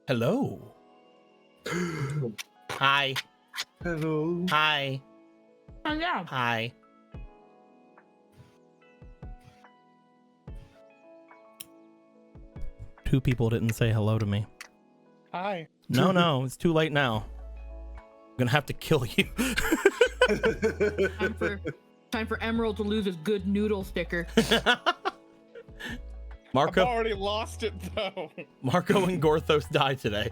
Hello. Hi. Hello. Hi. Oh, yeah. Hi. Two people didn't say hello to me. Hi. No, it's too late now. I'm gonna have to kill you. Time for Emerald to lose his good noodle sticker. Marco, I've already lost it though. Marco and Gorthos die today.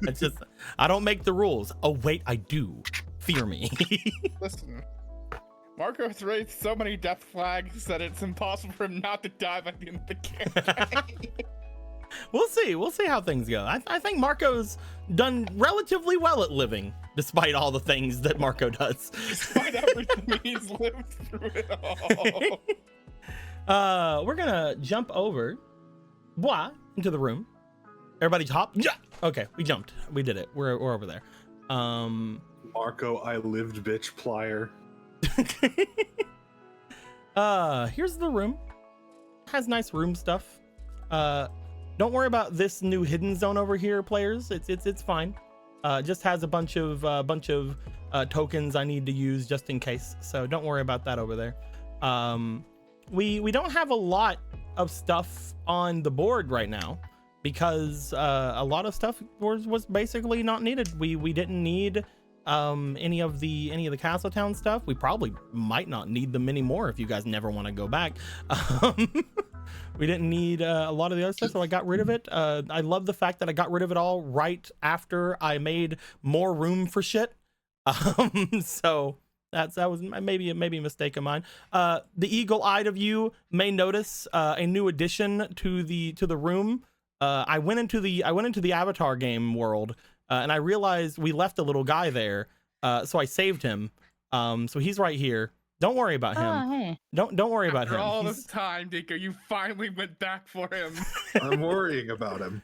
It's just, I don't make the rules. Oh wait, I do. Fear me. Listen, Marco has raised so many death flags that it's impossible for him not to die by the end of the campaign. We'll see how things go. I think Marco's done relatively well at living, despite all the things that Marco does. Despite everything he's lived through it all. We're gonna jump over into the room. Everybody hop. Yeah. Okay, we jumped. We did it. We're over there. Marco, I lived bitch plier. Here's the room. Has nice room stuff. Don't worry about this new hidden zone over here, players. It's fine. Just has a bunch of tokens I need to use just in case. So don't worry about that over there. We don't have a lot of stuff on the board right now because a lot of stuff was basically not needed. We didn't need any of the Castletown stuff. We probably might not need them anymore if you guys never want to go back. We didn't need a lot of the other stuff, so I got rid of it. I love the fact that I got rid of it all right after I made more room for shit. So that was maybe a mistake of mine. The eagle-eyed of you may notice a new addition to the room. I went into the Avatar game world, and I realized we left a little guy there. So I saved him. So he's right here. Don't worry about him. Oh, hey. Don't worry about him. After all this time, Dinko, you finally went back for him. I'm worrying about him.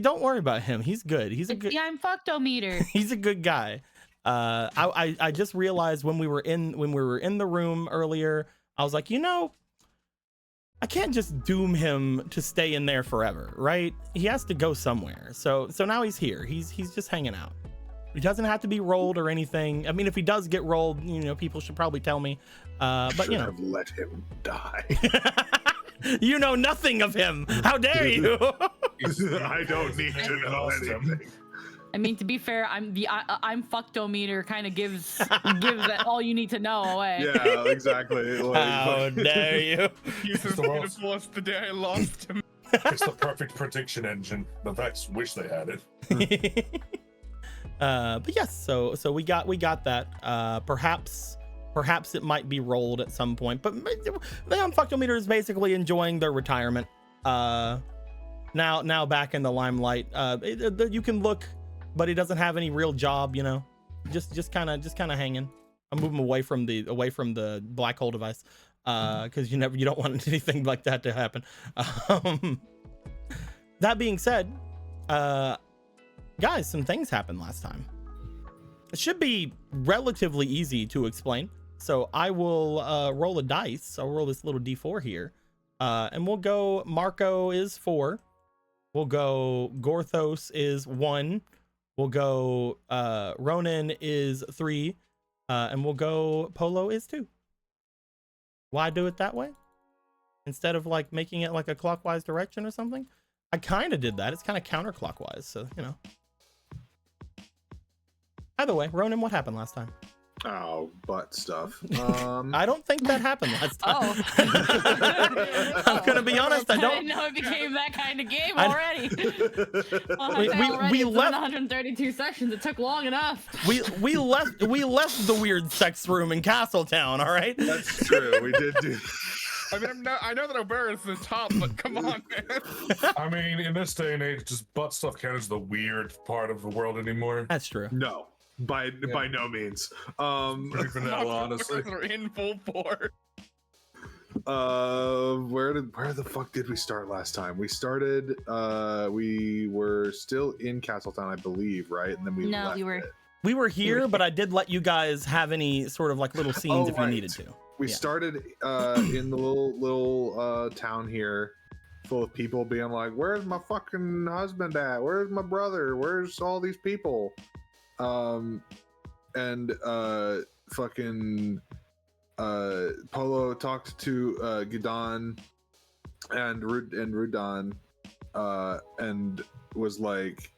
Don't worry about him. He's good. He's a It's good. the I'm fucked-o-meter. He's a good guy. I just realized when we were in the room earlier, I was like, I can't just doom him to stay in there forever, right? He has to go somewhere. So now he's here. He's just hanging out. He doesn't have to be rolled or anything. I mean, if he does get rolled, people should probably tell me. But Should have let him die. You know nothing of him. How dare you? I don't need to know anything. I mean, to be fair, I'm fucked-o-meter kind of gives that all you need to know away. Yeah, exactly. How dare you? He's as beautiful as the day I lost him. It's the perfect prediction engine. The Vex wish they had it. But yes, so we got that. Perhaps it might be rolled at some point, but the Unfucktometer is basically enjoying their retirement. Now back in the limelight. You can look, but he doesn't have any real job, just kind of hanging. I'm moving away from the black hole device, because you don't want anything like that to happen. That being said, guys, some things happened last time. It should be relatively easy to explain. So I will roll a dice. I'll roll this little D4 here. And we'll go Marco is 4. We'll go Gorthos is 1. We'll go Ronan is 3. And we'll go Polo is 2. Why do it that way? Instead of like making it like a clockwise direction or something? I kind of did that. It's kind of counterclockwise, so Either way, Ronan, what happened last time? Oh, butt stuff. I don't think that happened last time. Oh. I'm gonna be honest. I didn't know it became that kind of game I- already. We left 132 sessions. It took long enough. we left the weird sex room in Castletown. All right. That's true. We did do. I mean, I know that O'Barra is the top, but come on, man. I mean, in this day and age, just butt stuff can't is the weird part of the world anymore. That's true. No, by no means. Pretty vanilla, honestly. Are in full force. Where the fuck did we start last time? We started. We were still in Castletown, I believe, right? And then we left it. We were here, but I did let you guys have any sort of like little scenes if you needed to. We started in the little town here, full of people being like, "Where's my fucking husband at? Where's my brother? Where's all these people?" And fucking Polo talked to Gidon and Rudon, and was like,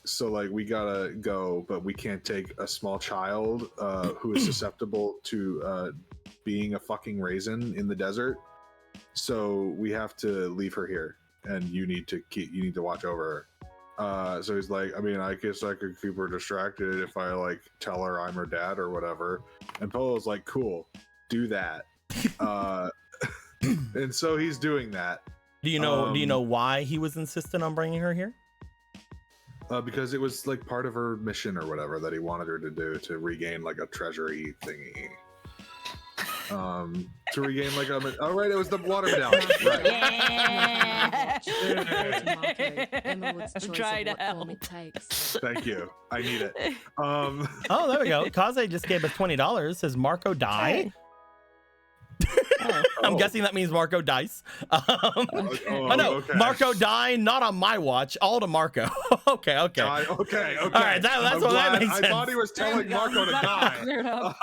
"So like we gotta go, but we can't take a small child who is susceptible to being a fucking raisin in the desert. So we have to leave her here, and you need to watch over her." So he's like, "I mean, I guess I could keep her distracted if I like tell her I'm her dad or whatever." And Polo's like, "Cool, do that." And so he's doing that. Do you know why he was insistent on bringing her here? Because it was like part of her mission or whatever that he wanted her to do to regain like a treasury thingy. To regain like a. Oh right, it was the water medallion. Right. Try to help. Thank you. I need it. Oh, there we go. Kaze just gave us $20. Says Marco die. I'm guessing that means Marco dice. Oh no, okay. Marco die, not on my watch. All to Marco. okay. Okay. All right, that's what that makes sense. I thought he was telling Marco to die.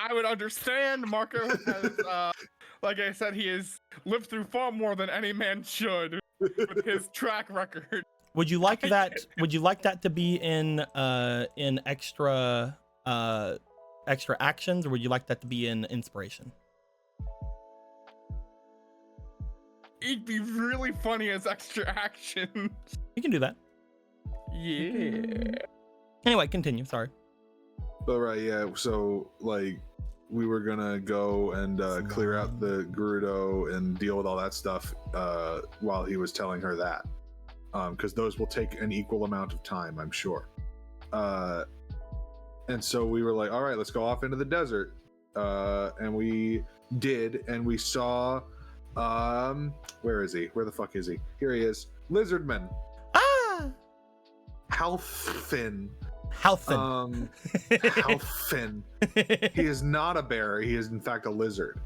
I would understand. Marco has, like I said, he has lived through far more than any man should with his track record. Would you like that? Would you like that to be in extra actions, or would you like that to be in inspiration? It'd be really funny as extra action. You can do that. Yeah. Anyway, continue. Sorry. But right, yeah. So like, we were gonna go and clear out the Gerudo and deal with all that stuff while he was telling her that, because those will take an equal amount of time, I'm sure. And so we were like, all right, let's go off into the desert. And we did, and we saw, where is he? Where the fuck is he? Here he is. Lizardman. Ah! Halfin. Halfin. Halfin. He is not a bear. He is in fact a lizard.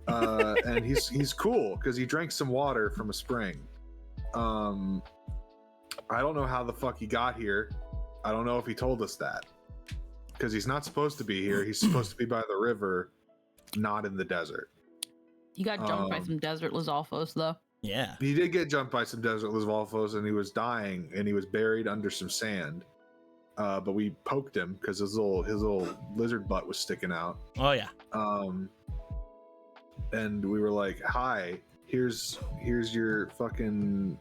And he's cool because he drank some water from a spring. I don't know how the fuck he got here. I don't know if he told us that. Because he's not supposed to be here. He's supposed to be by the river, not in the desert. You got jumped by some desert Lizalfos, though. Yeah. He did get jumped by some desert Lizalfos, and he was dying, and he was buried under some sand. But we poked him because his little lizard butt was sticking out. Oh yeah. And we were like, "Hi, here's your fucking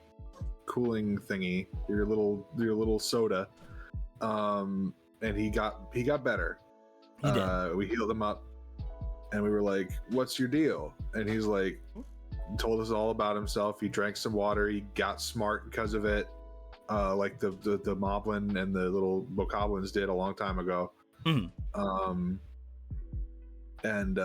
cooling thingy, your little soda." And he got better. He did. We healed him up, and we were like, "What's your deal?" And he's like, told us all about himself. He drank some water. He got smart because of it, like the moblin and the little bokoblins did a long time ago. Mm-hmm. And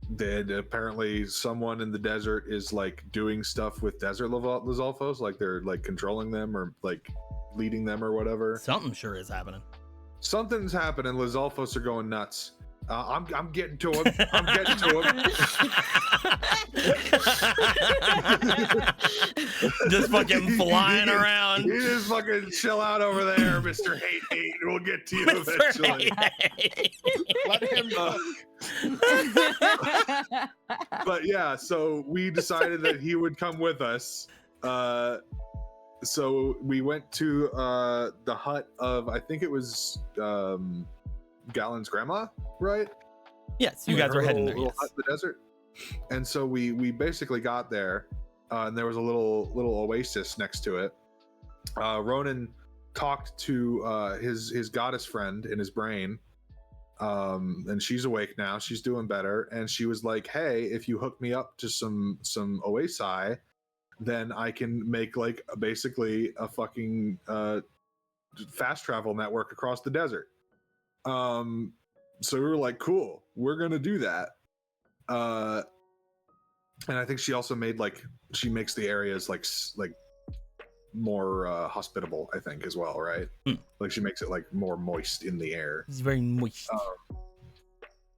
then apparently someone in the desert is like doing stuff with desert Lizalfos, like they're like controlling them or like leading them or whatever. Something sure is happening. Something's happening. Lizalfos are going nuts. I'm getting to him. I'm getting to him. Just fucking flying around. You just fucking chill out over there, Mr. Hate. We'll get to you eventually. Let him go. But yeah, so we decided that he would come with us. So we went to the hut of, I think it was Galen's grandma, right? Yes, you guys are heading there. Yes. Hut in the desert. And so we basically got there, and there was a little oasis next to it. Ronan talked to his goddess friend in his brain, and she's awake now. She's doing better, and she was like, "Hey, if you hook me up to some oasi, then I can make like basically a fucking fast travel network across the desert." So we were like, "Cool, we're gonna do that." And I think she also made she makes the areas like more hospitable, I think, as well, right? Like she makes it like more moist in the air. It's very moist.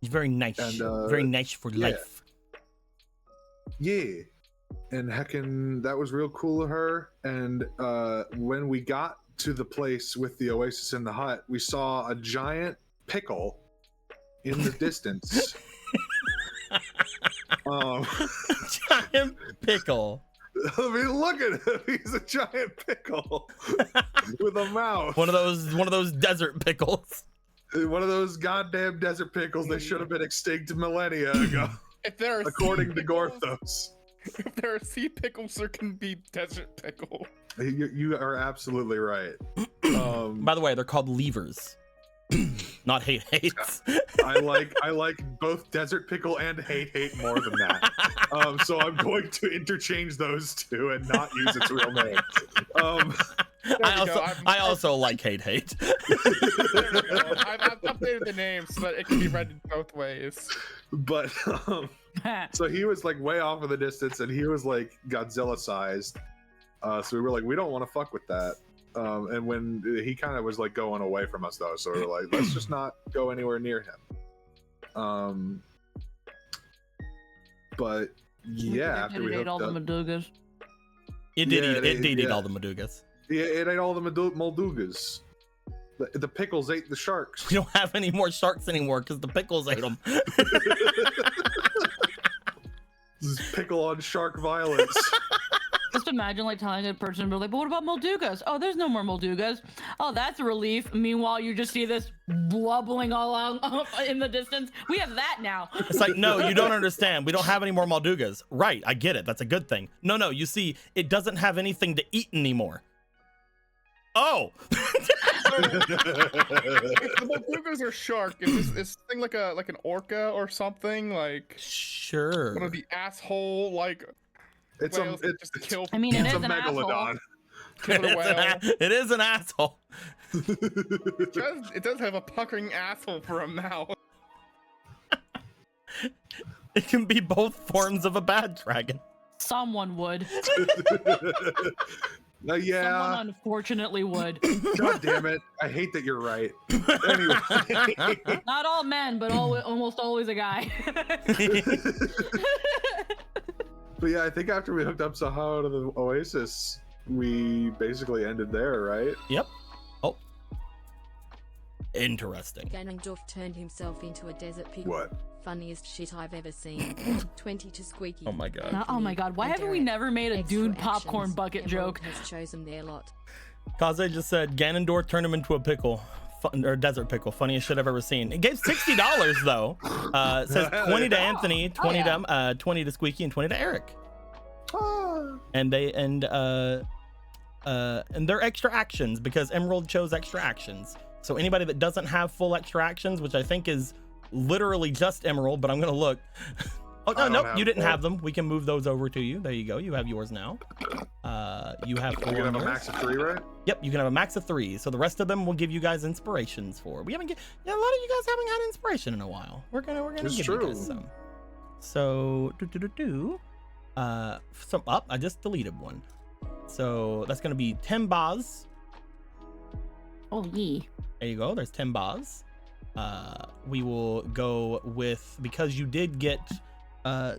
It's very nice. And, very nice for life. Yeah. And heckin', that was real cool of her. And when we got to the place with the oasis in the hut, we saw a giant pickle in the distance. Giant pickle. I mean, look at him. He's a giant pickle with a mouth. One of those desert pickles. One of those goddamn desert pickles that should have been extinct millennia ago, If there are according sea to pickles- Gorthos. If there are sea pickles, there can be desert pickle. You are absolutely right. By the way, they're called levers, not hates. I like both desert pickle and hate more than that. So I'm going to interchange those two and not use its real name. I also like hate. There we go. I've updated the name so that it can be read both ways. But so he was like way off in the distance, and he was like Godzilla sized. So we were like, we don't want to fuck with that. And when he kind of was like going away from us though, so we were like, let's just not go anywhere near him. But yeah, after we ate all hooked the up, Madugas. It did Yeah, eat yeah. all the Madugas. yeah, it ate all the Moldugas. The pickles ate the sharks. We don't have any more sharks anymore because the pickles ate them. This is pickle on shark violence. Just imagine like telling a person, but what about Moldugas? Oh, there's no more Moldugas. Oh, that's a relief. Meanwhile, you just see this bubbling all along in the distance. We have that now. It's like, no, you don't understand. We don't have any more Moldugas. Right, I get it. That's a good thing. No, you see, it doesn't have anything to eat anymore. Oh. If the Moldugas are shark, is this thing like an orca or something? Like Sure. one of the asshole like It's whales that just kill I mean, it it's is a an asshole. megalodon. killer whale. It is an asshole. It does have a puckering asshole for a mouth. It can be both forms of a bad dragon. Someone would. Yeah. Someone unfortunately would. God damn it. I hate that you're right. Anyway. Not all men, but almost always a guy. But yeah, I think after we hooked up somehow to the Oasis, we basically ended there, right? Yep. Oh. Interesting. Ganondorf turned himself into a desert pig. What? Funniest shit I've ever seen. 20 to Squeaky. Oh my god. Oh my god, why haven't we never made a Extra Dune popcorn actions. bucket Emerald joke? has chosen their lot. Kaze just said Ganondorf turned him into a pickle. Or desert pickle. Funniest shit I've ever seen. It gave $60 though. It says 20 to Anthony, 20 to 20 to Squeaky, and 20 to Eric. And they're extra actions because Emerald chose extra actions. So anybody that doesn't have full extra actions, which I think is literally just Emerald, but I'm gonna look. Oh no, nope, you didn't have them. We can move those over to you. There you go. You have yours now. You have You four. can have a yours. max of 3, right? Yep, you can have a max of 3. So the rest of them will give you guys inspirations for. We haven't a lot of you guys haven't had inspiration in a while. We're gonna It's give true. you guys some. So some up. I just deleted one. So that's gonna be 10 bars. Oh yeah. There you go. There's 10 bars. We will go with, because you did get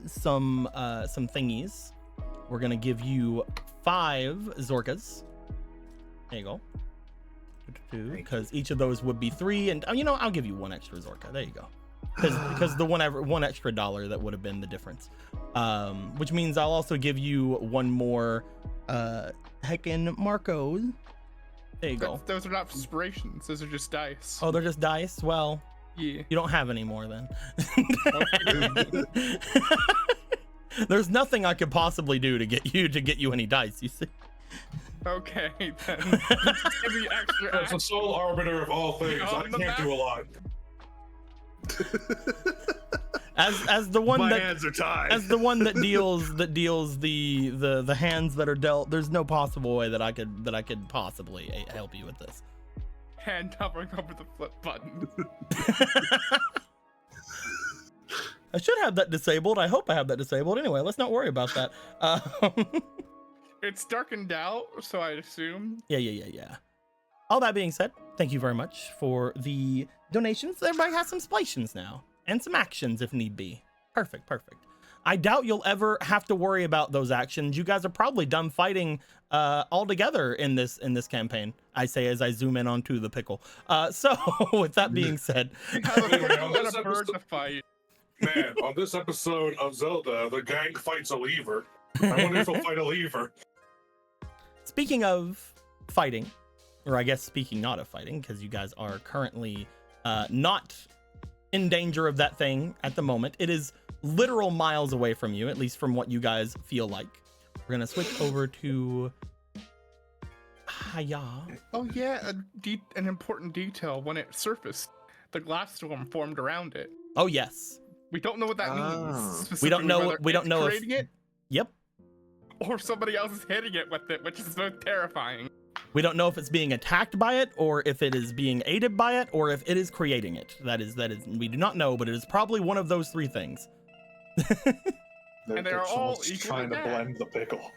some thingies. We're gonna give you 5 Zorkas. There you go. Because each of those would be 3, and I'll give you 1 extra Zorka. There you go. Because the one extra dollar that would have been the difference. Which means I'll also give you 1 more heckin' Marco. There you go. Those are not inspirations. Those are just dice. Oh, they're just dice? Well, Yeah. you don't have any more then. There's nothing I could possibly do to get you any dice, you see. Okay, then. Just give me extra. That's the sole arbiter of all things. I On the can't do a lot. As the one My that hands are tied. as the one that deals the hands that are dealt, there's no possible way that I could possibly help you with this. Hand hovering over the flip button. I should have that disabled. I hope I have that disabled. Anyway, let's not worry about that. It's darkened out, so I assume. Yeah. All that being said, thank you very much for the donations. Everybody has some splations now and some actions if need be. Perfect. I doubt you'll ever have to worry about those actions. You guys are probably done fighting altogether in this campaign. I say as I zoom in onto the pickle. So with that being said, We have a Anyway, pickle on and this a bird episode- to fight. Man, on this episode of Zelda, the gang fights a lever. I wonder if he'll fight a lever. speaking of fighting, or I guess speaking not of fighting, because you guys are currently not in danger of that thing at the moment. It is literal miles away from you, at least from what you guys feel like. We're gonna switch over to Hiya. Oh yeah, an important detail. When it surfaced, the glass storm formed around it. Oh yes. We don't know what that Oh. means. We don't know- specifically, whether we don't it's know if- creating it Yep. or somebody else is hitting it with it, which is both terrifying. We don't know if it's being attacked by it, or if it is being aided by it, or if it is creating it. That is we do not know, but it is probably one of those three things. And they're all Someone's equally trying to bad. blend the pickle.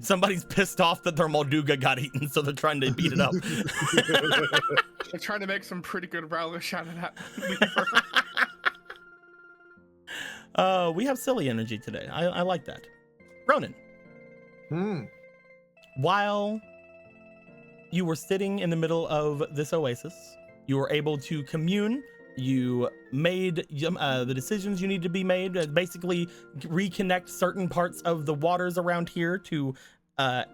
Somebody's pissed off that their Molduga got eaten, so they're trying to beat it up. They're trying to make some pretty good relish out of that lever. We have silly energy today. I like that. Ronan, while you were sitting in the middle of this oasis, you were able to commune. You made the decisions you need to be made, basically reconnect certain parts of the waters around here to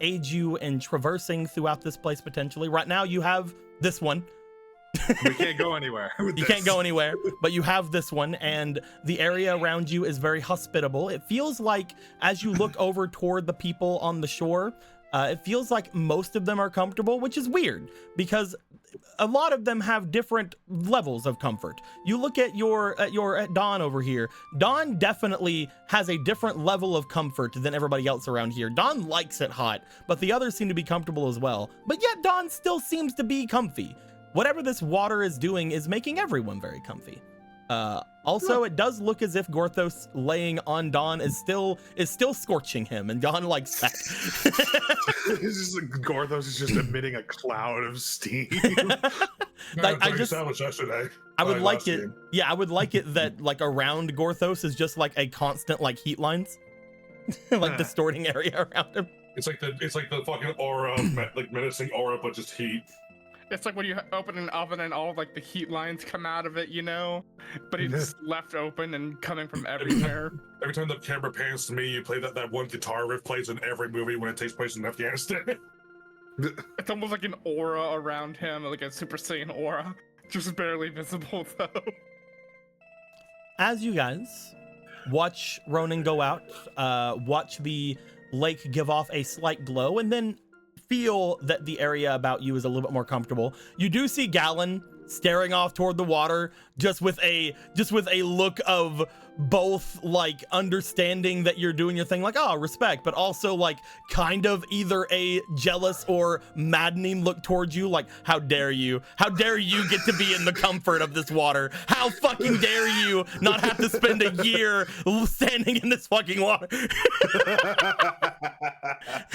aid you in traversing throughout this place potentially. Right now you have this one. We can't go anywhere. with You this. can't go anywhere, but you have this one, and the area around you is very hospitable. It feels like, as you look over toward the people on the shore, it feels like most of them are comfortable, which is weird because a lot of them have different levels of comfort. You look at at Dawn over here. Dawn definitely has a different level of comfort than everybody else around here. Dawn likes it hot, but the others seem to be comfortable as well. But yet Dawn still seems to be comfy. Whatever this water is doing is making everyone very comfy. Also, it does look as if Gorthos laying on Dawn is still scorching him, and Dawn likes that. It's just like Gorthos is just emitting a cloud of steam. Like, I I just- established yesterday. I would like last it. game. Yeah, I would like it that like around Gorthos is just like a constant like heat lines, like distorting area around him. It's like the fucking aura, like menacing aura, but just heat. It's like when you open an oven and all like the heat lines come out of it, you know? But it's left open and coming from everywhere. Every time the camera pans to me, you play that one guitar riff plays in every movie when it takes place in Afghanistan. It's almost like an aura around him, like a Super Saiyan aura. Just barely visible though. As you guys watch Ronan go out, watch the lake give off a slight glow, and then feel that the area about you is a little bit more comfortable, you do see Gallon staring off toward the water, just with a look of both like understanding that you're doing your thing, like, oh, respect, but also like kind of either a jealous or maddening look towards you, like, how dare you get to be in the comfort of this water? How fucking dare you not have to spend a year standing in this fucking water?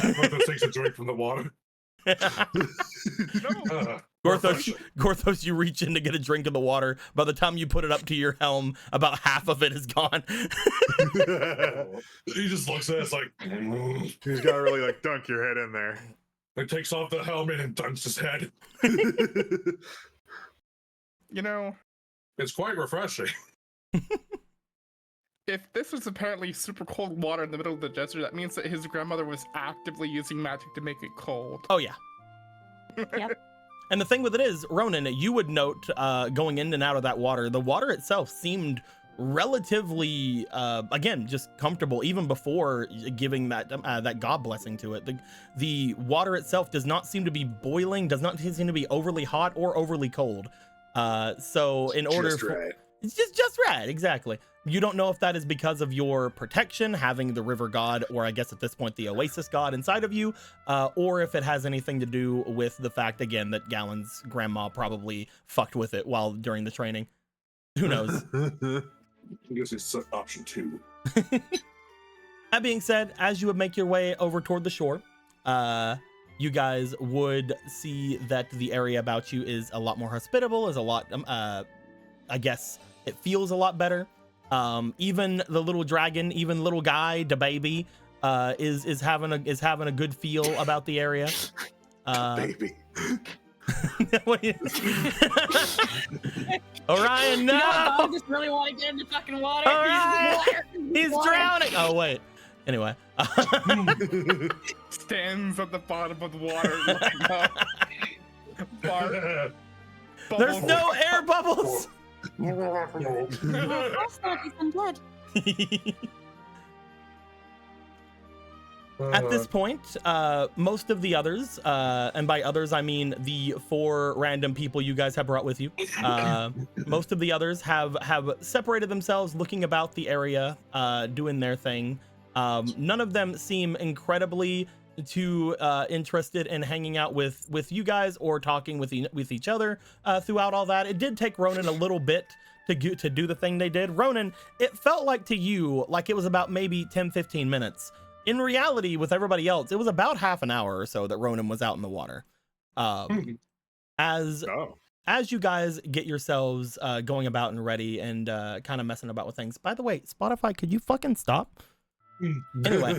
Gorthos takes a drink from the water. Gorthos, you reach in to get a drink of the water. By the time you put it up to your helm, about half of it is gone. He just looks at us like, He's got to really like dunk your head in there. he takes off the helmet and dunks his head. You know, It's quite refreshing. if this was apparently super cold water in the middle of the desert, that means that his grandmother was actively using magic to make it cold. Oh yeah. Yep. And the thing with it is, Ronan, you would note going in and out of that water, the water itself seemed relatively, again, just comfortable even before giving that god blessing to it. The water itself does not seem to be boiling, does not seem to be overly hot or overly cold. So in order Just for right. it's just right, exactly. You don't know if that is because of your protection, having the river god, or I guess at this point the oasis god inside of you, or if it has anything to do with the fact, again, that Gallon's grandma probably fucked with it while during the training. Who knows? I guess it's option 2. That being said, as you would make your way over toward the shore, you guys would see that the area about you is a lot more hospitable, is a lot, I guess it feels a lot better. Even the little dragon, even little guy, the baby, is having a good feel about the area. Baby. What do you- Orion, no! You know, I just really want to get in the fucking water. Orion! He's drowning. Oh wait. Anyway. Stands at the bottom of the water. Like, There's no air bubbles. At this point, most of the others, and by others I mean the 4 random people you guys have brought with you, most of the others have separated themselves, looking about the area, doing their thing. None of them seem incredibly too interested in hanging out with you guys or talking with each other throughout all that. It did take Ronan a little bit to do the thing they did. Ronan, it felt like to you like it was about maybe 10-15 minutes. In reality, with everybody else, it was about half an hour or so that Ronan was out in the water. As you guys get yourselves going about and ready and kind of messing about with things. By the way, Spotify, could you fucking stop? Anyway,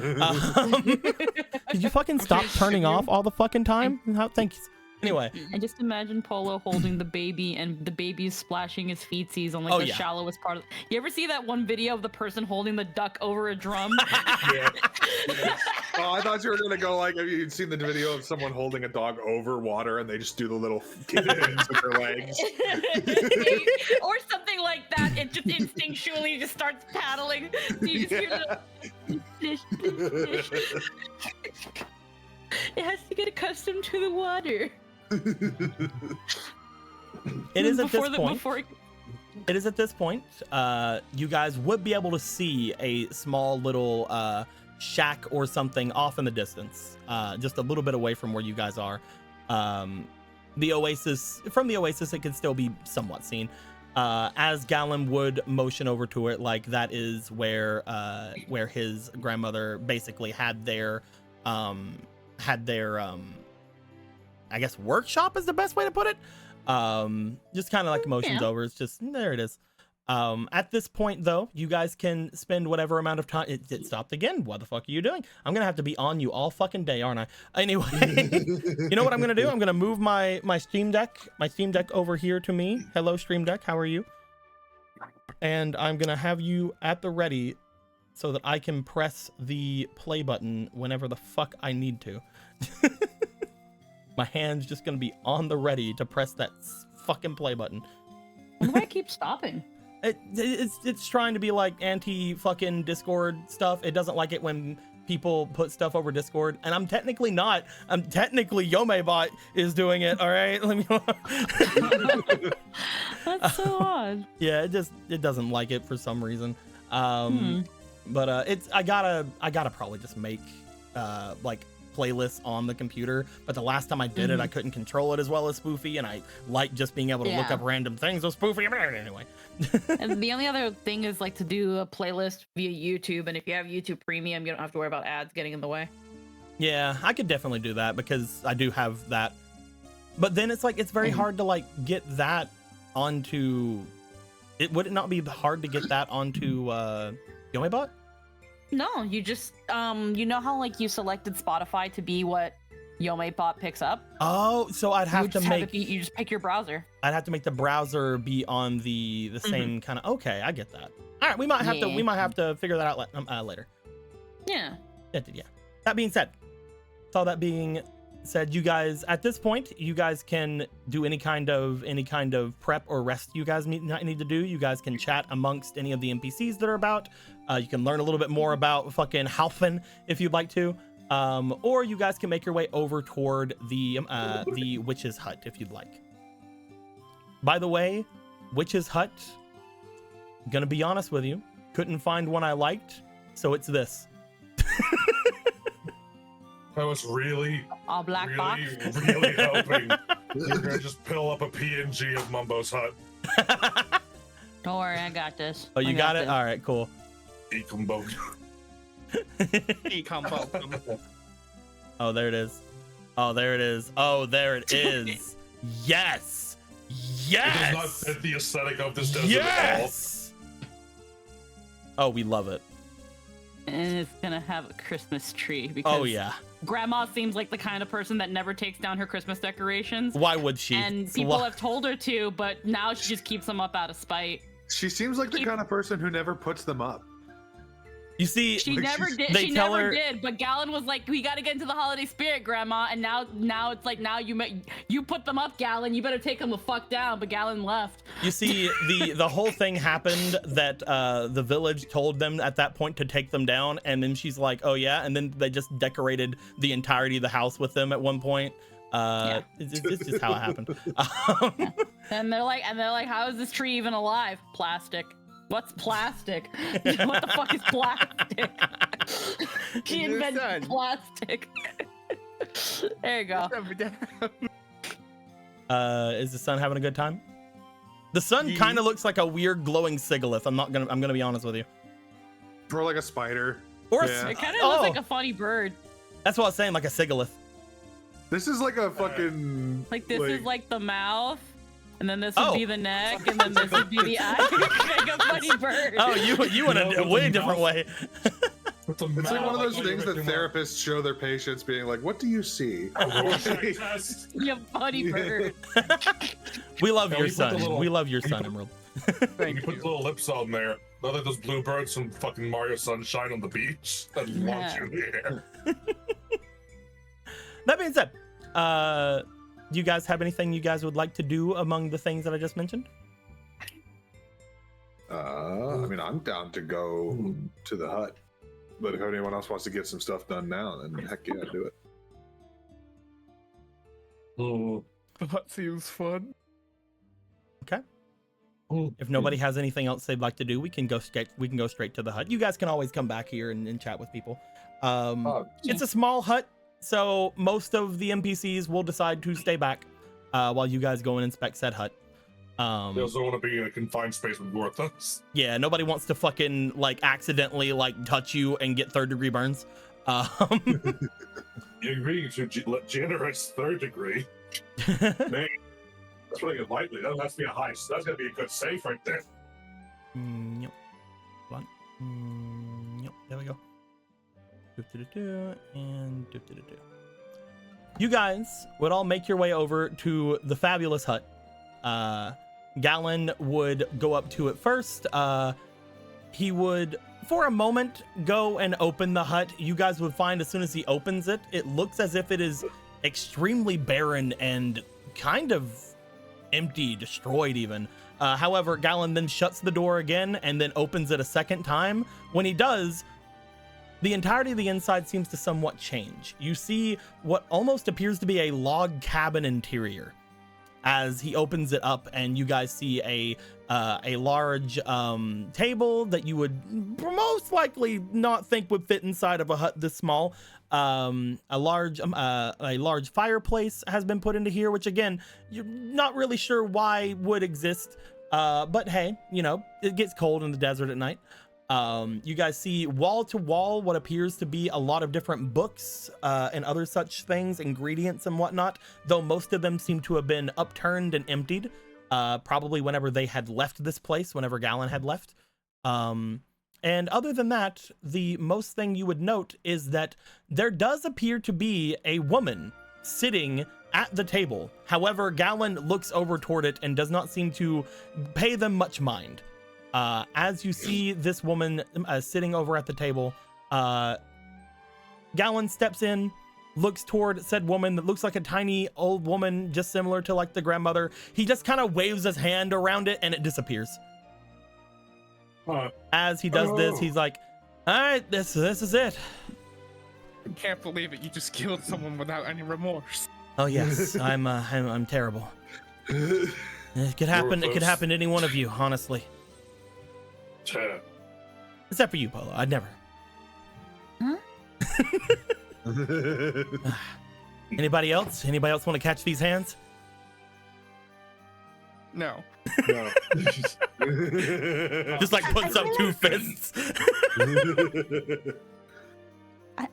could you fucking stop turning off all the fucking time? Thank you. Anyway, and just imagine Polo holding the baby and the baby's splashing his feetsies on like the shallowest part of. You ever see that one video of the person holding the duck over a drum? Yeah. Oh, I thought you were gonna go like, have you seen the video of someone holding a dog over water and they just do the little kickings with their legs? Or something like that. It just instinctually just starts paddling. So you just hear the splish, splish, splish. It has to get accustomed to the water. It is at this point. It is at this point. You guys would be able to see a small little shack or something off in the distance, just a little bit away from where you guys are. The oasis, from the oasis, it could still be somewhat seen. As Gallon would motion over to it, like that is where his grandmother basically had their I guess workshop is the best way to put it. Just kind of like motions over. It's just, there it is. At this point though, you guys can spend whatever amount of time. It stopped again. What the fuck are you doing? I'm gonna have to be on you all fucking day, aren't I? Anyway, you know what I'm gonna do? I'm gonna move my Stream Deck over here to me. Hello, Stream Deck, how are you? And I'm gonna have you at the ready so that I can press the play button whenever the fuck I need to. My hand's just gonna be on the ready to press that fucking play button. Why do I keep stopping? It's trying to be like anti-fucking Discord stuff. It doesn't like it when people put stuff over Discord, and I'm technically not. I'm technically Yomebot is doing it. All right, let me. That's so odd. Yeah, it doesn't like it for some reason. But I gotta probably just make like playlists on the computer, but the last time I did it, I couldn't control it as well as Spoofy, and I like just being able to look up random things with Spoofy. Anyway. And the only other thing is like to do a playlist via YouTube, and if you have YouTube Premium, you don't have to worry about ads getting in the way. Yeah, I could definitely do that because I do have that, but then it's like it's very hard to like get that onto. Would it not be hard to get that onto Yomebot? No, you just you know how like you selected Spotify to be what Yomebot picks up? Oh, so I'd have to make you just pick your browser. I'd have to make the browser be on the same kind of. Okay, I get that. All right, we might have to figure that out later. Yeah. Yeah. That being said, with all that being said, you guys at this point, you guys can do any kind of prep or rest you guys need to do. You guys can chat amongst any of the NPCs that are about. You can learn a little bit more about fucking Halfin if you'd like to, or you guys can make your way over toward the witch's hut if you'd like. By the way, witch's hut, gonna be honest with you, couldn't find one I liked, so it's this. I was really box. really hoping you're gonna just pill up a PNG of Mumbo's hut. Don't worry, I got this. Oh, you got it? All right, cool. Ecombo. Oh, there it is. Oh, there it is. Oh, there it is. Yes. It does not fit the aesthetic of this desert at all. Oh, we love it. And it's gonna have a Christmas tree because Oh yeah. Grandma seems like the kind of person that never takes down her Christmas decorations. Why would she? And people have told her to, but now she just keeps them up out of spite. She seems like the kind of person who never puts them up. You see, She never did. they She tell never her- did. But Gallon was like, "We got to get into the holiday spirit, Grandma." And now it's like, now you put them up, Gallon. You better take them the fuck down. But Gallon left. You see, the whole thing happened that the village told them at that point to take them down, and then she's like, "Oh yeah," and then they just decorated the entirety of the house with them at one point. It's just how it happened. And they're like, "How is this tree even alive?" Plastic. What's plastic? What the fuck is plastic? She Your invented son. plastic. There you go. Is the sun having a good time? The sun kind of looks like a weird glowing Sigilith. I'm gonna be honest with you. Or like a spider. Or Yeah. It kind of looks like a funny bird. That's what I was saying, like a Sigilith. This is like a fucking. Like this is like the mouth, and then this would be the neck, and then this would be the eye. Like a funny bird. Oh, you went a way different way. It's like one of those things that therapists show their patients, being like, "What do you see?" You funny bird. We love Yeah, your we put the son. little- We love your son, Emerald. Thank You put you. little lips on there. Not like those bluebirds from fucking Mario Sunshine on the beach that launch you in the air. That being said, do you guys have anything you guys would like to do among the things that I just mentioned? I mean, I'm down to go to the hut, but if anyone else wants to get some stuff done now, then heck yeah, do it. That seems fun. Okay. If nobody has anything else they'd like to do, we can go straight to the hut. You guys can always come back here and chat with people. It's a small hut, so most of the NPCs will decide to stay back while you guys go and inspect said hut. They also want to be in a confined space with Gorthas. Yeah, nobody wants to fucking like accidentally like touch you and get 3rd-degree burns. You're agreeing to generous 3rd degree. Man, that's putting it lightly. That has to be a high. So that's gonna be a good save right there. Yep. One. Yep. There we go. And you guys would all make your way over to the fabulous hut. Gallon would go up to it first. He would, for a moment, go and open the hut. You guys would find as soon as he opens it, it looks as if it is extremely barren and kind of empty, destroyed even. However, Gallon then shuts the door again and then opens it a second time. When he does, the entirety of the inside seems to somewhat change. You see what almost appears to be a log cabin interior as he opens it up, and you guys see a large table that you would most likely not think would fit inside of a hut this small. A large fireplace has been put into here, which again, you're not really sure why would exist. But hey, you know, it gets cold in the desert at night. You guys see wall to wall what appears to be a lot of different books and other such things, ingredients and whatnot, though most of them seem to have been upturned and emptied, probably whenever they had left this place, whenever Gallon had left. And other than that, the most thing you would note is that there does appear to be a woman sitting at the table. However, Gallon looks over toward it and does not seem to pay them much mind. As you see this woman sitting over at the table, Gallon steps in, looks toward said woman that looks like a tiny old woman, just similar to like the grandmother. He just kind of waves his hand around it and it disappears. As he does this, he's like, all right, this is it. I can't believe it. You just killed someone without any remorse. Oh yes, I'm terrible. It could happen. It could happen to any one of you, honestly. Except for you, Polo. I'd never. Huh? Anybody else? Anybody else want to catch these hands? No. No. Just like puts up 2 fists.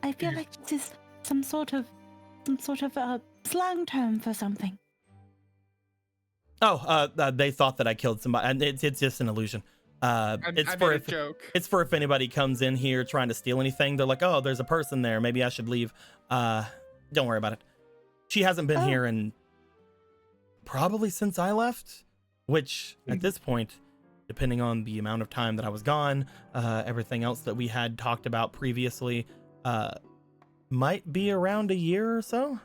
I feel like this is some sort of slang term for something. Oh, they thought that I killed somebody, and it's just an illusion. It's I for made a joke. it's for if anybody comes in here trying to steal anything. They're like, oh, there's a person there. Maybe I should leave. Don't worry about it. She hasn't been here in probably since I left, which at this point, depending on the amount of time that I was gone, everything else that we had talked about previously, might be around a year or so.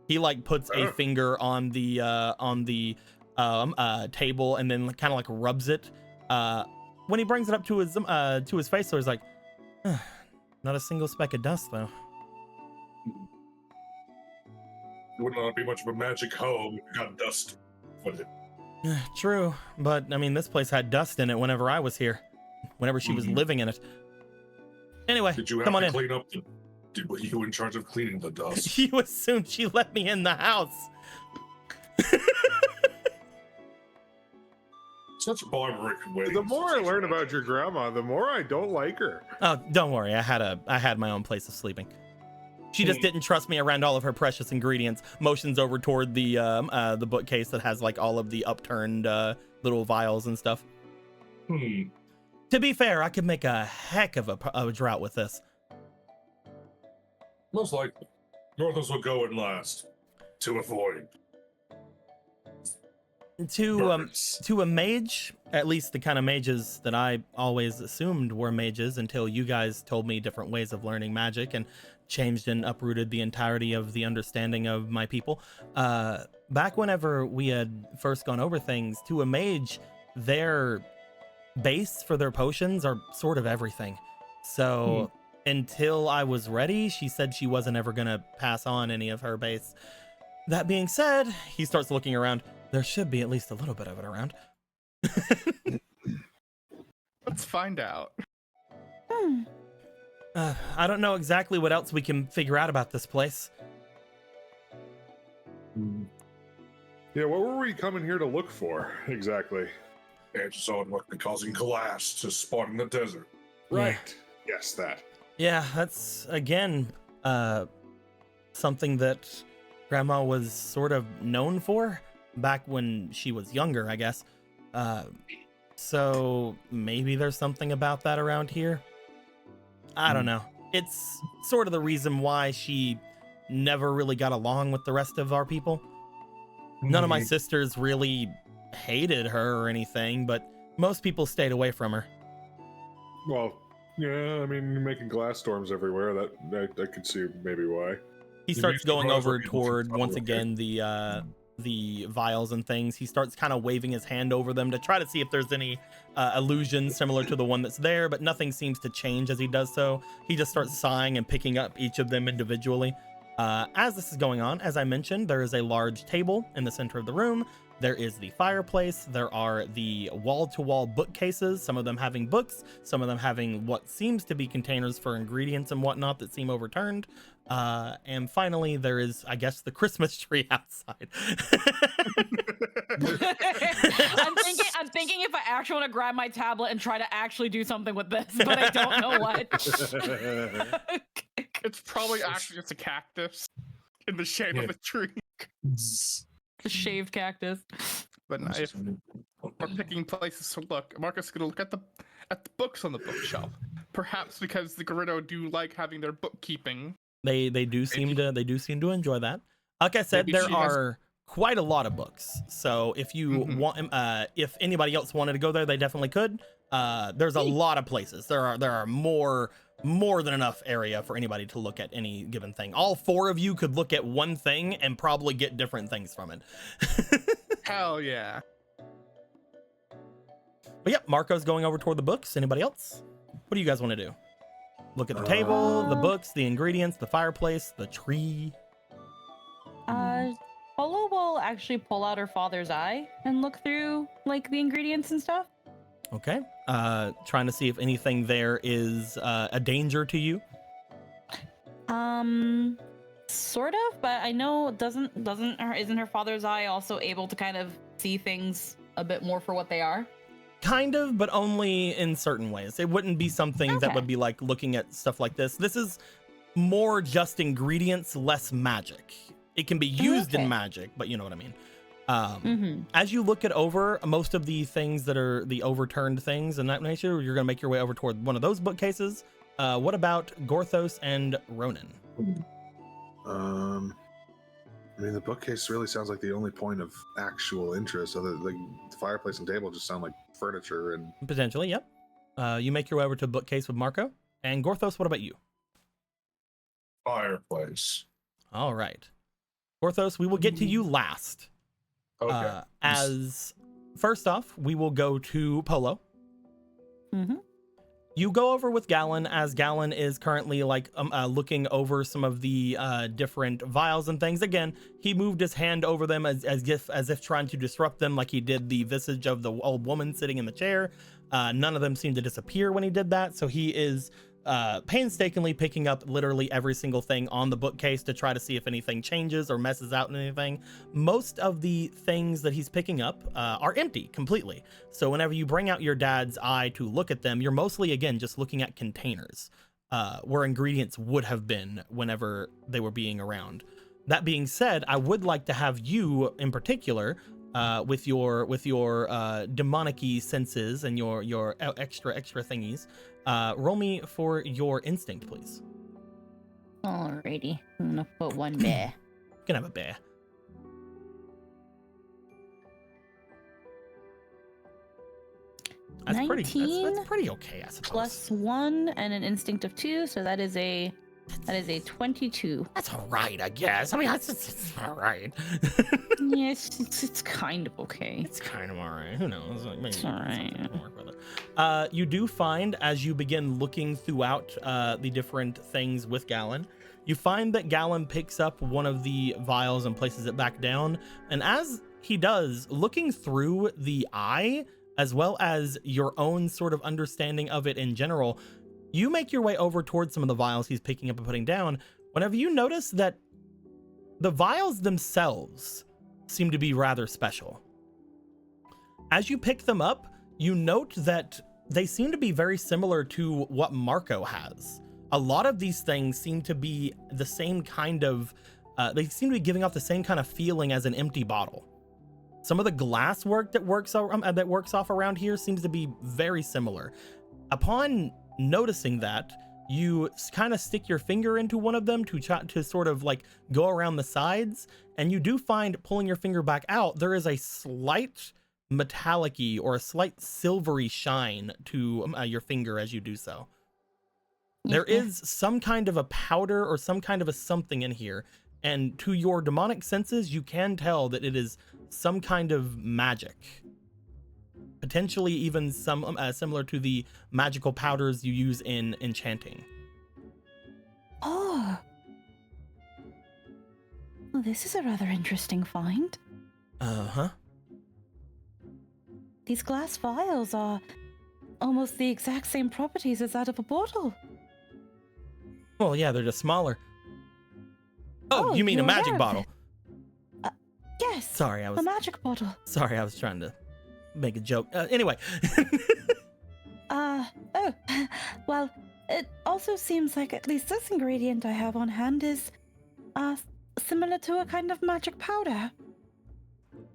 He like puts a finger on the table and then kind of like rubs it. When he brings it up to his face, so he's like, not a single speck of dust though. It would not be much of a magic home if you got dust, would it? True, but I mean, this place had dust in it whenever I was here, whenever she was living in it. Anyway, Did you have come on to in. clean up were you in charge of cleaning the dust? You assumed she let me in the house. Such barbaric ways. The more I learn about your grandma, the more I don't like her. Oh, don't worry. I had my own place of sleeping. She just didn't trust me around all of her precious ingredients. Motions over toward the bookcase that has like all of the upturned little vials and stuff. To be fair, I could make a heck of a drought with this. Most likely. Northers will go in last to avoid. To a mage, at least the kind of mages that I always assumed were mages until you guys told me different ways of learning magic and changed and uprooted the entirety of the understanding of my people. Back whenever we had first gone over things, to a mage, their base for their potions are sort of everything. So until I was ready, she said she wasn't ever gonna pass on any of her base. That being said, he starts looking around. There should be at least a little bit of it around. Let's find out. I don't know exactly what else we can figure out about this place. Yeah, what were we coming here to look for exactly? Answers on what they're causing collapse to spawn in the desert. Right. Yes, that. Yeah, that's again something that Grandma was sort of known for back when she was younger, I guess. So maybe there's something about that around here. I don't know. It's sort of the reason why she never really got along with the rest of our people. None of my sisters really hated her or anything, but most people stayed away from her. Well, yeah, I mean, you're making glass storms everywhere. That I could see maybe why. He starts going over toward, once again, the vials and things. He starts kind of waving his hand over them to try to see if there's any illusions similar to the one that's there, but nothing seems to change as he does so. He just starts sighing and picking up each of them individually. As this is going on, as I mentioned, there is a large table in the center of the room. There is the fireplace. There are the wall-to-wall bookcases, some of them having books, some of them having what seems to be containers for ingredients and whatnot that seem overturned. And finally, there is, I guess, the Christmas tree outside. I'm thinking if I actually want to grab my tablet and try to actually do something with this, but I don't know what. It's probably actually just a cactus in the shape of a tree. The shaved cactus. But no, if we're picking places to look, Marcus is gonna look at the books on the bookshelf. Perhaps because the Gerudo do like having their bookkeeping. They do seem to enjoy that. Like I said, Maybe there are quite a lot of books. So if you want, if anybody else wanted to go there, they definitely could. There's a lot of places. There are more than enough area for anybody to look at any given thing. All four of you could look at one thing and probably get different things from it. Hell yeah. But yeah, Marco's going over toward the books. Anybody else? What do you guys want to do? Look at the table, the books, the ingredients, the fireplace, the tree. Polo will actually pull out her father's eye and look through like the ingredients and stuff. Okay. Trying to see if anything there is a danger to you. Sort of, but I know isn't her father's eye also able to kind of see things a bit more for what they are? Kind of, but only in certain ways. It wouldn't be something that Okay. would be like looking at stuff like this. This is more just ingredients, less magic. It can be used in Okay. magic, but you know what I mean. As you look it over, most of the things that are the overturned things and that nature, you're going to make your way over toward one of those bookcases. What about Gorthos and Ronan? I mean, the bookcase really sounds like the only point of actual interest. Other like the fireplace and table just sound like furniture and Potentially, yep. You make your way over to the bookcase with Marco. And Gorthos, what about you? Fireplace. All right. Gorthos, we will get to you last. Okay. As first off, we will go to Polo. Mm-hmm. You go over with Gallon as Gallon is currently like looking over some of the different vials and things. Again, he moved his hand over them as if trying to disrupt them, like he did the visage of the old woman sitting in the chair. None of them seem to disappear when he did that, so he is painstakingly picking up literally every single thing on the bookcase to try to see if anything changes or messes out in anything. Most of the things that he's picking up are empty completely. So whenever you bring out your dad's eye to look at them, you're mostly, again, just looking at containers where ingredients would have been whenever they were being around. That being said, I would like to have you in particular with your demonic-y senses and your extra thingies. Roll me for your instinct, please. Alrighty, I'm gonna put one bear. You can have a bear. That's 19 that's pretty okay, I suppose. plus 1 and an instinct of 2, so that is a 22. That's all right, I guess. I mean, it's all right. Yes, it's kind of okay. It's kind of all right. Who knows? Like, maybe It's all right. something will work with it. You do find, as you begin looking throughout the different things with Gallon, you find that Gallon picks up one of the vials and places it back down. And as he does, looking through the eye, as well as your own sort of understanding of it in general, you make your way over towards some of the vials he's picking up and putting down. Whenever you notice that the vials themselves seem to be rather special. As you pick them up, you note that they seem to be very similar to what Marco has. A lot of these things seem to be the same kind of, they seem to be giving off the same kind of feeling as an empty bottle. Some of the glass work that works off around here seems to be very similar. Upon noticing that, you kind of stick your finger into one of them to sort of like go around the sides, and you do find, pulling your finger back out, there is a slight metallic-y or a slight silvery shine to your finger as you do so. There is some kind of a powder or some kind of a something in here, and to your demonic senses, you can tell that it is some kind of magic. Potentially even some similar to the magical powders you use in enchanting. Oh. Well, this is a rather interesting find. Uh-huh. These glass vials are almost the exact same properties as that of a bottle. Well, yeah, they're just smaller. Oh, you mean a you're magic aware of bottle? it. Yes. Sorry, I A was magic bottle. sorry, I was trying to make a joke. Anyway. Oh, well, it also seems like at least this ingredient I have on hand is, similar to a kind of magic powder.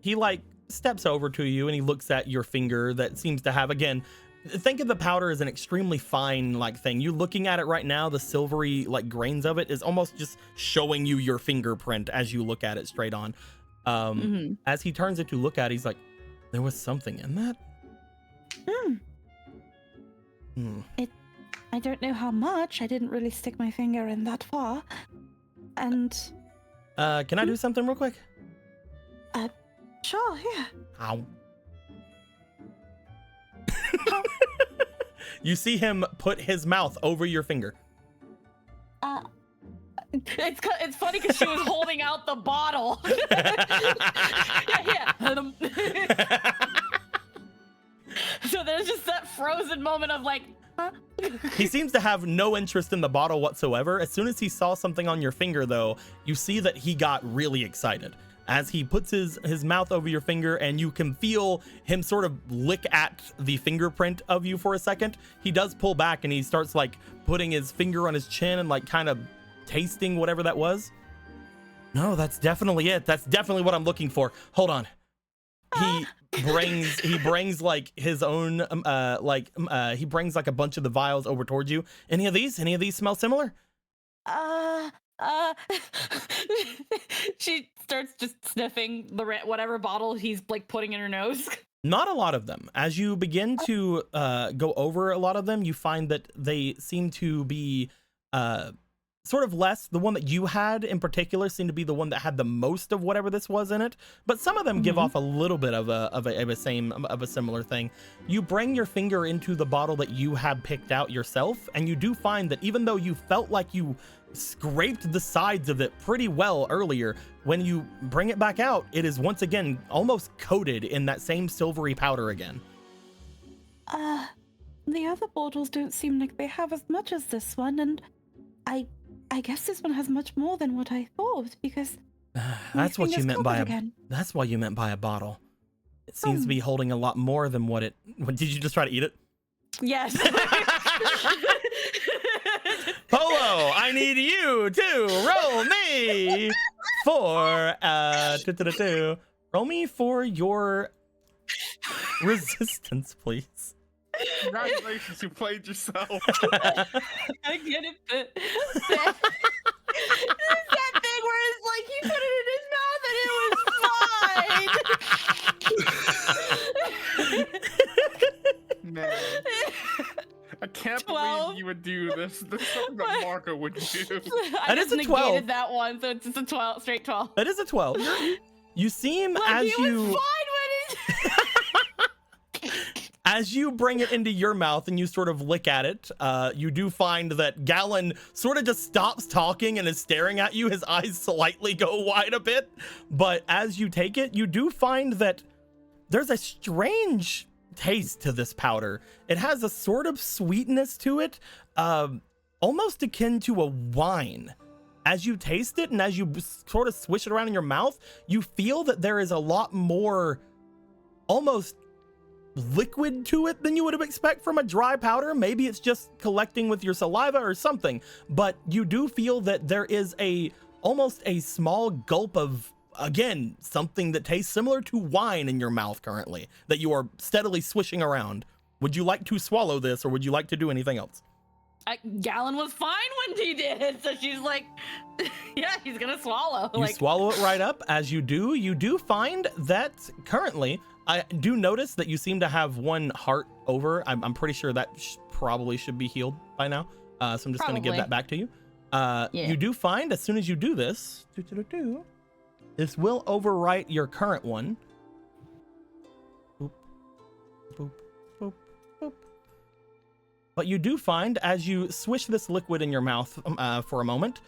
He like steps over to you and he looks at your finger that seems to have, again, think of the powder as an extremely fine like thing. You looking at it right now, the silvery like grains of it is almost just showing you your fingerprint as you look at it straight on. As he turns it to look at it, he's like, there was something in that? I don't know how much. I didn't really stick my finger in that far. And Can I do something real quick? sure, yeah. Ow. You see him put his mouth over your finger. It's funny because she was holding out the bottle. yeah. So there's just that frozen moment of like, huh? He seems to have no interest in the bottle whatsoever. As soon as he saw something on your finger, though, you see that he got really excited. As he puts his mouth over your finger and you can feel him sort of lick at the fingerprint of you for a second, he does pull back and he starts like putting his finger on his chin and like kind of tasting whatever that was. No, that's definitely it. That's definitely what I'm looking for. Hold on. he brings like his own he brings like a bunch of the vials over towards you. Any of these smell similar? She starts just sniffing whatever bottle he's like putting in her nose. Not a lot of them. As you begin to go over a lot of them, you find that they seem to be sort of less. The one that you had in particular seemed to be the one that had the most of whatever this was in it, but some of them give off a little bit of a similar thing. You bring your finger into the bottle that you have picked out yourself, and you do find that even though you felt like you scraped the sides of it pretty well earlier, when you bring it back out, it is once again almost coated in that same silvery powder again. The other bottles don't seem like they have as much as this one, and I guess this one has much more than what I thought, because that's what you meant by again. That's what you meant by a bottle. It seems to be holding a lot more than what it. Did you just try to eat it? Yes. Polo, I need you to roll me for roll me for your resistance, please. Congratulations, you played yourself. I get it, but there's that thing where it's like he put it in his mouth and it was fine. Man. I can't 12. believe you would do this. This is something that Marco would do. I That is just a 12. negated that one, so it's just a 12, straight 12. That is a 12. You seem Like, as he you was fine when as you bring it into your mouth and you sort of lick at it, you do find that Gallon sort of just stops talking and is staring at you. His eyes slightly go wide a bit, but as you take it, you do find that there's a strange taste to this powder. It has a sort of sweetness to it, almost akin to a wine. As you taste it and as you sort of swish it around in your mouth, you feel that there is a lot more almost liquid to it than you would have expect from a dry powder. Maybe it's just collecting with your saliva or something, but you do feel that there is almost a small gulp of, again, something that tastes similar to wine in your mouth currently that you are steadily swishing around. Would you like to swallow this, or would you like to do anything else? Gallon was fine when he did, so she's like, yeah, he's gonna swallow. You swallow it right up. As you do find that currently, I do notice that you seem to have one heart over. I'm pretty sure that probably should be healed by now. So I'm just going to give that back to you. Yeah. You do find as soon as you do this, this will overwrite your current one. Boop, boop, boop, boop. But you do find as you swish this liquid in your mouth for a moment,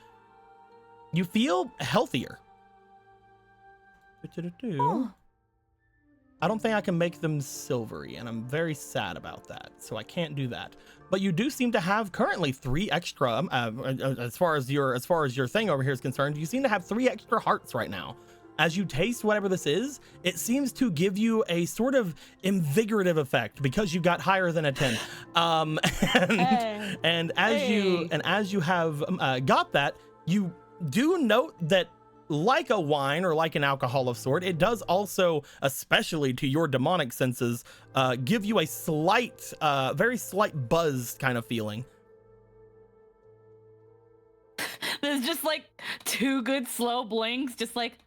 you feel healthier. Oh. I don't think I can make them silvery, and I'm very sad about that, so I can't do that. But you do seem to have currently 3 extra, as far as your thing over here is concerned, you seem to have 3 extra hearts right now. As you taste whatever this is, it seems to give you a sort of invigorative effect because you got higher than a 10. And as you have got that, you do note that, like a wine or like an alcohol of sort, it does also, especially to your demonic senses, give you a slight, very slight buzz kind of feeling. There's just like 2 good slow blinks, just like,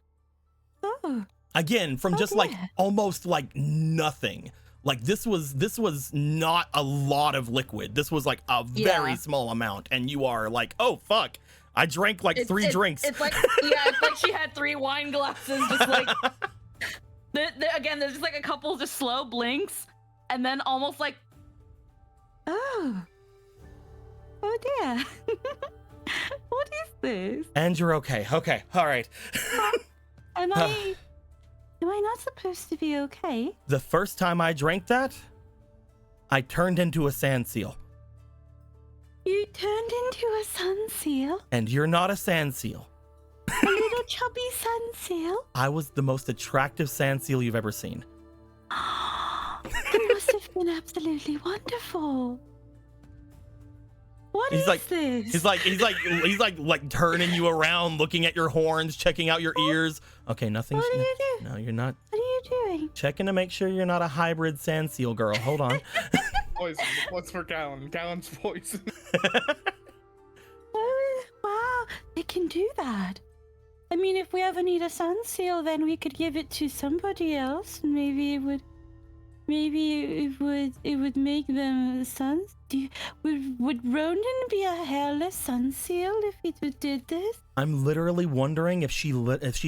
Oh. Again, from just like almost like nothing. Like this was not a lot of liquid. This was like a very small amount, and you are like, oh fuck. I drank like 3 drinks. It's like, it's like she had 3 wine glasses, just like, again, there's just like a couple just slow blinks, and then almost like, Oh dear. What is this? And you're okay. Okay, all right. Am I not supposed to be okay? The first time I drank that, I turned into a sand seal. You turned into a sun seal? And you're not a sand seal. A little chubby sun seal? I was the most attractive sand seal you've ever seen. It must have been absolutely wonderful. What is this? He's like turning you around, looking at your horns, checking out your ears. Okay, nothing's. What do you do? No, you're not. What do you you doing? Checking to make sure you're not a hybrid sand seal girl. Hold on. Poison. What's for Gallon? Gallon's poison. Oh, wow, they can do that. I mean, if we ever need a sun seal, then we could give it to somebody else, and maybe it would make them suns. Would Ronan be a hairless sun seal if he did this? I'm literally wondering if she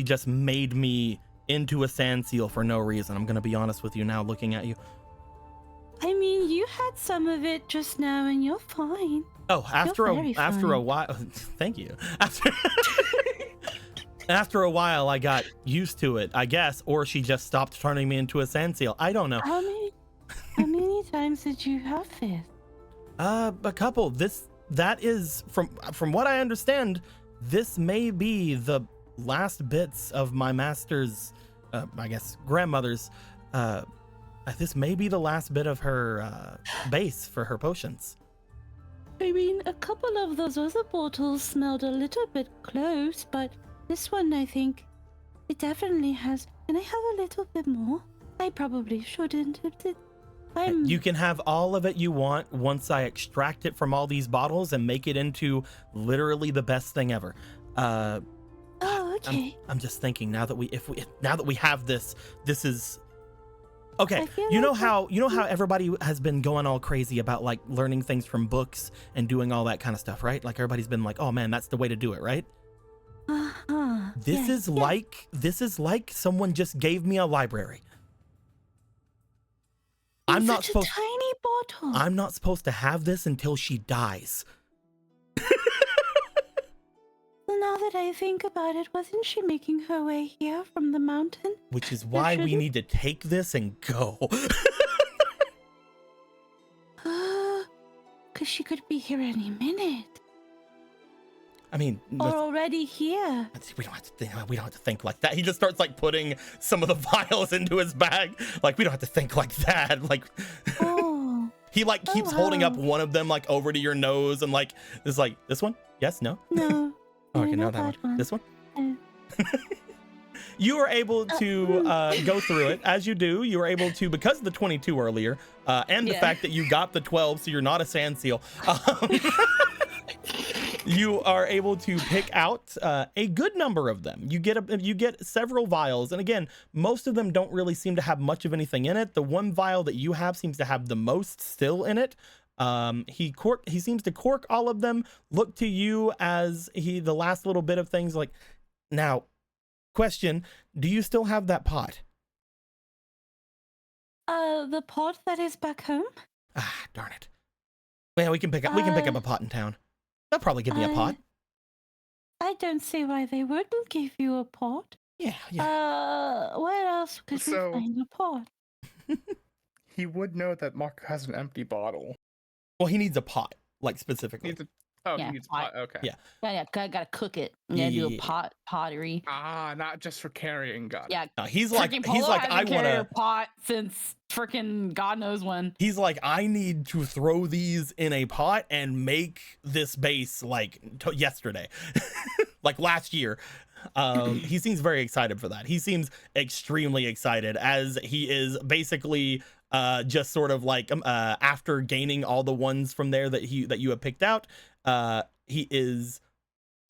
just made me into a sand seal for no reason. I'm gonna be honest with you now, looking at you. I mean, you had some of it just now, and you're fine. Oh, after a fine. while, thank you. After a while, I got used to it, I guess, or she just stopped turning me into a sand seal. I don't know. How many times did you have this? A couple. That is from what I understand, this may be the last bits of my master's, I guess grandmother's. This may be the last bit of her base for her potions. I mean, a couple of those other bottles smelled a little bit close, but this one, I think, it definitely has. Can I have a little bit more? I probably shouldn't. You can have all of it you want once I extract it from all these bottles and make it into literally the best thing ever. Oh, okay. I'm just thinking now that we have this is okay. I feel You know like how everybody has been going all crazy about like learning things from books and doing all that kind of stuff, right? Like everybody's been like, oh man, that's the way to do it, right? Uh-huh. This is like someone just gave me a library. I'm not such supposed a tiny bottle. I'm not supposed to have this until she dies. Well, now that I think about it, wasn't she making her way here from the mountain? Which is why we need to take this and go. Because she could be here any minute. I mean, Or already here. we don't have to think like that. He just starts like putting some of the vials into his bag. Like, we don't have to think like that. Like, Oh. he like keeps holding up one of them like over to your nose and like is like, this one? Yes, no? No. Oh, okay, no, not that one. This one? No. You are able to go through it as you do. You are able to, because of the 22 earlier, and the fact that you got the 12, so you're not a sand seal. You are able to pick out a good number of them. You get several vials, and again, most of them don't really seem to have much of anything in it. The one vial that you have seems to have the most still in it. He seems to cork all of them. Look to you as the last little bit of things. Like, now, question: do you still have that pot? The pot that is back home? Ah, darn it. Well, we can pick up a pot in town. They'll probably give me a pot. I don't see why they wouldn't give you a pot. Yeah. Where else could we find a pot? He would know that Mark has an empty bottle. Well, he needs a pot, like specifically. He needs a pot. Okay. Yeah. Yeah, gotta cook it. Do a pottery. Ah, not just for carrying. God. Yeah. No, he's like I want a pot since freaking God knows when. He's like, I need to throw these in a pot and make this base like yesterday, like last year. He seems very excited for that. He seems extremely excited as he is basically just sort of like after gaining all the ones from there that you have picked out, he is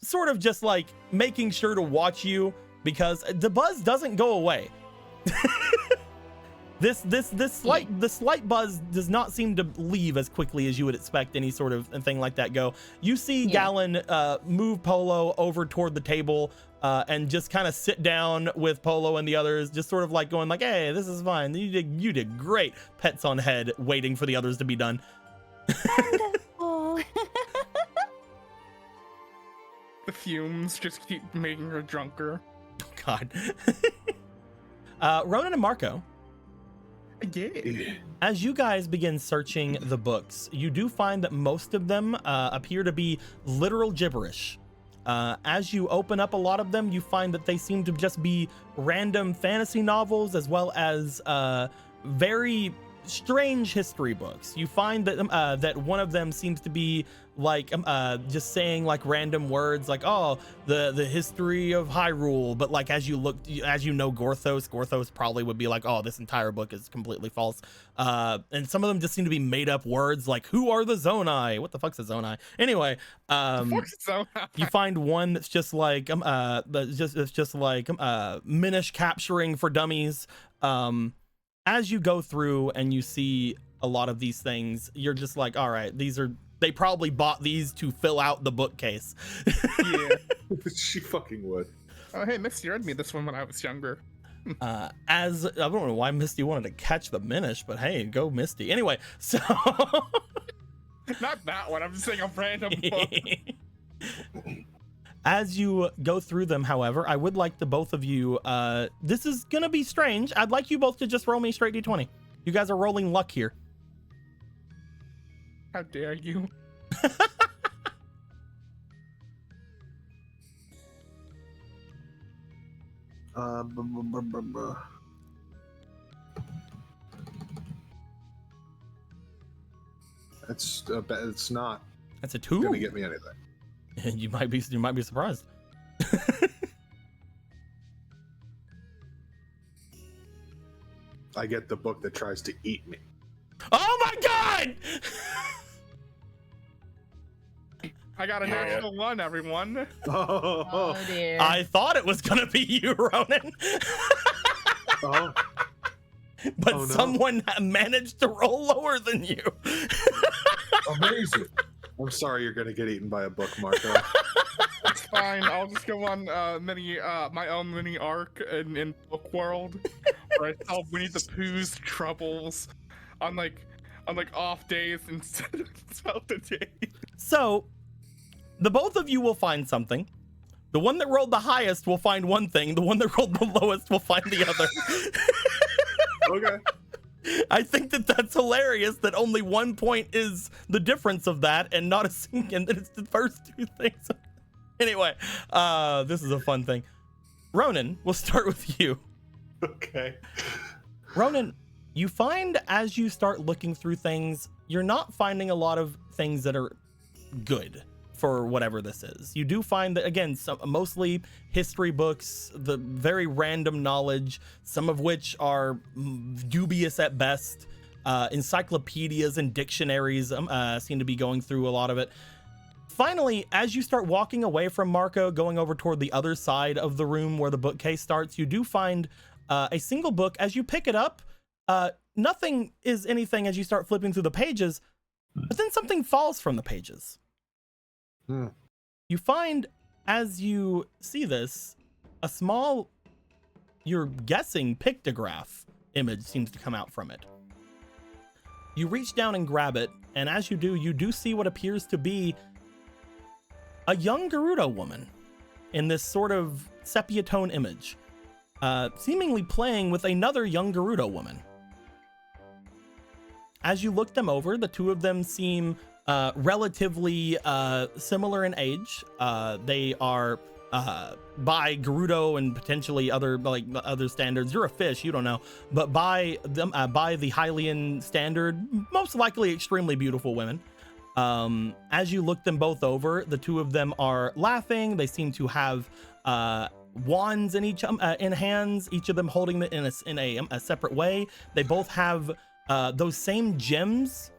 sort of just like making sure to watch you because the buzz doesn't go away. This slight buzz does not seem to leave as quickly as you would expect any sort of thing like that go. You see Gallon move Polo over toward the table and just kind of sit down with Polo and the others, just sort of like going like, hey, this is fine. You did great. Pets on head, waiting for the others to be done. Wonderful. The fumes just keep making her drunker. Oh, God. Ronan and Marco. Yeah. As you guys begin searching the books, you do find that most of them appear to be literal gibberish. As you open up a lot of them, you find that they seem to just be random fantasy novels as well as very strange history books. You find that that one of them seems to be like just saying like random words like, oh, the history of Hyrule, but like as you know Gorthos probably would be like, oh, this entire book is completely false. And some of them just seem to be made up words like, who are the Zonai? What the fuck's a Zonai? Anyway, you find one that's just like Minish capturing for dummies. As you go through and you see a lot of these things, you're just like, all right, they probably bought these to fill out the bookcase. Yeah. She fucking would. Oh, hey, Misty read me this one when I was younger. I don't know why Misty wanted to catch the Minish, but hey, go Misty. Anyway, so not that one. I'm just saying a random book. As you go through them, however, I would like the both of you, this is gonna be strange. I'd like you both to just roll me straight d20. You guys are rolling luck here. How dare you? It's not That's a 2. gonna get me anything. You might be surprised. I get the book that tries to eat me. Oh my god! I got a natural 1, everyone. Oh dear. I thought it was gonna be you, Ronan. Oh. But Oh, no. someone managed to roll lower than you. Amazing. I'm sorry you're gonna get eaten by a book, Marco. It's fine. I'll just go on my own mini arc in Book World, where I solve Winnie the Pooh's troubles on like off days instead of Zelda days. So, the both of you will find something. The one that rolled the highest will find one thing. The one that rolled the lowest will find the other. Okay. I think that's hilarious that only 1 point is the difference of that and not a single, and that it's the first 2 things. Anyway, this is a fun thing. Ronan, we'll start with you. Okay. Ronan, you find as you start looking through things, you're not finding a lot of things that are good for whatever this is. You do find that, again, mostly history books, the very random knowledge, some of which are dubious at best. Encyclopedias and dictionaries seem to be going through a lot of it. Finally, as you start walking away from Marco, going over toward the other side of the room where the bookcase starts, you do find a single book. As you pick it up, nothing is anything as you start flipping through the pages, but then something falls from the pages. You find, as you see this, a small, you're guessing, pictograph image seems to come out from it. You reach down and grab it, and as you do see what appears to be a young Gerudo woman in this sort of sepia tone image, seemingly playing with another young Gerudo woman. As you look them over, the two of them seem relatively similar in age. They are by Gerudo and potentially other standards. You're a fish, you don't know, but by them by the Hylian standard, most likely extremely beautiful women. As you look them both over, the two of them are laughing. They seem to have wands in in hands, each of them holding it in a separate way. They both have those same gems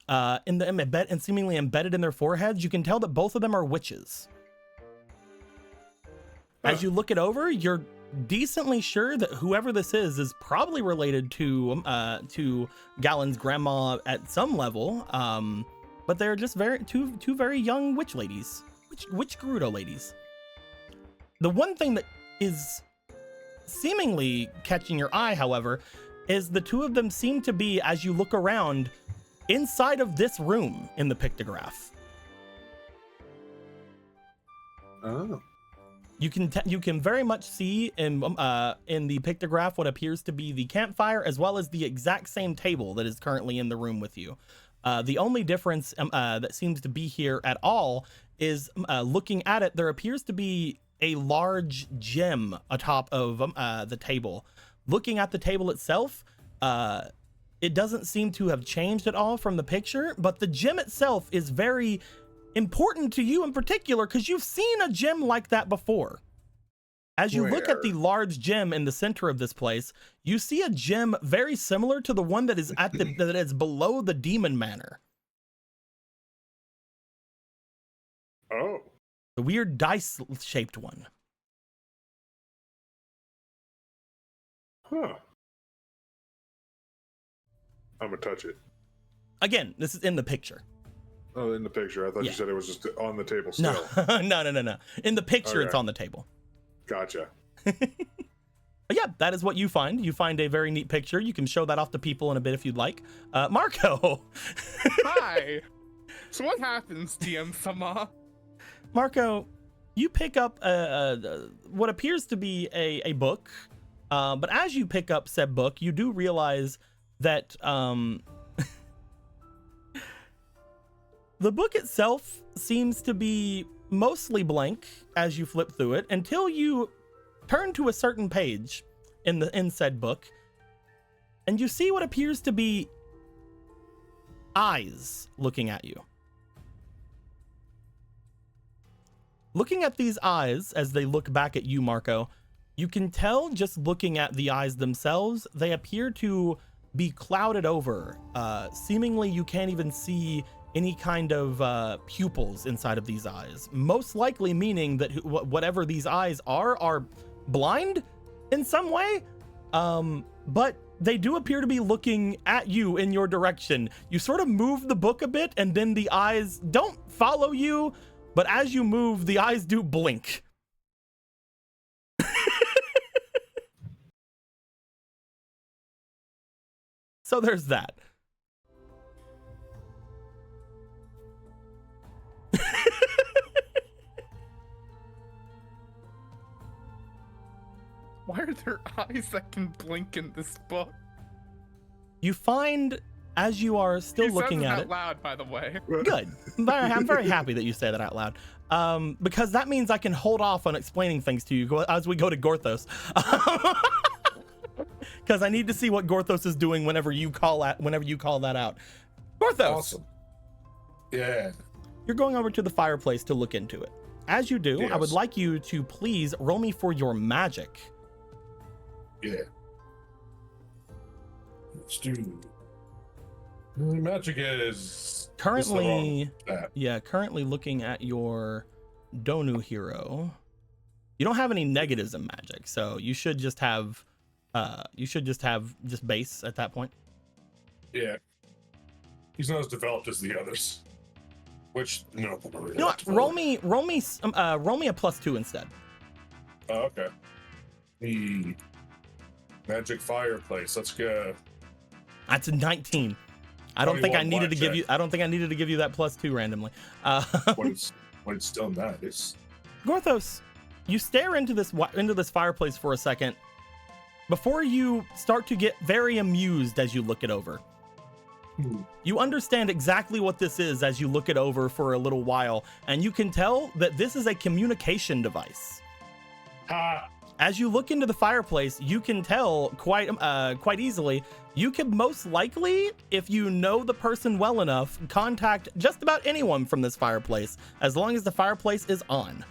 and seemingly embedded in their foreheads. You can tell that both of them are witches. As you look it over, you're decently sure that whoever this is probably related to Galen's grandma at some level. But they're just two very young witch ladies, witch Gerudo ladies. The one thing that is seemingly catching your eye, however, is the two of them seem to be, as you look around, inside of this room in the pictograph. Oh. You can very much see in the pictograph what appears to be the campfire, as well as the exact same table that is currently in the room with you. The only difference that seems to be here at all is looking at it, there appears to be a large gem atop of the table. Looking at the table itself, it doesn't seem to have changed at all from the picture, but the gem itself is very important to you in particular because you've seen a gem like that before. As you look at the large gem in the center of this place, you see a gem very similar to the one that is at the that is below the demon manor. Oh. The weird dice-shaped one. Huh. I'm gonna touch it. Again, this is in the picture. Oh, in the picture. I thought Yeah. you said it was just on the table still. No, no. In the picture, it's Okay. on the table. Gotcha. But yeah, that is what you find. You find a very neat picture. You can show that off to people in a bit if you'd like. Marco. Hi. So what happens, DM Sama? Marco, you pick up what appears to be a book. But as you pick up said book, you do realize that the book itself seems to be mostly blank as you flip through it until you turn to a certain page in said book, and you see what appears to be eyes looking at you. Looking at these eyes as they look back at you, Marco, you can tell just looking at the eyes themselves, they appear to be clouded over. Seemingly you can't even see any kind of pupils inside of these eyes. Most likely meaning that whatever these eyes are blind in some way. But they do appear to be looking at you in your direction. You sort of move the book a bit and then the eyes don't follow you, but as you move, the eyes do blink. So there's that. Why are there eyes that can blink in this book? You find, as you are still He looking says it at out it. loud, by the way. Good. I'm very happy that you say that out loud. Because that means I can hold off on explaining things to you as we go to Gorthos. Because I need to see what Gorthos is doing whenever you call that out. Gorthos! Awesome. Yeah. You're going over to the fireplace to look into it. As you do, I would Yes. like you to please roll me for your magic. Yeah. Let's do. Magic is Currently, that. yeah, currently looking at your Donu hero. You don't have any negatives in magic, so you should just have just base at that point. Yeah. He's not as developed as the others. Which no. You know what? Roll me a +2 instead. Oh, okay. The magic fireplace. Let's go. That's a 19. I don't think I needed to give you. I don't think I needed to give you that +2 randomly. When it's still nice. Gorthos, you stare into this fireplace for a second before you start to get very amused as you look it over. You understand exactly what this is as you look it over for a little while, and you can tell that this is a communication device. Ha! As you look into the fireplace, you can tell quite easily. You could most likely, if you know the person well enough, contact just about anyone from this fireplace, as long as the fireplace is on.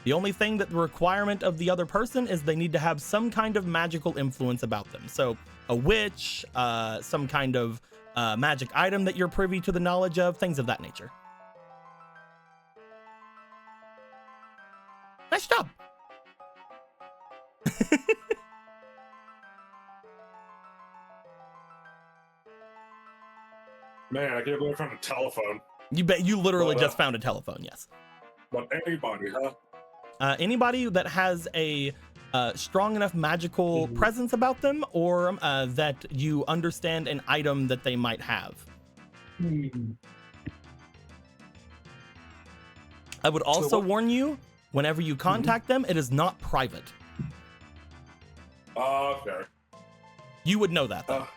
The only thing that the requirement of the other person is they need to have some kind of magical influence about them. So a witch, some kind of magic item that you're privy to the knowledge of, things of that nature. Nice job. Man, I can't believe I found a telephone. You bet you literally just found a telephone, yes. But anybody, huh? Anybody that has a strong enough magical presence about them, or that you understand an item that they might have. I would also warn you, whenever you contact them, it is not private. Okay. You would know that, though.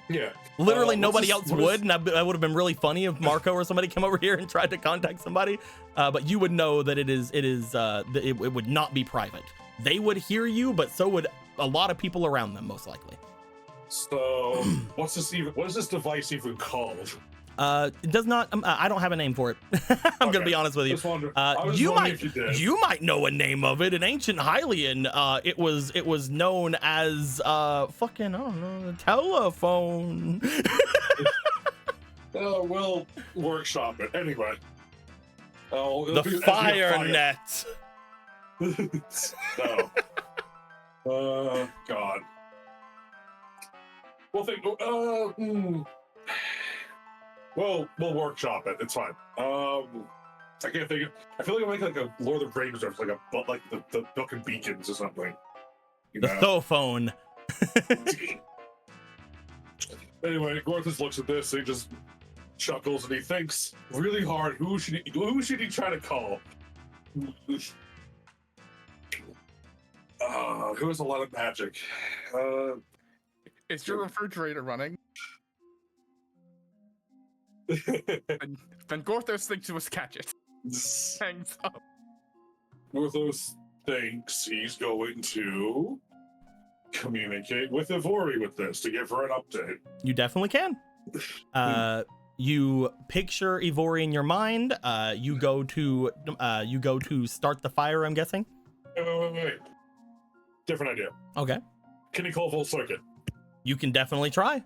Yeah. Literally nobody what's else this- would, and that would have been really funny if Marco or somebody came over here and tried to contact somebody. But you would know that it would not be private. They would hear you, but so would a lot of people around them, most likely. So, what is this device even called? It does not. I don't have a name for it. I'm gonna be honest with you. You might know a name of it. In ancient Hylian, it was known as fucking, I don't know, the telephone. We'll workshop it anyway. The fire net. No. God. We'll think. Well, we'll workshop it. It's fine. I can't think. I feel like I'm making like a Lord of the Rings reference, like the Book of Beacons or something. You The know? phone. Anyway, Gorthus looks at this and he just chuckles and he thinks really hard. Who should he try to call? Who has a lot of magic? Is your refrigerator running? Then Gorthos thinks he must catch it. Hangs up. Gorthos thinks he's going to communicate with Ivori with this to give her an update. You definitely can. You picture Ivori in your mind. You go to start the fire, I'm guessing. Wait. Different idea. Okay. Can he call full circuit? You can definitely try.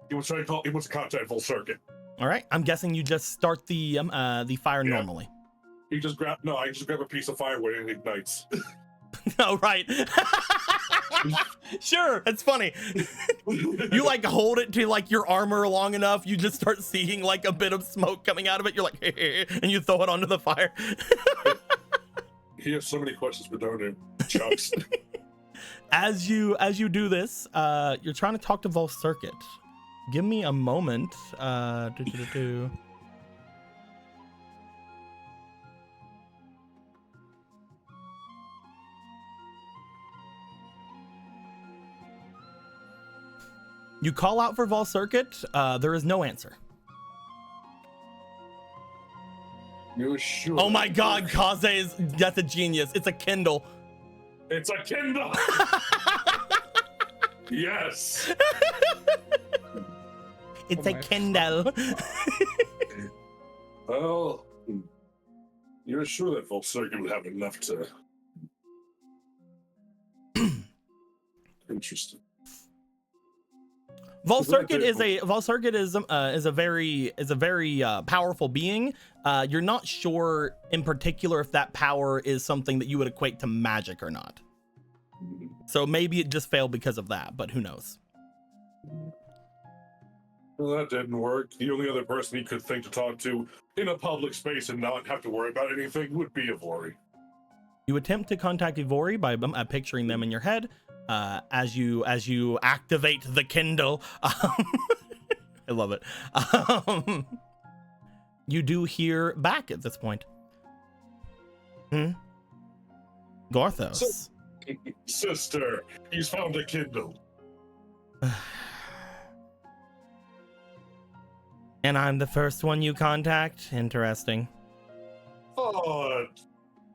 He wants to contact full circuit. All right. I'm guessing you just start the fire normally. I just grab a piece of firewood and it ignites. Oh, right. Sure, it's funny. You like hold it to like your armor long enough, you just start seeing like a bit of smoke coming out of it. You're like, and you throw it onto the fire. He has so many questions for Dodu. Chucks. As you do this, you're trying to talk to Vol Circuit. Give me a moment. You call out for Vol Circuit. There is no answer. You're sure? Oh my God, Kaze that's a genius. It's a Kindle. It's a Kindle. Yes. It's a Kindle. Well, you're sure that full circuit would have enough to. Interesting. Vol Circuit is a very powerful being. You're not sure in particular if that power is something that you would equate to magic or not. So maybe it just failed because of that, but who knows? Well, that didn't work. The only other person he could think to talk to in a public space and not have to worry about anything would be Ivori. You attempt to contact Ivori by picturing them in your head. As you activate the Kindle, I love it. You do hear back at this point. Gorthos. Sister, he's found a Kindle. And I'm the first one you contact? Interesting.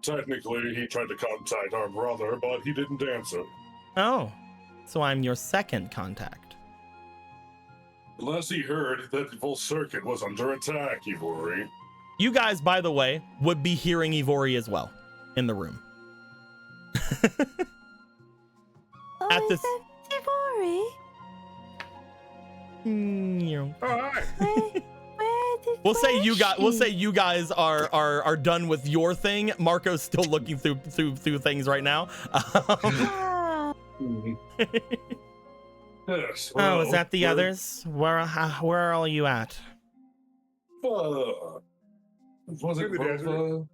Technically, he tried to contact our brother, but he didn't answer. Oh, so I'm your second contact. Unless he heard that the full circuit was under attack, Ivori. You guys, by the way, would be hearing Ivori as well in the room. Oh, At is this- that Ivori? All right. We'll say you guys are done with your thing. Marco's still looking through things right now. Yes. Oh, is that the others? Where are all you at? Was it Rova?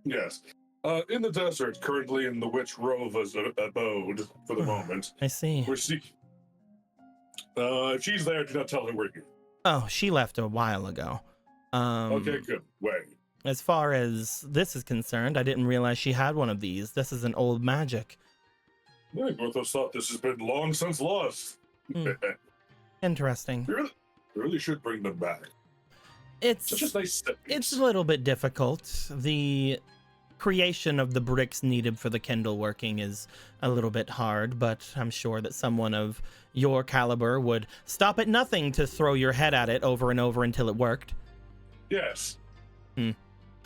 Yes. In the desert, currently in the witch Rova's abode for the moment. I see. We're seeking. If she's there, do not tell her we're here. Oh, she left a while ago. Okay, good. Wait. As far as this is concerned, I didn't realize she had one of these. This is an old magic. Yeah, Gorthos thought this has been long since lost. Interesting. You really should bring them back. It's Such a nice step. It's a little bit difficult. The creation of the bricks needed for the Kindle working is a little bit hard, but I'm sure that someone of your caliber would stop at nothing to throw your head at it over and over until it worked. Yes. Hmm.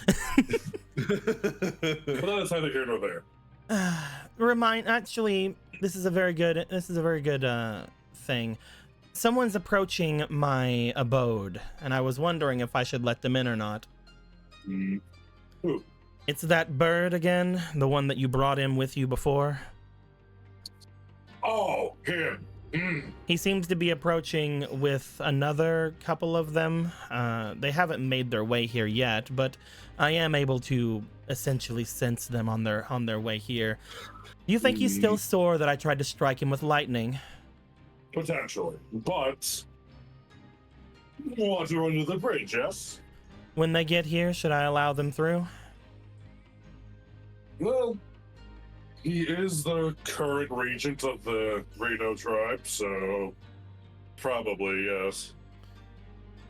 But that is neither here nor there. Actually, this is a very good thing. Someone's approaching my abode, and I was wondering if I should let them in or not. Who? It's that bird again, the one that you brought in with you before. Oh, him. He seems to be approaching with another couple of them. They haven't made their way here yet, but I am able to essentially sense them on their way here. Do you think he's still sore that I tried to strike him with lightning? Potentially, but you want to run to the bridge, yes? When they get here, should I allow them through? Well, he is the current regent of the Reno tribe, so probably yes.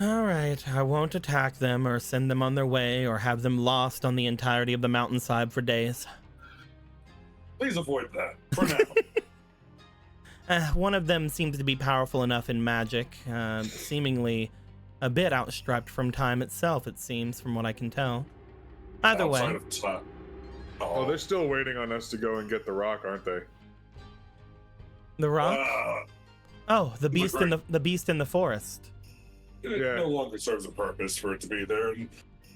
All right, I won't attack them or send them on their way or have them lost on the entirety of the mountainside for days. Please avoid that for now. One of them seems to be powerful enough in magic, seemingly a bit outstripped from time itself, it seems, from what I can tell. Either Outside way. of time. Oh, they're still waiting on us to go and get the rock, aren't they? The rock? Oh, the the beast in the beast in the forest. It Yeah. no longer serves a purpose for it to be there. And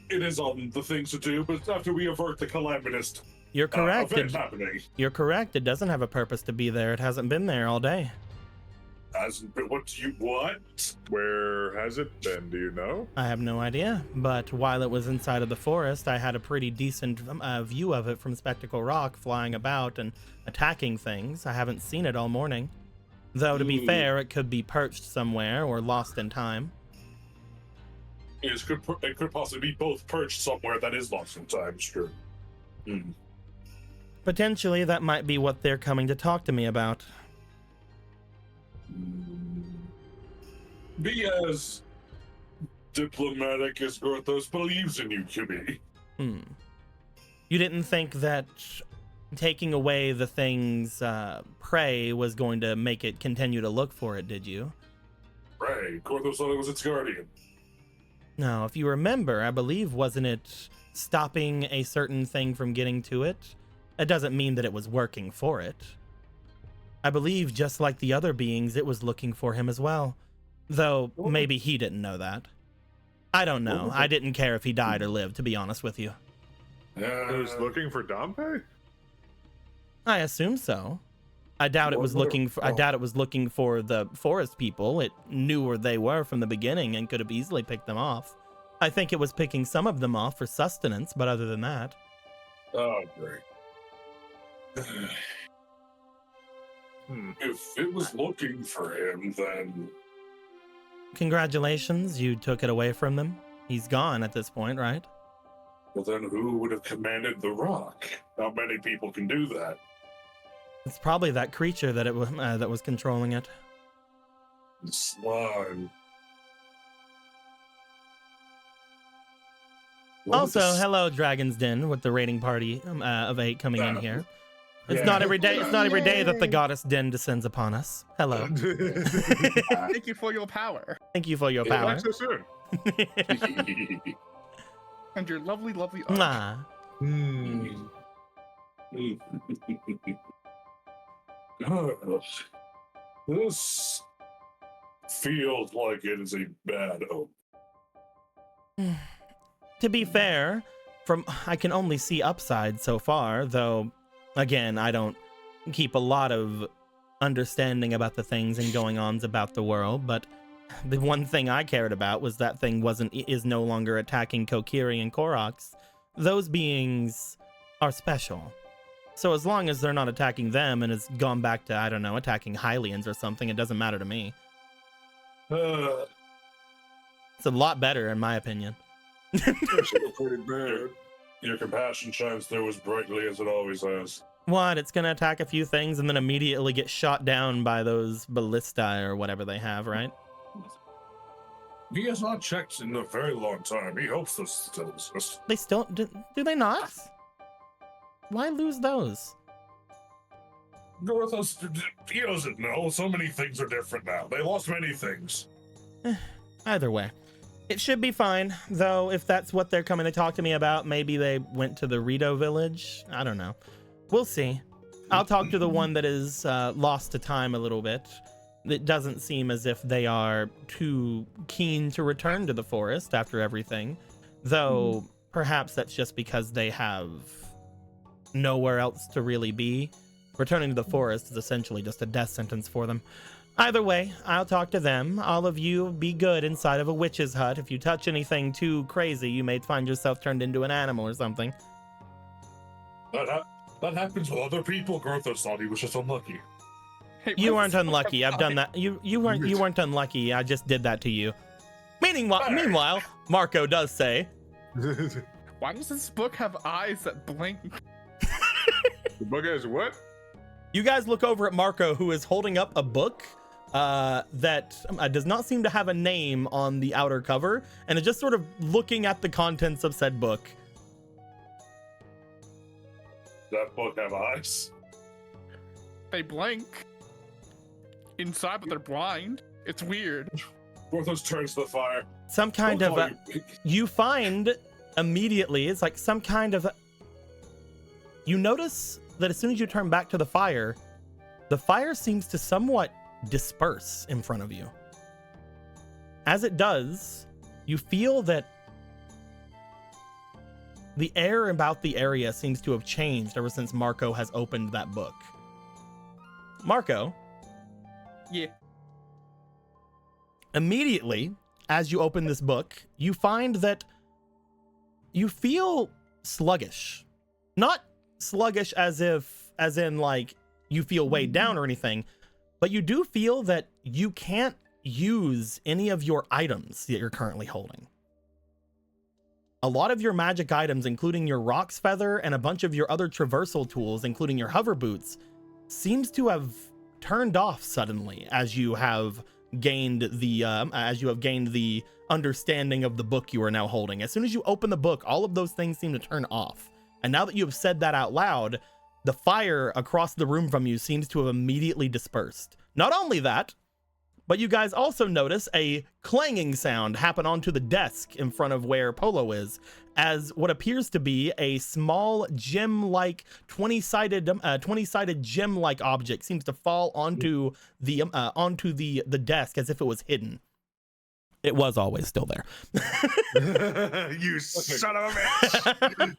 it is on the things to do, but after we avert the calamitous You're correct. event happening, You're correct. It doesn't have a purpose to be there. It hasn't been there all day. what? Where has it been? Do you know? I have no idea. But while it was inside of the forest, I had a pretty decent view of it from Spectacle Rock, flying about and attacking things. I haven't seen it all morning. Though, to be fair, it could be perched somewhere or lost in time. It could possibly be both perched somewhere that is lost in time, sure. Potentially, that might be what they're coming to talk to me about. Be as diplomatic as Gorthos believes in you to be. You didn't think that taking away the thing's prey was going to make it continue to look for it, did you? Right, Gorthos thought it was its guardian. No, if you remember, I believe, wasn't it stopping a certain thing from getting to it? It doesn't mean that it was working for it. I believe, just like the other beings, it was looking for him as well. Though, maybe he didn't know that. I don't know. I didn't care if he died or lived, to be honest with you. It was looking for Dompe? I assume so. I doubt it was looking for the forest people. It knew where they were from the beginning and could have easily picked them off. I think it was picking some of them off for sustenance, but other than that. Oh, great. If it was looking for him, then... Congratulations, you took it away from them. He's gone at this point, right? Well, then who would have commanded the rock? Not many people can do that. It's probably that creature that was controlling it. Slime. Also, hello, Dragon's Den, with the raiding party of 8 coming in here. It's not every day. It's not every day that the goddess Den descends upon us. Hello. Thank you for your power. Thank you for your power. Back so soon. And your lovely, lovely art. Mwah. This feels like it is a bad omen. To be fair, I can only see upside so far, though, again, I don't keep a lot of understanding about the things and going-ons about the world, but the one thing I cared about was that thing is no longer attacking Kokiri and Koroks. Those beings are special. So as long as they're not attacking them and has gone back to, I don't know, attacking Hylians or something, it doesn't matter to me. It's a lot better, in my opinion. Pretty bad. Your compassion shines through as brightly as it always has. What? It's gonna attack a few things and then immediately get shot down by those ballistae or whatever they have, right? He has not checked in a very long time. He hopes this still exists. They still do they not? Why lose those? He doesn't know. So many things are different now. They lost many things. Either way, it should be fine. Though, if that's what they're coming to talk to me about, maybe they went to the Rito village. I don't know. We'll see. I'll talk to the one that is lost to time a little bit. It doesn't seem as if they are too keen to return to the forest after everything. Though, perhaps that's just because they have nowhere else to really be. Returning to the forest is essentially just a death sentence for them. Either way, I'll talk to them. All of you be good inside of a witch's hut. If you touch anything too crazy, you may find yourself turned into an animal or something. That happens with other people. Grothos thought he was just unlucky. Hey, You what's weren't unlucky. I've done that. You weren't unlucky. I just did that to you. Meanwhile, Marco does say, Why does this book have eyes that blink? The book has what? you guys look over at Marco, who is holding up a book that does not seem to have a name on the outer cover, and is just sort of looking at the contents of said book. That book have eyes. They blink inside, but they're blind. It's weird. Grothos turns to the fire. Some kind Don't of call you- you find immediately, it's like some kind of, you notice that as soon as you turn back to the fire seems to somewhat disperse in front of you. As it does, you feel that the air about the area seems to have changed ever since Marco has opened that book. Marco, Yeah. immediately, as you open this book, you find that you feel sluggish. Not sluggish as in like you feel weighed down or anything, but you do feel that you can't use any of your items that you're currently holding. A lot of your magic items, including your Rock's Feather and a bunch of your other traversal tools, including your hover boots, seems to have turned off suddenly as you have gained the understanding of the book you are now holding. As soon as you open the book, all of those things seem to turn off. And now that you have said that out loud, the fire across the room from you seems to have immediately dispersed. Not only that, but you guys also notice a clanging sound happen onto the desk in front of where Polo is, as what appears to be a small gem-like 20-sided gem-like object seems to fall onto the desk as if it was hidden. It was always still there. You son of a bitch!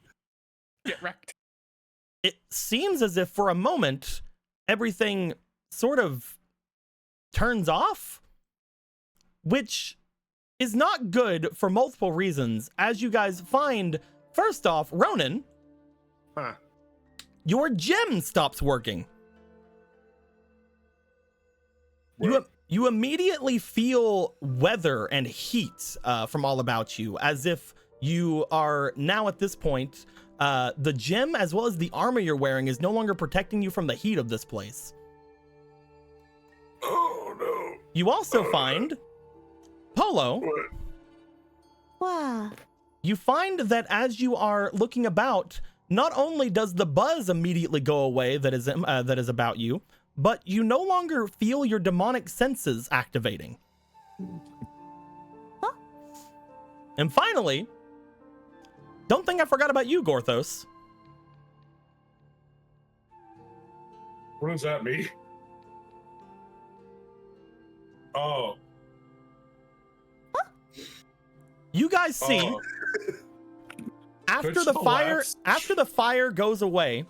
Get wrecked. It seems as if for a moment everything sort of turns off, which is not good for multiple reasons. As you guys find, first off, Ronan, Huh. your gem stops working. You immediately feel weather and heat from all about you, as if you are now at this point, the gem as well as the armor you're wearing is no longer protecting you from the heat of this place. Oh no. You also find, Polo, What? Wow. you find that as you are looking about, not only does the buzz immediately go away that is about you, but you no longer feel your demonic senses activating. Huh? And finally, don't think I forgot about you, Gorthos. What does that mean? Oh. You guys see, Oh. after Twitch the fire goes away,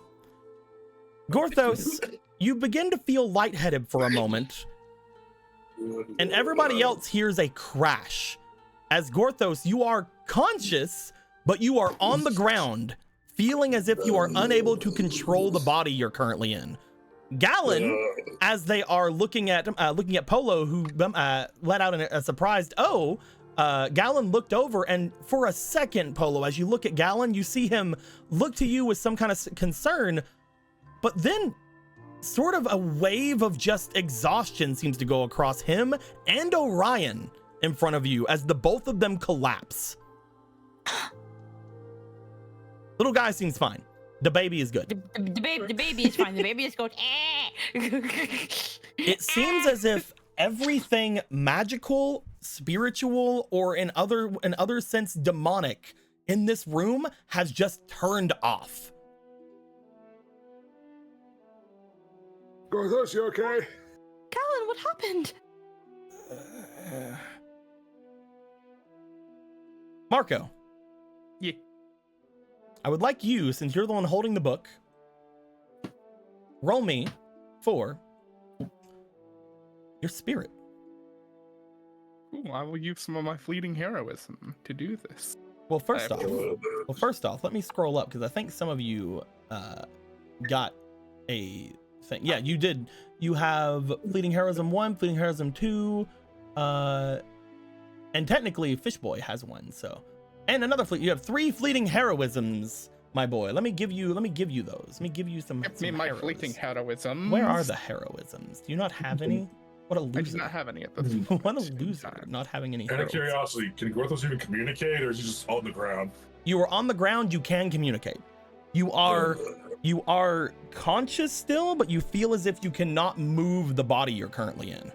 Gorthos, you begin to feel lightheaded for a moment, and everybody else hears a crash. As Gorthos, you are conscious, but you are on the ground, feeling as if you are unable to control the body you're currently in. Gallon, as they are looking at Polo, who let out a surprised "oh," Gallon looked over, and for a second, Polo, as you look at Gallon, you see him look to you with some kind of concern, but then sort of a wave of just exhaustion seems to go across him and Orion in front of you as the both of them collapse. Little guy seems fine. The baby is good. The baby is fine. The baby is going. It seems as if everything magical, spiritual, or in other sense demonic in this room has just turned off. Gorthos, you okay? Callan, what happened? Marco. Yeah. I would like you, since you're the one holding the book, roll me for your spirit. Ooh, I will use some of my fleeting heroism to do this. Well, first off, let me scroll up because I think some of you got a thing. Yeah, you did. You have fleeting heroism 1, fleeting heroism 2, and technically Fishboy has 1. So, and another fleet. You have 3 fleeting heroisms, my boy. Let me give you those. Let me give you some. Give me my fleeting heroism. Where are the heroisms? Do you not have any? What a loser! I do not have any at this What a loser! Not having any. Out of heroes. curiosity, can Gorthos even communicate, or is he just on the ground? You are on the ground. You can communicate. You are conscious still, but you feel as if you cannot move the body you're currently in.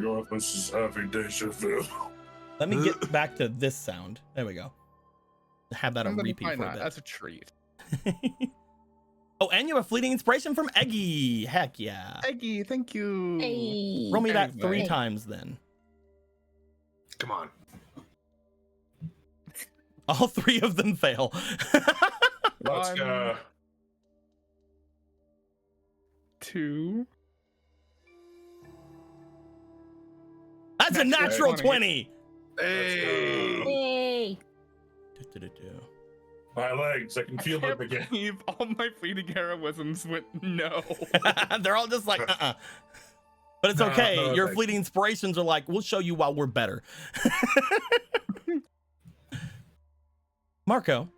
Gorthos is having deja vu. Let me get back to this sound. There we go. Have that on repeat for a bit. That's a treat. Oh, and you have fleeting inspiration from Eggy. Heck yeah. Eggy, thank you. Hey. Roll me that 3 Hey. times then. Come on. All 3 of them fail. Let's go. 1, 2. That's a Natural natural 20. Hey. Hey. My legs, I can feel them I can't again. believe all my fleeting heroisms went no. They're all just like, But it's No, okay. no, Your thanks. fleeting inspirations are like, we'll show you why we're better. Marco,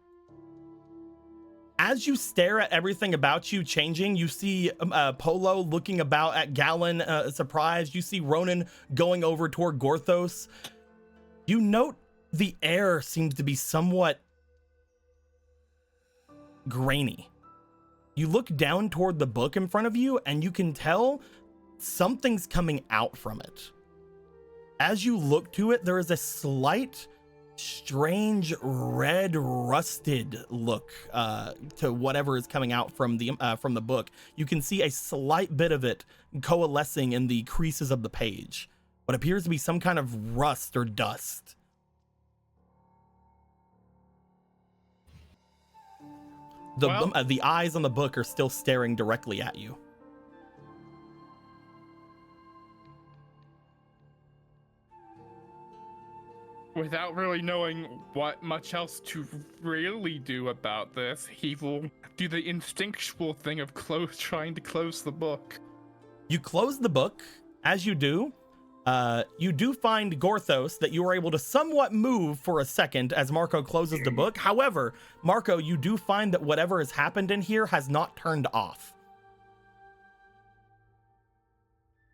as you stare at everything about you changing, you see Polo looking about at Gallon, surprised. You see Ronan going over toward Gorthos. You note the air seems to be somewhat grainy. You look down toward the book in front of you, and you can tell something's coming out from it. As you look to it, there is a slight, strange, red, rusted look to whatever is coming out from the book. You can see a slight bit of it coalescing in the creases of the page. What appears to be some kind of rust or dust. The eyes on the book are still staring directly at you. Without really knowing what much else to really do about this, he will do the instinctual thing of trying to close the book. You close the book. As you do, you do find Gorthos that you are able to somewhat move for a second as Marco closes the book. However, Marco, you do find that whatever has happened in here has not turned off.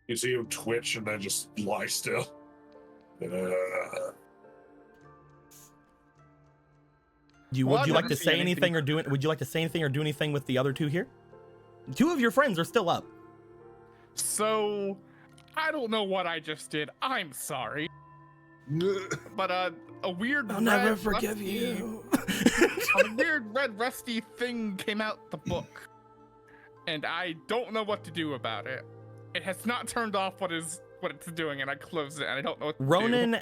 You see him twitch and then just lie still. Would you like to say anything or do it? Would you like to say anything or do anything with the other 2 here? 2 of your friends are still up. So, I don't know what I just did. I'm sorry. But a weird I'll never forgive you. a weird red rusty thing came out the book. And I don't know what to do about it. It has not turned off what it's doing, and I closed it, and I don't know what to do. Ronan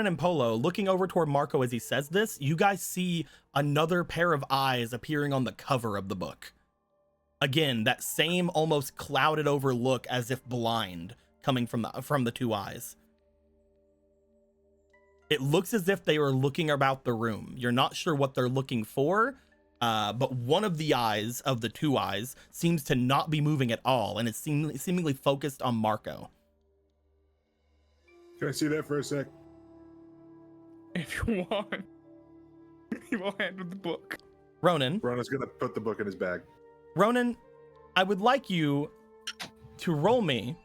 and Polo looking over toward Marco as he says this, you guys see another pair of eyes appearing on the cover of the book. Again, that same almost clouded over look as if blind coming from the 2 eyes. It looks as if they are looking about the room. You're not sure what they're looking for, but one of the eyes of the 2 eyes seems to not be moving at all, and it's seemingly focused on Marco. Can I see that for a sec? If you want, he will hand him the book. Ronan, Ronan's gonna put the book in his bag. Ronan, I would like you to roll me,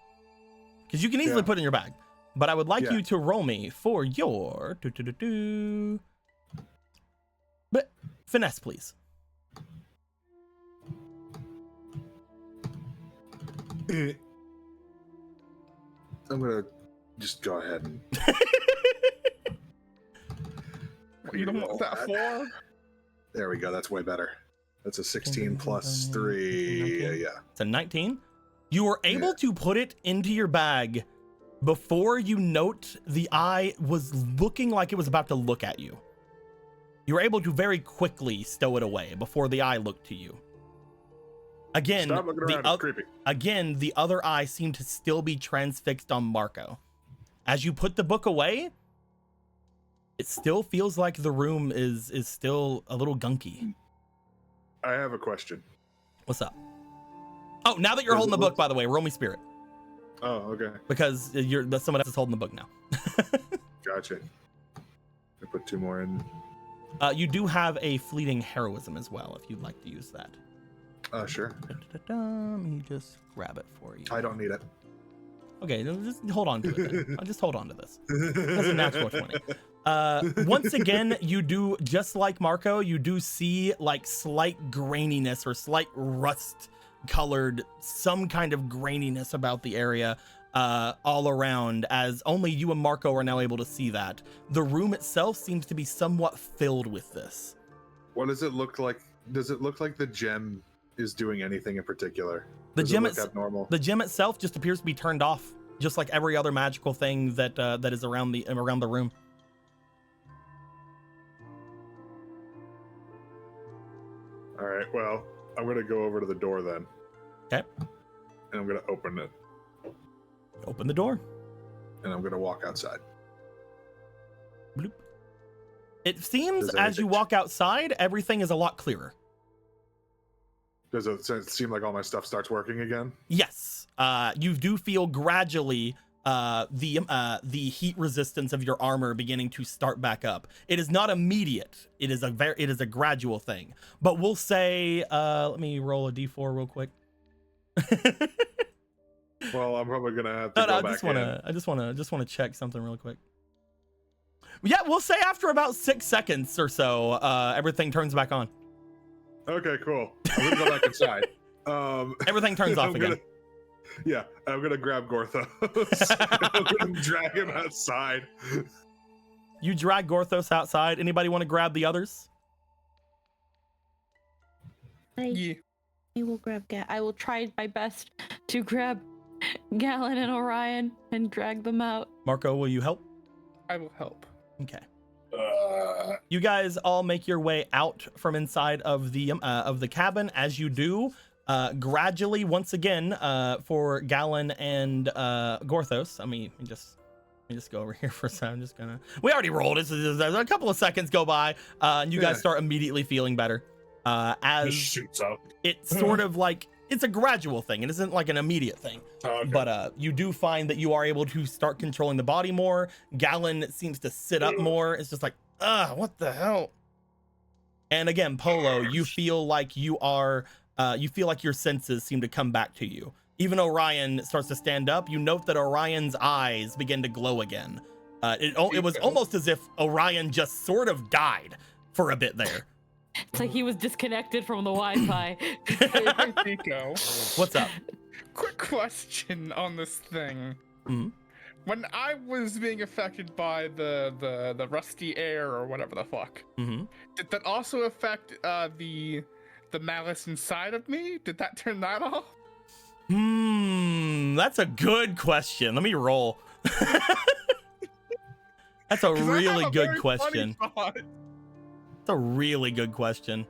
because you can easily put it in your bag, but I would like you to roll me for your Finesse, please. I'm gonna just go ahead and. You don't want that for? There we go. That's way better. That's a 16 plus 3. Yeah. It's a 19. You were able to put it into your bag before you note the eye was looking like it was about to look at you. You were able to very quickly stow it away before the eye looked to you. Again, Stop looking around. It's creepy. Again, the other eye seemed to still be transfixed on Marco. As you put the book away, it still feels like the room is still a little gunky. I have a question. What's up? Oh, now that you're holding the book, by the way, roll me spirit. Oh, okay. Because someone else is holding the book now. Gotcha. I put 2 more in. You do have a fleeting heroism as well, if you'd like to use that. Sure. Let me just grab it for you. I don't need it. Okay, just hold on to it then. I'll just hold on to this. That's a natural 20. Once again, you do, just like Marco, you do see like slight graininess or slight rust colored, some kind of graininess about the area all around, as only you and Marco are now able to see that. The room itself seems to be somewhat filled with this. What does it look like? Does it look like the gem is doing anything in particular? The Does gem, it look abnormal? the gem itself just appears to be turned off, just like every other magical thing that that is around the room. All right. Well, I'm gonna go over to the door then. Okay. And I'm gonna open it, Open the door. and I'm gonna walk outside. Bloop. It seems Does as you anything- walk outside, everything is a lot clearer. Does it seem like all my stuff starts working again? Yes, you do feel gradually the heat resistance of your armor beginning to start back up. It is not immediate. It is a gradual thing. But we'll say, let me roll a d4 real quick. Well, I'm probably gonna have to go I back just wanna check something real quick. Yeah, we'll say after about 6 seconds or so, everything turns back on. in. Okay, cool. I'm gonna go back inside. Everything turns off again. Yeah, I'm gonna grab Gorthos. I'm gonna drag him outside. You drag Gorthos outside. Anybody want to grab the others? Yeah. I will grab I will try my best to grab Gallon and Orion and drag them out. Marco, will you help? I will help. Okay. You guys all make your way out from inside of the cabin. As you do, gradually, once again, for Gallon and Gorthos. Let me just go over here for a second. I'm just gonna. We already rolled. This is a couple of seconds go by, and you guys start immediately feeling better. Just As shoots up. it's sort of like it's a gradual thing. It isn't like an immediate thing. Okay. But you do find that you are able to start controlling the body more. Gallon seems to sit up more. It's just like, what the hell? And again, Polo, you feel like you are, you feel like your senses seem to come back to you. Even Orion starts to stand up. You note that Orion's eyes begin to glow again. It was almost as if Orion just sort of died for a bit there. It's like he was disconnected from the Wi-Fi. Hey, Nico. What's up? Quick question on this thing. Mhm. When I was being affected by the rusty air or whatever the fuck, Mm-hmm. did that also affect the malice inside of me? Did that turn that off? That's a good question. Let me roll. That's a 'Cause I have really a good very question. funny thought. That's a really good question.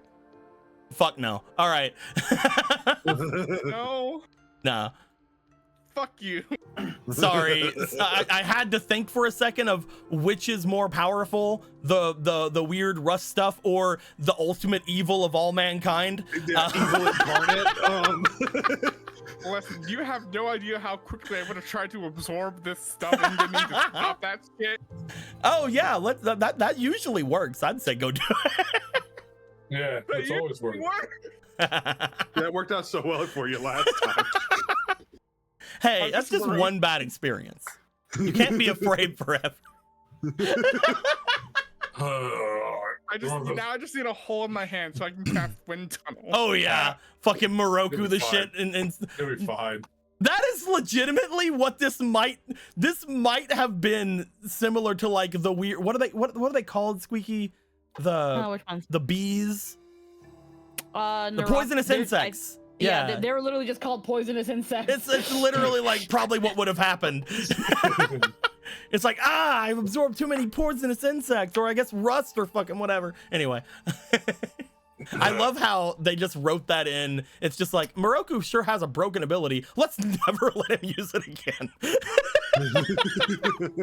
Fuck no. All right. No, Nah. fuck you. Sorry. I had to think for a second of which is more powerful, the weird rust stuff or the ultimate evil of all mankind. Evil incarnate. Listen, you have no idea how quickly I would have tried to absorb this stuff and didn't need to stop that shit. Oh yeah, that usually works. I'd say go do Yeah, it's You always worked. it. That worked out so well for you last time. Hey, I'm that's just just worried. one bad experience. You can't be afraid forever. I just need a hole in my hand so I can craft wind tunnel. Oh yeah, fucking Moroku It'll the be shit, and It'll be fine. that is legitimately what this might have been similar to, like, the weird, what are they called, Squeaky? Which ones? The bees, the Narok- poisonous they're- insects. Yeah, they were literally just called poisonous insects. It's literally like probably what would have happened. It's like, I've absorbed too many poisonous insects, or I guess rust, or fucking whatever. Anyway. I love how they just wrote that in. It's just like, Moroku sure has a broken ability. Let's never let him use it again.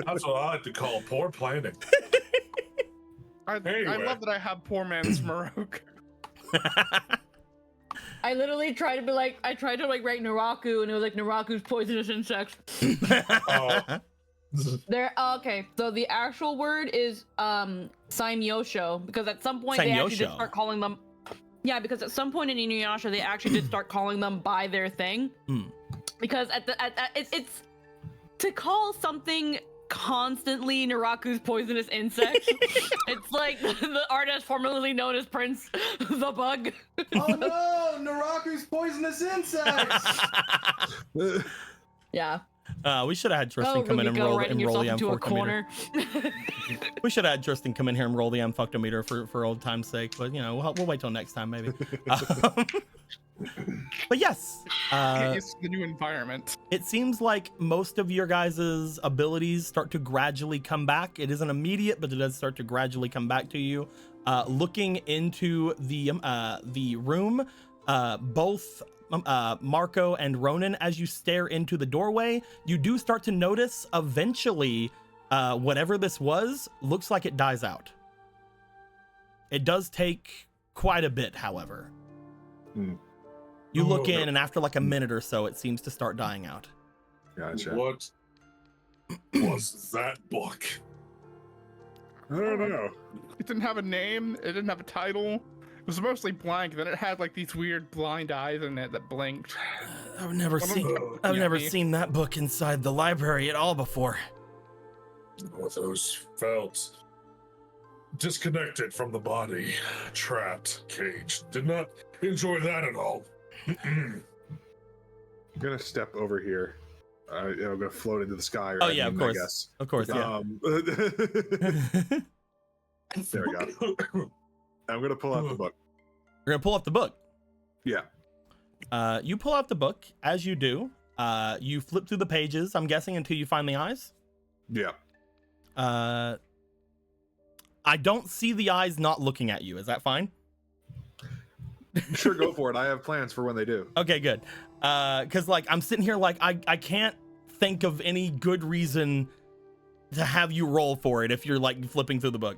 That's what I like to call poor planning. I love that I have poor man's Moroku. I literally tried to write Naraku, and it was like Naraku's poisonous insects. There. Okay, so the actual word is Saimyosho, because at some point they actually did start calling them. Yeah, because at some point in Inuyasha they actually did start calling them by their thing. Because it's to call something constantly Naraku's poisonous insects. It's like the artist formerly known as Prince the Bug. Oh no, Naraku's poisonous insects! Yeah. We should have had Tristan come in and roll the M-Fuctometer. We should have had Tristan come in here and roll the M-Fuctometer for old time's sake, but you know, we'll wait till next time maybe. But yes, Get used to the new environment. it seems like most of your guys' abilities start to gradually come back. It isn't immediate, but it does start to gradually come back to you. Looking into the room, both Marco and Ronan, as you stare into the doorway, you do start to notice eventually whatever this was looks like it dies out. It does take quite a bit, however. You look in, and after like a minute or so, it seems to start dying out. Gotcha. What was that book? I don't know. It didn't have a name. It didn't have a title. It was mostly blank. Then it had like these weird blind eyes in it that blinked. I've never seen that book inside the library at all before. With those felt disconnected from the body, trapped, caged. Did not enjoy that at all. I'm gonna step over here. I'm gonna float into the sky. Oh yeah, of course. I guess. Of course, yeah. There we go. I'm gonna pull out the book. You're gonna pull up the book. Yeah. You pull out the book. As you do, you flip through the pages, I'm guessing, until you find the eyes. Yeah. I don't see the eyes not looking at you. Is that fine? Sure, go for it. I have plans for when they do. Okay, good. Because like I'm sitting here like I can't think of any good reason to have you roll for it if you're like flipping through the book.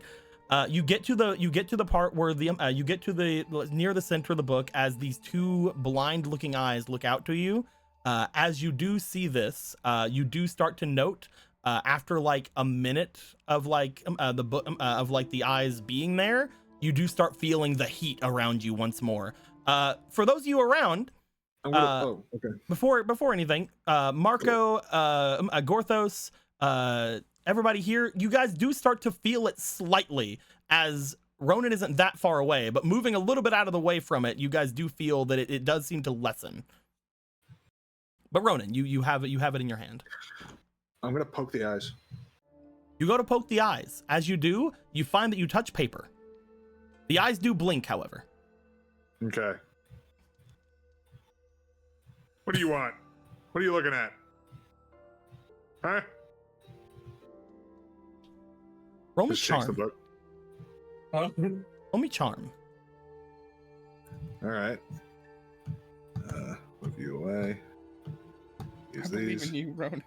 You get to the part where you get to the near the center of the book as these two blind looking eyes look out to you. As you do see this, you do start to note after like a minute of like the book of like the eyes being there, you do start feeling the heat around you once more. For those of you around, Okay. before anything, Marco, Gorthos, everybody here, you guys do start to feel it slightly as Ronan isn't that far away, but moving a little bit out of the way from it, you guys do feel that it does seem to lessen. But Ronan, you have it in your hand. I'm gonna poke the eyes. You go to poke the eyes. As you do, you find that you touch paper. The eyes do blink, however. Okay. What do you want? What are you looking at? Huh? Roll me Just shakes the charm. book. Roll me charm. All right. Move you away. Use I believe these. in you, Ronan.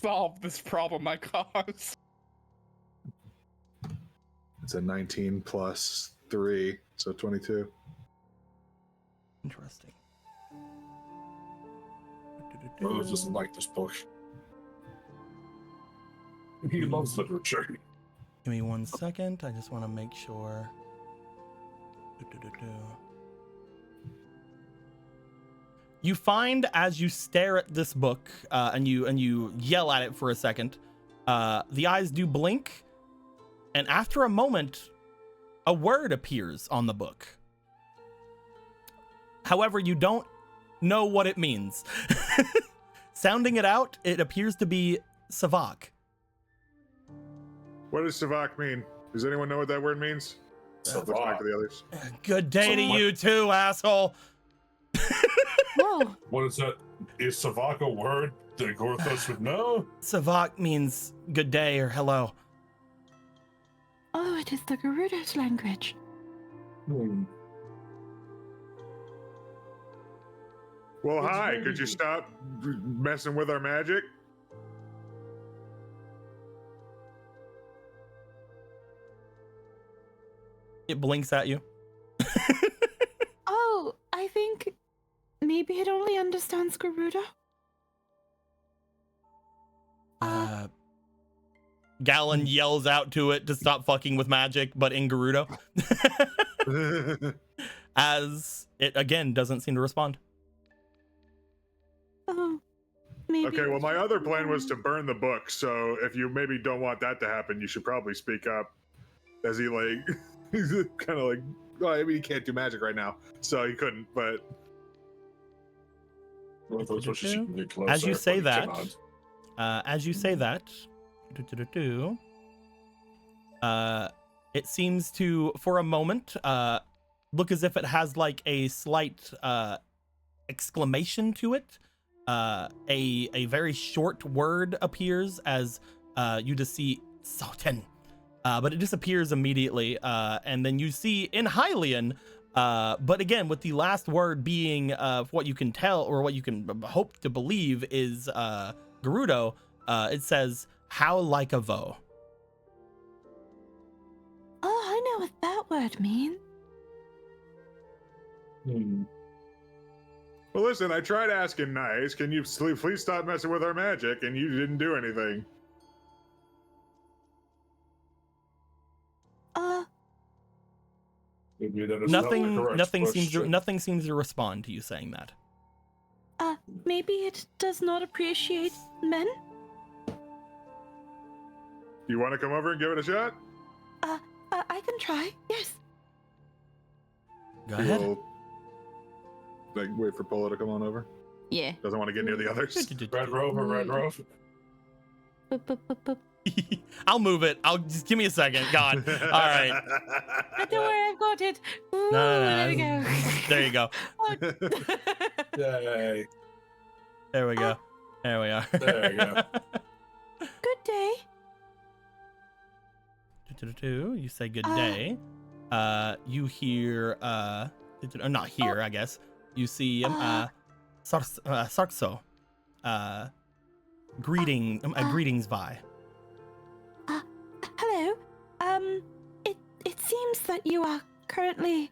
Solve this problem I caused. It's a 19 plus 3, so 22. Interesting. I just like this book. He loves literature. Give me 1 second. I just want to make sure. You find as you stare at this book and you yell at it for a second, the eyes do blink, And after a moment, a word appears on the book. However, you don't know what it means. Sounding it out, it appears to be Savak. What does Savak mean? Does anyone know what that word means? Look back to the others. Good day to you too, asshole. Whoa. What is that? Is Savak a word that Gorthos would know? Savak means good day or hello. Oh, it is the Gerudo's language. Well, hi. Could you stop messing with our magic? It blinks at you. Oh, I think maybe it only understands Gerudo. Gallon yells out to it to stop fucking with magic, but in Gerudo. As it again doesn't seem to respond. Oh, maybe. Okay, well, my other plan was to burn the book, so if you maybe don't want that to happen, you should probably speak up. As he, like, he's kind of like, well, I mean, he can't do magic right now, so he couldn't, but... As you say that, it seems to, for a moment, look as if it has like a slight exclamation to it. A very short word appears as you just see Soten, but it disappears immediately, and then you see in Hylian, but again with the last word being what you can tell or what you can hope to believe is Gerudo. It says, "How like a vo." Oh, I know what that word means. Well, listen, I tried asking nice. Can you please stop messing with our magic? And you didn't do anything. Nothing seems to respond to you saying that. Maybe it does not appreciate men? Do you want to come over and give it a shot? I can try, yes. Go ahead. He'll, like, wait for Polo to come on over. Yeah. Doesn't want to get near the others. Red Rover, Red Rover. I'll move it. I'll just give me a second. God. All right. Don't worry, I've got it. Ooh, No. There we go. There you go. Yay. There we go. There we are. There you go. Good day. You say good day. You hear not here, I guess. You see Sarkso. Greetings, Vi. Hello. It seems that you are currently,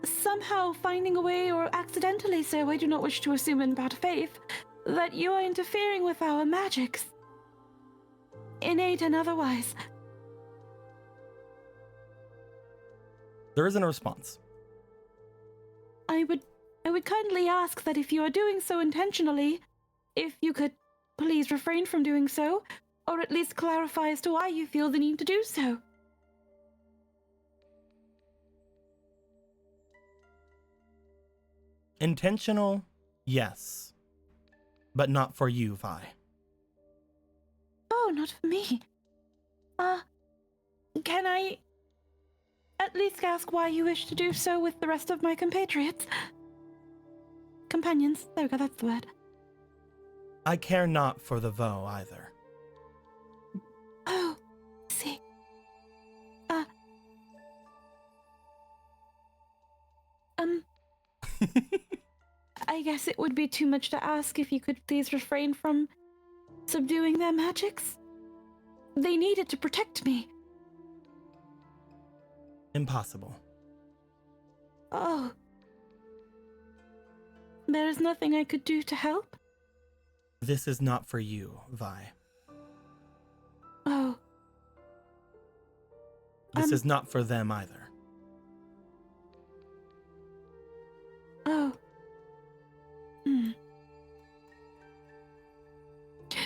somehow finding a way, or accidentally so, I do not wish to assume in bad faith, that you are interfering with our magics. Innate and otherwise. There isn't a response. I would kindly ask that if you are doing so intentionally, if you could please refrain from doing so, or at least clarify as to why you feel the need to do so. Intentional, yes. But not for you, Vi. Oh, not for me. Can I at least ask why you wish to do so with the rest of my compatriots? Companions, there we go, that's the word. I care not for the Vo either. Oh, see. I guess it would be too much to ask if you could please refrain from subduing their magics. They needed to protect me. Impossible. Oh. There is nothing I could do to help? This is not for you, Vi. Oh. This is not for them either. Oh.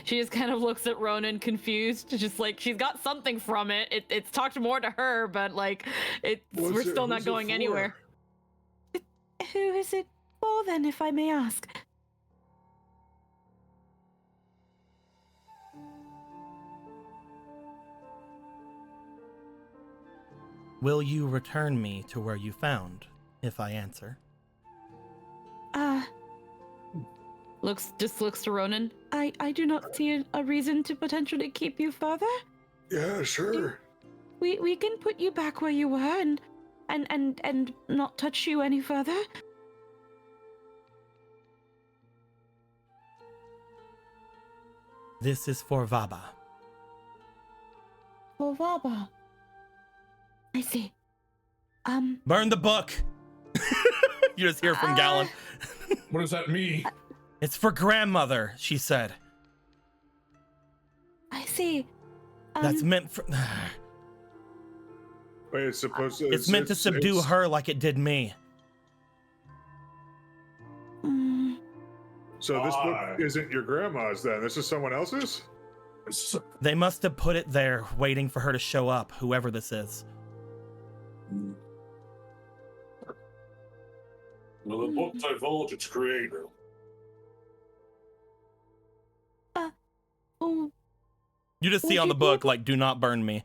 She just kind of looks at Ronan confused, just like she's got something from it. It's talked more to her, but like we're still not going anywhere. Who is it for then, if I may ask? Will you return me to where you found, if I answer? Looks to Ronan. I do not see a reason to potentially keep you further. Yeah, sure. We can put you back where you were and not touch you any further. This is for Vaba. For Vaba. I see. Burn the book! You just hear from Gallon. What does that mean? It's for grandmother, she said. I see. That's meant for... Wait, it's supposed to... It's meant to subdue her like it did me. So this book isn't your grandma's then? This is someone else's? They must have put it there, waiting for her to show up, whoever this is. Will the book divulge its creator? Oh. You just see on the book, like, do not burn me.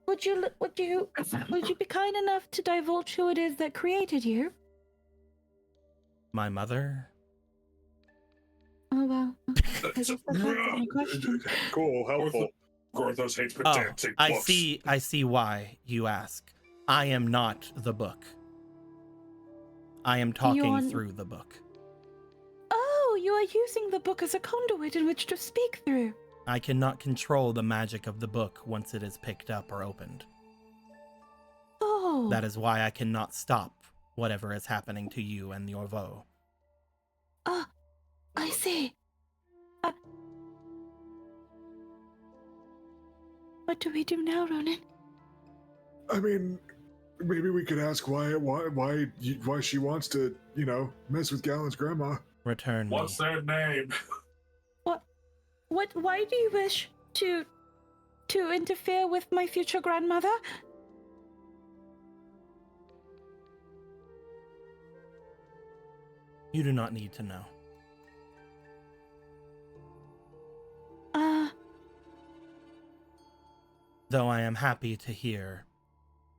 Would you be kind enough to divulge who it is that created you? My mother? Oh well. I guess that's my question. Cool, helpful. Gorthos hates Oh, pedantic books. I see why you ask. I am not the book. I am talking through the book. Oh, you are using the book as a conduit in which to speak through. I cannot control the magic of the book once it is picked up or opened. Oh. That is why I cannot stop whatever is happening to you and your Vo. I see. What do we do now, Ronan? I mean, maybe we could ask why she wants to, mess with Gallon's grandma. Return me. What's their name? Why do you wish to interfere with my future grandmother? You do not need to know. Though I am happy to hear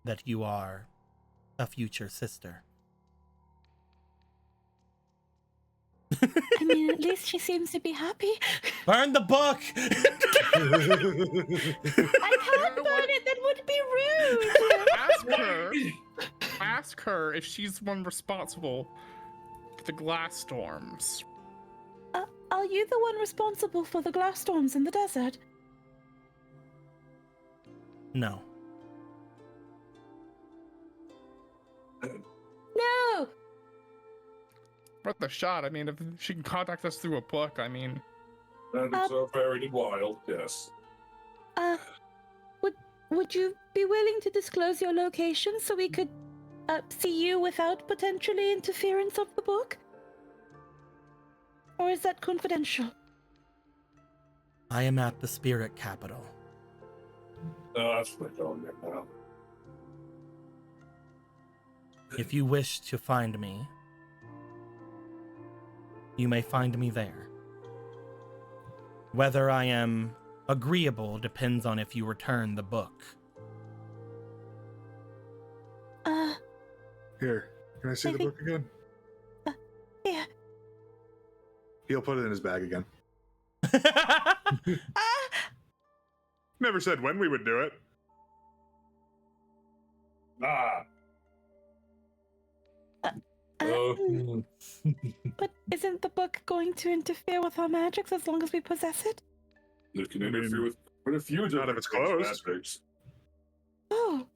that you are a future sister. I mean, at least she seems to be happy. Burn the book! I can't burn it, that would be rude! Ask her if she's the one responsible for the glass storms. Are you the one responsible for the glass storms in the desert? No. No! Worth the shot. I mean, if she can contact us through a book, I mean... And it's so buried in wild, yes. Would you be willing to disclose your location so we could see you without potentially interference of the book? Or is that confidential? I am at the spirit capital. Oh, that's what they're going there now. If you wish to find me, you may find me there. Whether I am agreeable depends on if you return the book. Here, can I see the book again? Yeah. He'll put it in his bag again. Never said when we would do it. But isn't the book going to interfere with our magics as long as we possess it? It can interfere with quite a few Not if it's closed. Oh.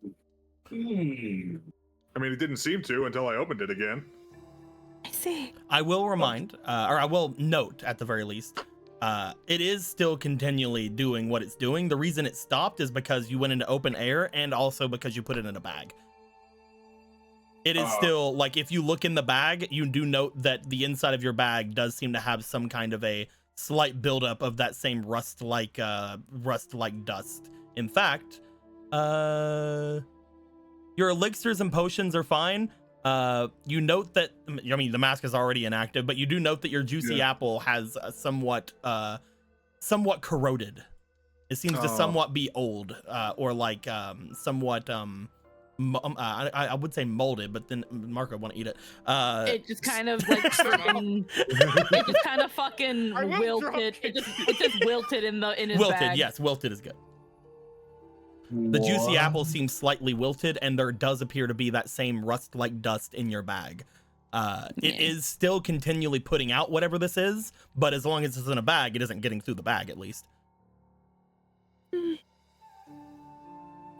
I mean, it didn't seem to until I opened it again. I see. I will remind, or I will note at the very least, it is still continually doing what it's doing. The reason it stopped is because you went into open air and also because you put it in a bag. It is still like, if you look in the bag, you do note that the inside of your bag does seem to have some kind of a slight buildup of that same rust-like dust. In fact, your elixirs and potions are fine. You note that, I mean, the mask is already inactive, but you do note that your juicy apple has somewhat corroded. It seems to somewhat be old, or like somewhat I would say molded, but then Marco want to eat it. It just kind of like freaking, it just kind of fucking wilted. It just wilted in his wilted, bag. yes, wilted is good. The juicy apple seems slightly wilted, and there does appear to be that same rust-like dust in your bag. It is still continually putting out whatever this is, but as long as it's in a bag, it isn't getting through the bag, at least.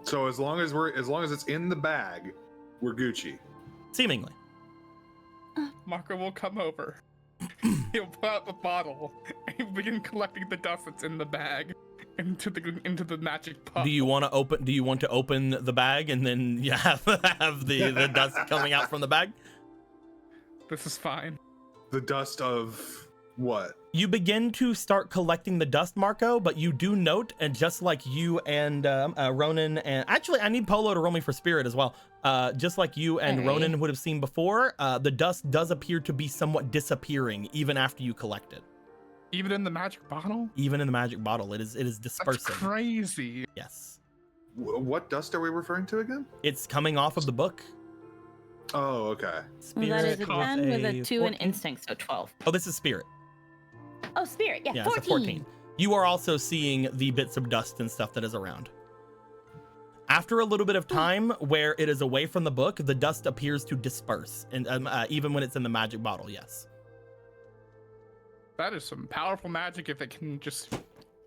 So as long as it's in the bag, we're Gucci. Seemingly. Marco will come over. He'll pull out the bottle and he'll begin collecting the dust that's in the bag into the magic pot. Do you want to open the bag and then you have the dust coming out from the bag? This is fine. The dust of what? You begin to start collecting the dust, Marco, but you do note, and just like you and Ronan, and actually I need Polo to roll me for spirit as well. Just like you and Ronan would have seen before, the dust does appear to be somewhat disappearing even after you collect it. Even in the magic bottle? Even in the magic bottle, it is dispersing. That's crazy. Yes. What dust are we referring to again? It's coming off of the book. Oh, okay. Well, that is a 10 with a 2 in 14. instinct, so 12. Oh, this is spirit. Oh, spirit, yeah, Yeah, 14. it's a 14. You are also seeing the bits of dust and stuff that is around. After a little bit of time where it is away from the book, the dust appears to disperse, and even when it's in the magic bottle, yes. That is some powerful magic if it can just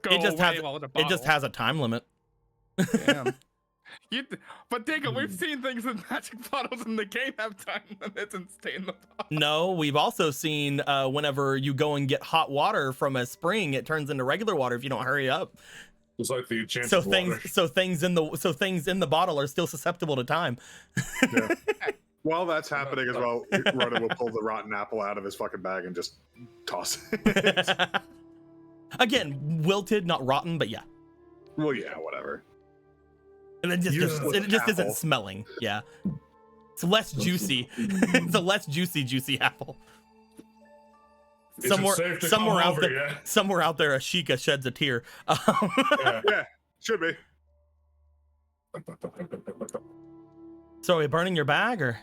go It just away has while in a bottle. it just has a time limit. Damn. But Dingo, we've seen things with magic bottles in the game have time limits and stay in the bottle. No, we've also seen whenever you go and get hot water from a spring, it turns into regular water if you don't hurry up. It's like the enchanted So water. things in the bottle are still susceptible to time. Yeah. While that's happening as well, Ronan will pull the rotten apple out of his fucking bag and just toss it. Again, wilted, not rotten, but yeah. Well, yeah, whatever. And it just isn't smelling. Yeah. It's less juicy. It's a less juicy apple. Is it safe to come over yet? Somewhere out there, Ashika sheds a tear. Yeah, should be. So are we burning your bag or?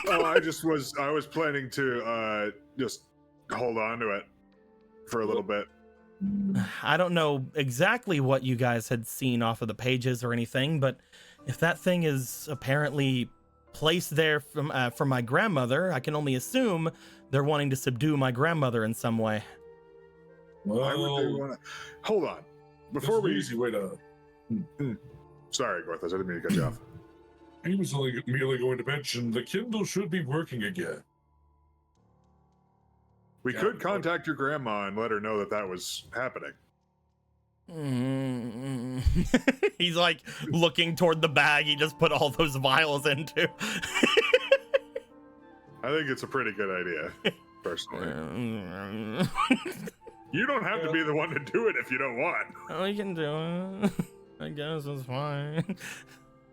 Oh, I was planning to just hold on to it for a little bit. I don't know exactly what you guys had seen off of the pages or anything, but if that thing is apparently placed there from my grandmother, I can only assume they're wanting to subdue my grandmother in some way. Why would they want to? Hold on. Before we. Easy way to. Sorry, Gorthas, I didn't mean to cut you off. He was only merely going to mention the Kindle should be working again. We could contact your grandma and let her know that was happening. He's like looking toward the bag he just put all those vials into. I think it's a pretty good idea, personally. You don't have to be the one to do it if you don't want. We can do it. I guess it's fine.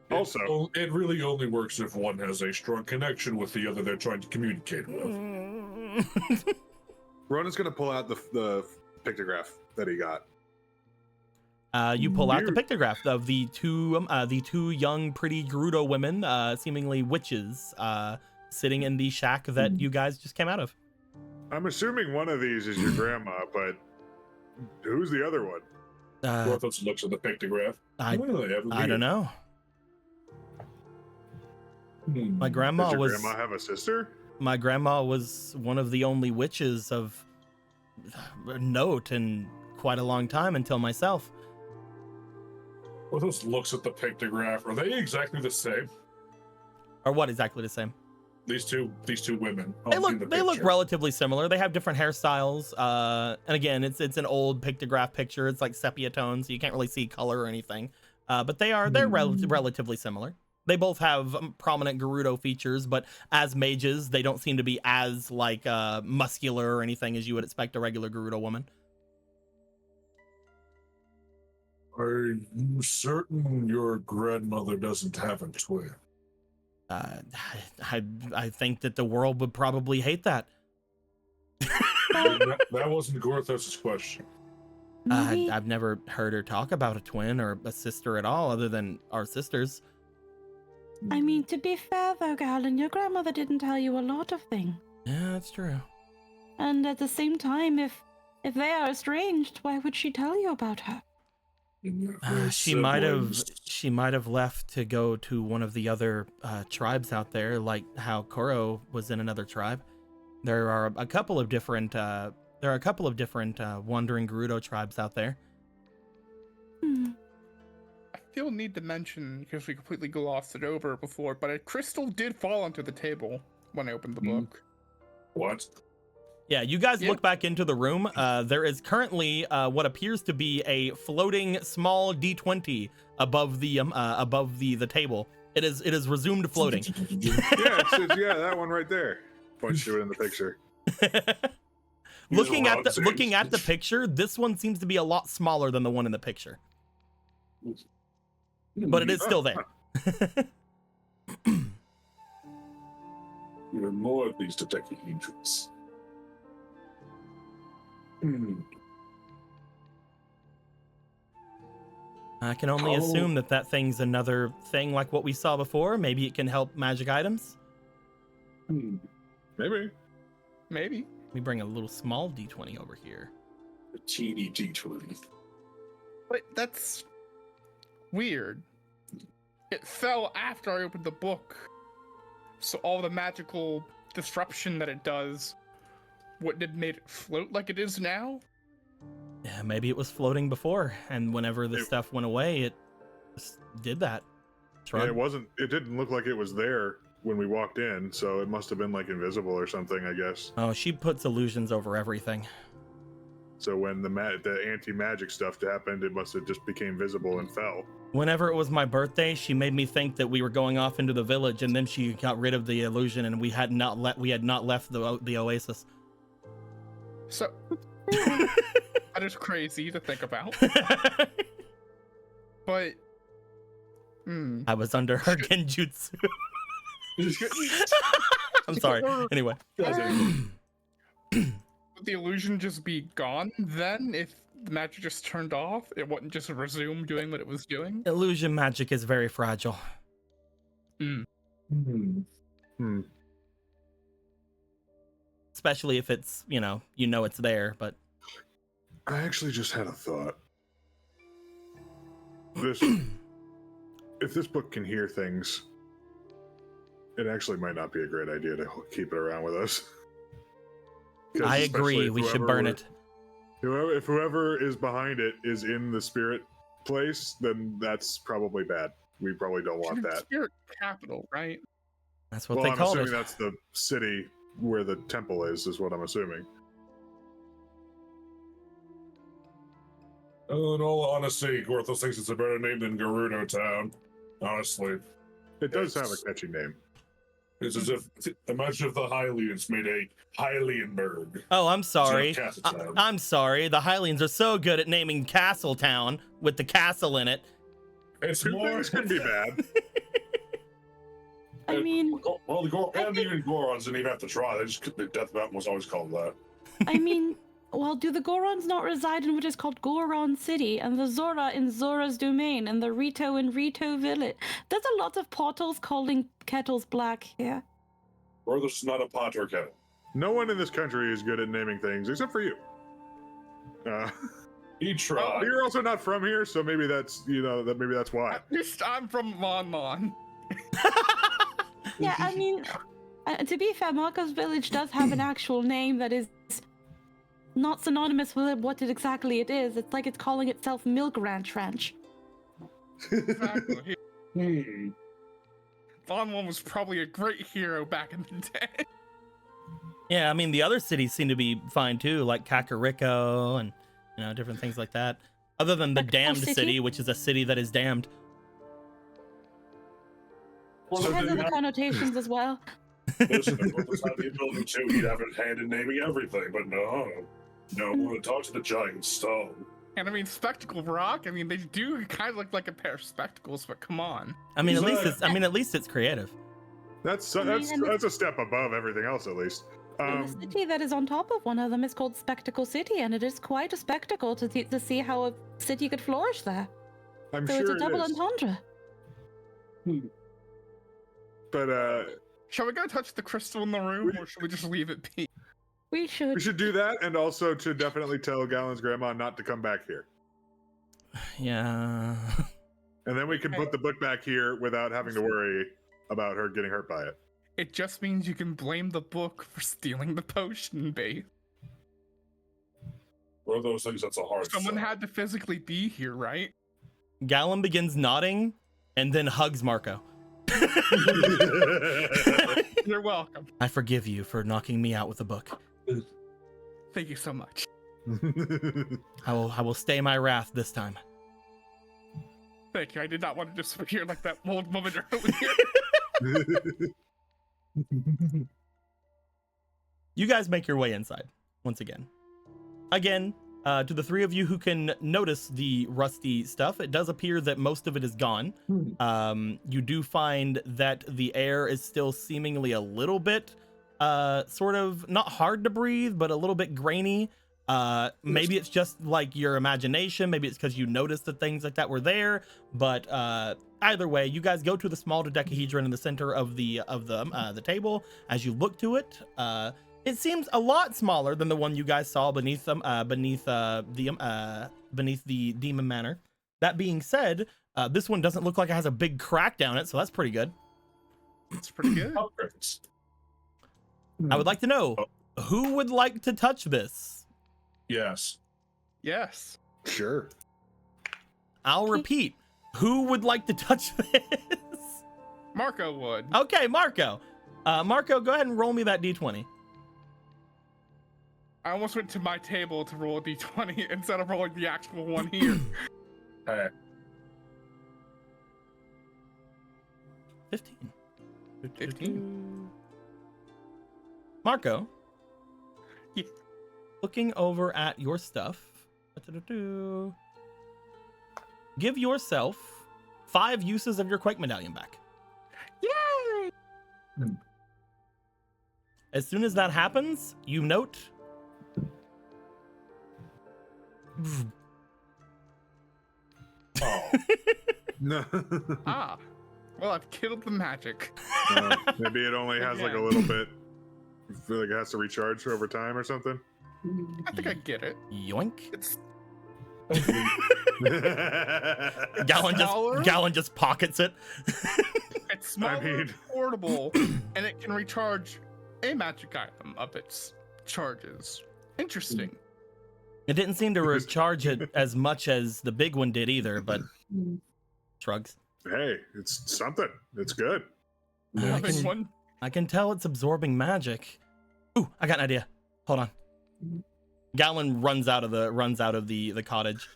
Also, it really only works if one has a strong connection with the other they're trying to communicate with. Ronan's gonna pull out the pictograph that he got. You pull out the pictograph of the two young, pretty Gerudo women, seemingly witches, sitting in the shack that you guys just came out of. I'm assuming one of these is your grandma, but who's the other one? Gorthas looks at the pictograph. I don't know. My grandma Does your was. grandma have a sister? My grandma was one of the only witches of note in quite a long time until myself. Gorthas looks at the pictograph. Are they exactly the same? Or what exactly the same? These two women. They look relatively similar. They have different hairstyles. And again, it's an old pictograph picture. It's like sepia tones, so you can't really see color or anything. But they're relatively similar. They both have prominent Gerudo features, but as mages, they don't seem to be as like muscular or anything as you would expect a regular Gerudo woman. Are you certain your grandmother doesn't have a twin? I think that the world would probably hate that. That wasn't Gorthos's question. Maybe, I've never heard her talk about a twin or a sister at all, other than our sisters. I mean, to be fair though, Galen, your grandmother didn't tell you a lot of things. Yeah, that's true. And at the same time, if they are estranged, why would she tell you about her? She might have left to go to one of the other tribes out there, like how Koro was in another tribe. There are a couple of different wandering Gerudo tribes out there. I feel need to mention, because we completely glossed it over before, but a crystal did fall onto the table when I opened the book. What? Yeah, you guys look back into the room. There is currently what appears to be a floating small D20 above the table. It is resumed floating. Yeah, that one right there. Points to it in the picture. Looking at the picture, this one seems to be a lot smaller than the one in the picture. But it is still there. Even more of these detective agents. I can only assume that thing's another thing like what we saw before. Maybe it can help magic items. Maybe. Let me bring a little small D20 over here. A teeny D20. But that's weird. It fell after I opened the book. So all the magical disruption that it does wouldn't have made it float like it is now? Yeah, maybe it was floating before, and whenever the stuff went away, it just did that. Yeah, it didn't look like it was there when we walked in, so it must have been like invisible or something, I guess. Oh, she puts illusions over everything. So when the anti-magic stuff happened, it must have just became visible and fell. Whenever it was my birthday, she made me think that we were going off into the village, and then she got rid of the illusion, and we had not left the oasis. So that is crazy to think about. But I was under her genjutsu. I'm sorry. Anyway. Would the illusion just be gone then if the magic just turned off? It wouldn't just resume doing what it was doing? Illusion magic is very fragile. Especially if it's, you know it's there, but I actually just had a thought. If this book can hear things, it actually might not be a great idea to keep it around with us. I agree. We should burn it. If whoever is behind it is in the spirit place, then that's probably bad. We probably don't want that. Spirit capital, right? That's what they call it. I'm assuming that's the city where the temple is what I'm assuming. In all honesty, Gorthos thinks it's a better name than Gerudo Town. Honestly. It does have a catchy name. It's as if, imagine if the Hylians made a Hylianburg. Oh, I'm sorry. Castletown. I'm sorry. The Hylians are so good at naming Castletown with the castle in it. It's Two more. things can be bad. I mean, Well, even Gorons didn't even have to try. The Death Mountain was always called that. I mean, well, do the Gorons not reside in what is called Goron City, and the Zora in Zora's Domain, and the Rito in Rito Village? There's a lot of portals calling kettles black here. Or this is not a pot or kettle. No one in this country is good at naming things, except for you. He tried. You're also not from here, so maybe that's maybe that's why. At least I'm from Mon. Yeah, I mean, to be fair, Marco's Village does have an actual name that is not synonymous with what exactly it is. It's like it's calling itself Milk Ranch. Exactly. Von was probably a great hero back in the day. Yeah, I mean, the other cities seem to be fine too, like Kakariko and different things like that. Other than the Like damned City? city, which is a city that is damned. Well, It so has then you other have- connotations as well. listen, if it was not the ability to, he'd have a hand in naming everything, but no. No, I'm gonna talk to the giant stone. And I mean, spectacle rock. I mean, they do kind of look like a pair of spectacles, but come on. I mean, Exactly. at least it's creative. That's I mean, and that's a step above everything else, at least. And the city that is on top of one of them is called Spectacle City, and it is quite a spectacle to see how a city could flourish there. I'm So sure it's a it double is. entendre. But Shall we go touch the crystal in the room, or should we just leave it be? We should. we should do that, and also to definitely tell Gallon's grandma not to come back here. Yeah. And then we can put the book back here without having to worry about her getting hurt by it. It just means you can blame the book for stealing the potion, babe. One of those things that's a hard Someone sell. had to physically be here, right? Gallon begins nodding and then hugs Marco. You're welcome. I forgive you for knocking me out with a book. Thank you so much. I will stay my wrath this time. Thank you. I did not want to disappear like that old woman earlier. You guys make your way inside once again. Again, to the three of you who can notice the rusty stuff, it does appear that most of it is gone. You do find that the air is still seemingly a little bit sort of not hard to breathe, but a little bit grainy. Maybe it's just like your imagination. Maybe it's because you noticed that things like that were there. But either way, you guys go to the small dodecahedron in the center of the table. As you look to it, it seems a lot smaller than the one you guys saw beneath the demon manor. That being said, this one doesn't look like it has a big crack down it, so that's pretty good. It's pretty good. Upgrades. I would like to know who would like to touch this. Yes. Yes. Sure. I'll repeat. Who would like to touch this? Marco would. Okay, Marco. Marco, go ahead and roll me that d20. I almost went to my table to roll a d20 instead of rolling the actual one here. Hey. 15. 15. Marco. Yeah. Looking over at your stuff. Give yourself 5 uses of your Quake medallion back. Yay! As soon as that happens, you note. Oh. No. Ah. Well, I've killed the magic. Maybe it only has like a Again. little bit. I feel like it has to recharge over time or something. I think I get it. Yoink. It's Gallon just pockets it. it's smaller, I mean- portable, and it can recharge a magic item of its charges. Interesting. It didn't seem to recharge it as much as the big one did either, but shrugs. Hey, it's something. It's good. I Big can, one. I can tell it's absorbing magic. Ooh, I got an idea. Hold on. Gallon runs out of the cottage.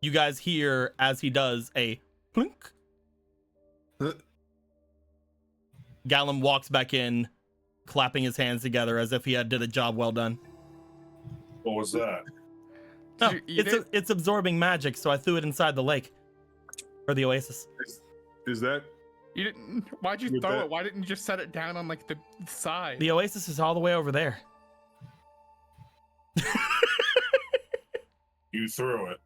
You guys hear as he does a plunk. Gallon walks back in, clapping his hands together as if he had did a job well done. What was that? No, Did you eat it? it's absorbing magic, so I threw it inside the lake. Or the oasis. Is that You didn't. Why'd you With throw that- it? Why didn't you just set it down on like the side? The oasis is all the way over there. You threw it.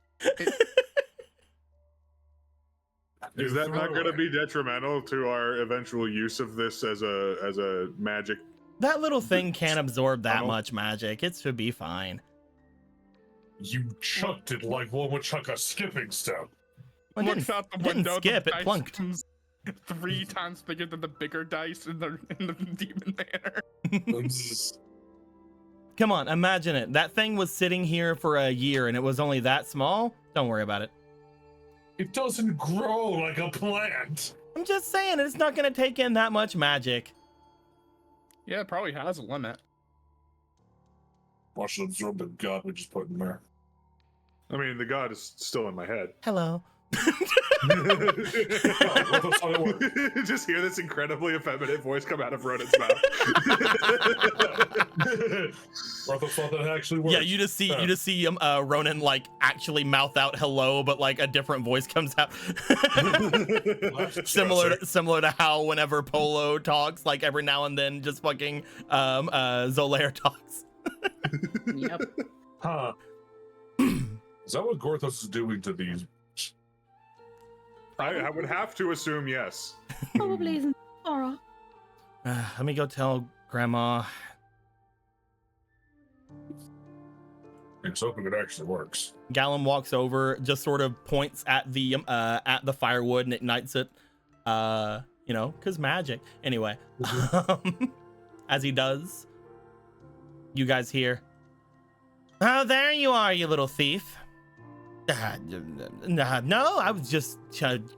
is that not going to be detrimental to our eventual use of this as a magic? That little thing can't absorb that Oh. much magic. It should be fine. You chucked it like one would chuck a skipping stone. Well, it Looks didn't, out the didn't window. skip, the it dice plunked. comes 3 times bigger than the bigger dice in the demon manor. Come on, imagine it. That thing was sitting here for a year and it was only that small. Don't worry about it. It doesn't grow like a plant. I'm just saying, it's not going to take in that much magic. Yeah, it probably has a limit. Watch it absorb the god we just put in there. I mean, the god is still in my head. Hello. Just hear this incredibly effeminate voice come out of Ronan's mouth. Rothos thought that actually worked. Yeah, you just see Ronan like actually mouth out hello, but like a different voice comes out. similar to how whenever Polo talks, like every now and then just fucking Zolaire talks. Yep. Huh. Is that what Gorthos is doing to these? I would have to assume yes. Probably isn't horror. Let me go tell Grandma. It's hoping it actually works. Gallon walks over, just sort of points at the firewood and ignites it. You know, cause magic. Anyway, as he does, you guys hear, "Oh, there you are, you little thief." No, I was just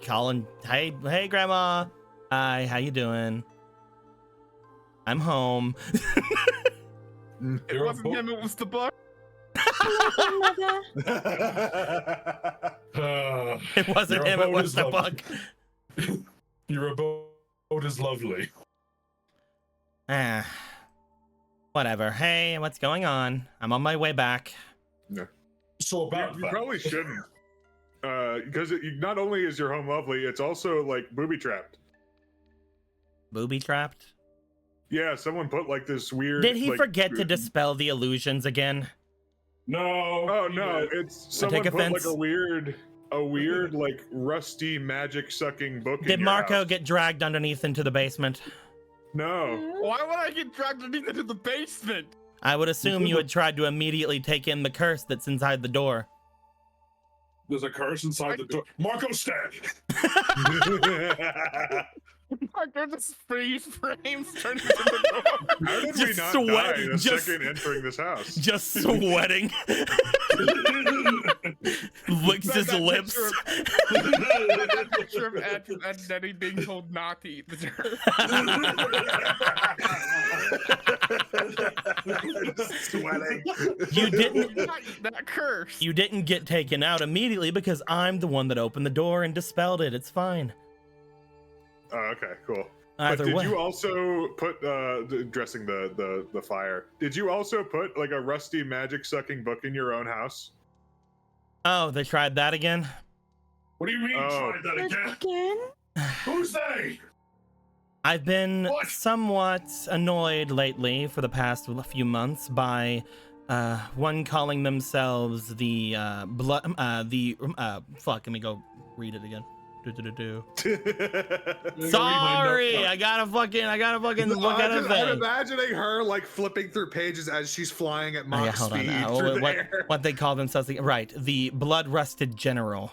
calling. Hey, Grandma. Hi, how you doing? I'm home. It wasn't him, it was the buck. It wasn't him, it was the bug. Your abode is lovely. Whatever. Hey, what's going on? I'm on my way back. No. So about you that. probably shouldn't. Because not only is your home lovely, it's also like booby trapped. Booby trapped? Yeah, someone put like this weird. Did he like, forget to dispel the illusions again? No. Oh no, it's someone take put offense. like a weird like rusty magic sucking book. Did in your Marco house. get dragged underneath into the basement? No. Why would I get dragged into the basement? I would assume you had tried to immediately take in the curse that's inside the door. There's a curse inside the door. Marco, stand! Marco just freeze frames turning into the door. How did Just we not sweat- die the just- second entering this house? Just sweating. Licks his lips. That picture of Ed and Nettie being told not to eat the dirt. Sweating. You didn't Not eat that curse. You didn't get taken out immediately because I'm the one that opened the door and dispelled it. It's fine. Oh, okay, cool. Either but did way. you also put dressing the fire? Did you also put like a rusty magic sucking book in your own house? Oh, they tried that again? What do you mean, Oh. try that again? Again? Who's they? I've been What? somewhat annoyed lately for the past few months by one calling themselves the fuck, let me go read it again. Sorry, I gotta fucking look at it. I'm imagining her like flipping through pages as she's flying at Mach hold on speed now. through the air. What they call themselves? Right, the blood-rusted general.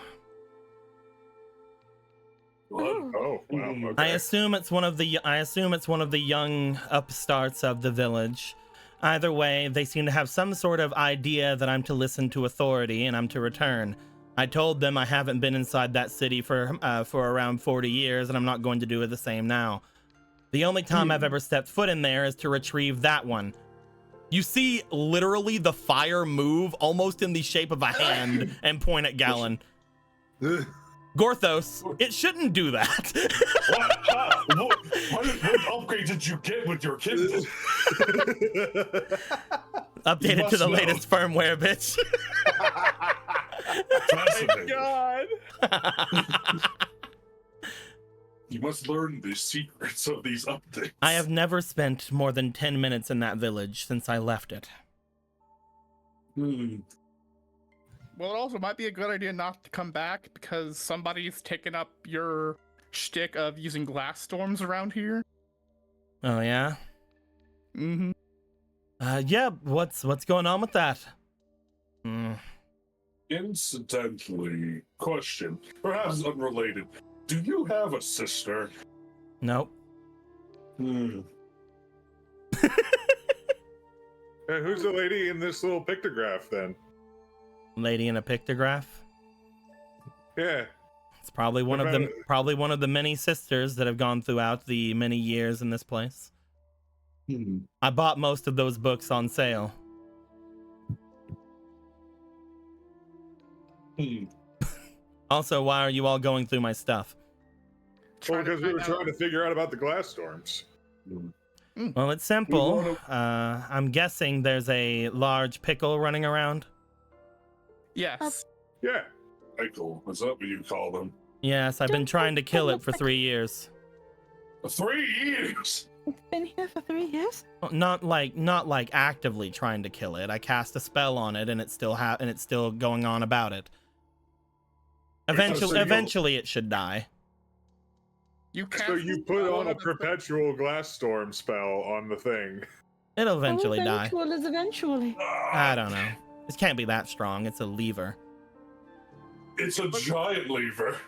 Oh, wow. Okay. I assume it's one of the young upstarts of the village. Either way, they seem to have some sort of idea that I'm to listen to authority and I'm to return. I told them I haven't been inside that city for around 40 years, and I'm not going to do it the same now. The only time I've ever stepped foot in there is to retrieve that one. You see literally the fire move almost in the shape of a hand and point at Gallon. Gorthos, it shouldn't do that. What upgrade did you get with your Kindle? Updated to the latest firmware, bitch. Fascinating. God. You must learn the secrets of these updates. I have never spent more than 10 minutes in that village since I left it. Hmm. Well, it also might be a good idea not to come back because somebody's taken up your shtick of using glass storms around here. Oh yeah? Mm-hmm. Yeah, what's going on with that? Incidentally, question, perhaps unrelated. Do you have a sister? Nope. Who's the lady in this little pictograph then? Lady in a pictograph? Yeah. It's probably one of the many sisters that have gone throughout the many years in this place. I bought most of those books on sale. Also, why are you all going through my stuff? Well, Trying to because we were find out- trying to figure out about the glass storms. Well, it's simple. wanna- I'm guessing there's a large pickle running around. Yes. Yeah. Pickle, is that what you call them? Yes, I've been Don't trying to look kill at it for the 3 years. 3 years. It's been here for 3 years. Well, not like actively trying to kill it. I cast a spell on it, and it's still going on about it. Eventually, it should die. You So cast you a put spell on a the- perpetual glass storm spell on the thing. It'll eventually How die. eventual is eventually. I don't know. It can't be that strong. It's a lever. It's a giant lever.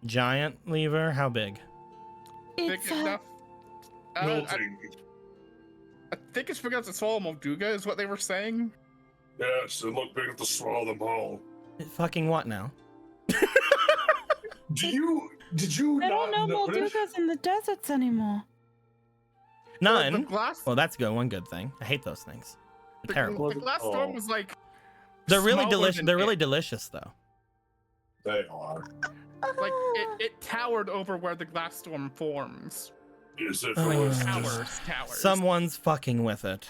Giant lever? How big? Big It's enough. I Melting. think it's big enough to swallow Molduga, is what they were saying. Yes, it looked big enough to swallow them all. Fucking what now? Did you I don't not know notice? Moldugas in the deserts anymore. None. The glass, Well, that's good. One good thing. I hate those things. They're terrible. the glass storm was like. They're really smaller delicious. than They're it. really delicious, though. They are. Like it towered over where the glass storm forms. Is it Oh. for us? Towers. Someone's fucking with it.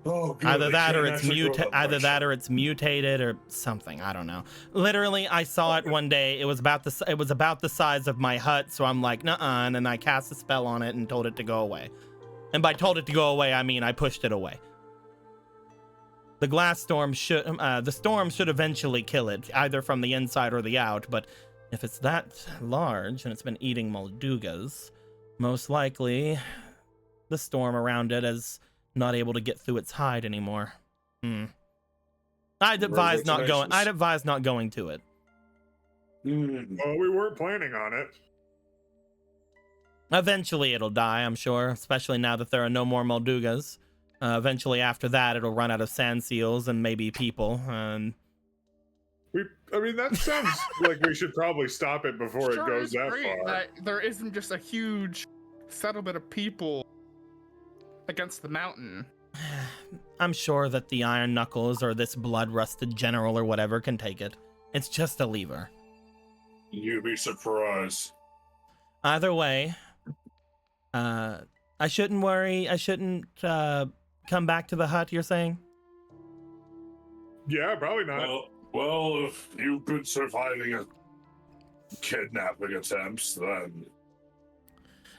Oh, good. Either they that or can't it's actually grow that either much. that or it's mutated or something. I don't know. Literally, I saw it one day. It was about the size of my hut. So I'm like, nuh-uh, and then I cast a spell on it and told it to go away. And by told it to go away, I mean I pushed it away. The glass storm the storm should eventually kill it, either from the inside or the out. But if it's that large and it's been eating Moldugas, most likely the storm around it is not able to get through its hide anymore. I'd advise not going. I'd advise not going to it. Well, we weren't planning on it. Eventually, it'll die. I'm sure, especially now that there are no more Moldugas. Eventually, after that, it'll run out of sand seals and maybe people. And I mean, that sounds like we should probably stop it before it goes it's that great far. that there isn't just a huge settlement of people against the mountain. I'm sure that the Iron Knuckles or this blood-rusted general or whatever can take it. It's just a lever. You'd be surprised. Either way, I shouldn't worry. I shouldn't come back to the hut, you're saying? Yeah, probably not. Well, if you've been surviving a kidnapping attempts, then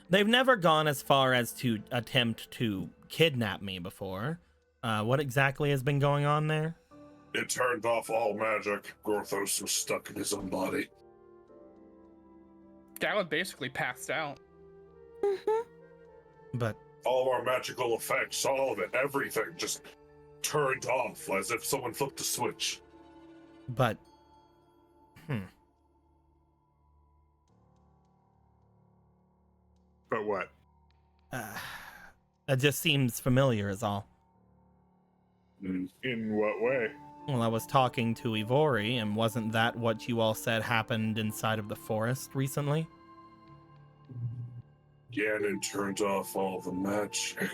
They've never gone as far as to attempt to kidnap me before. What exactly has been going on there? it turned off all magic. Gorthos was stuck in his own body. Galen basically passed out. But All of our magical effects, all of it, everything just turned off as if someone flipped a switch. But But what? that just seems familiar is all. In what way? Well, I was talking to Ivori, and wasn't that what you all said happened inside of the forest recently? Ganon turned off all the magic.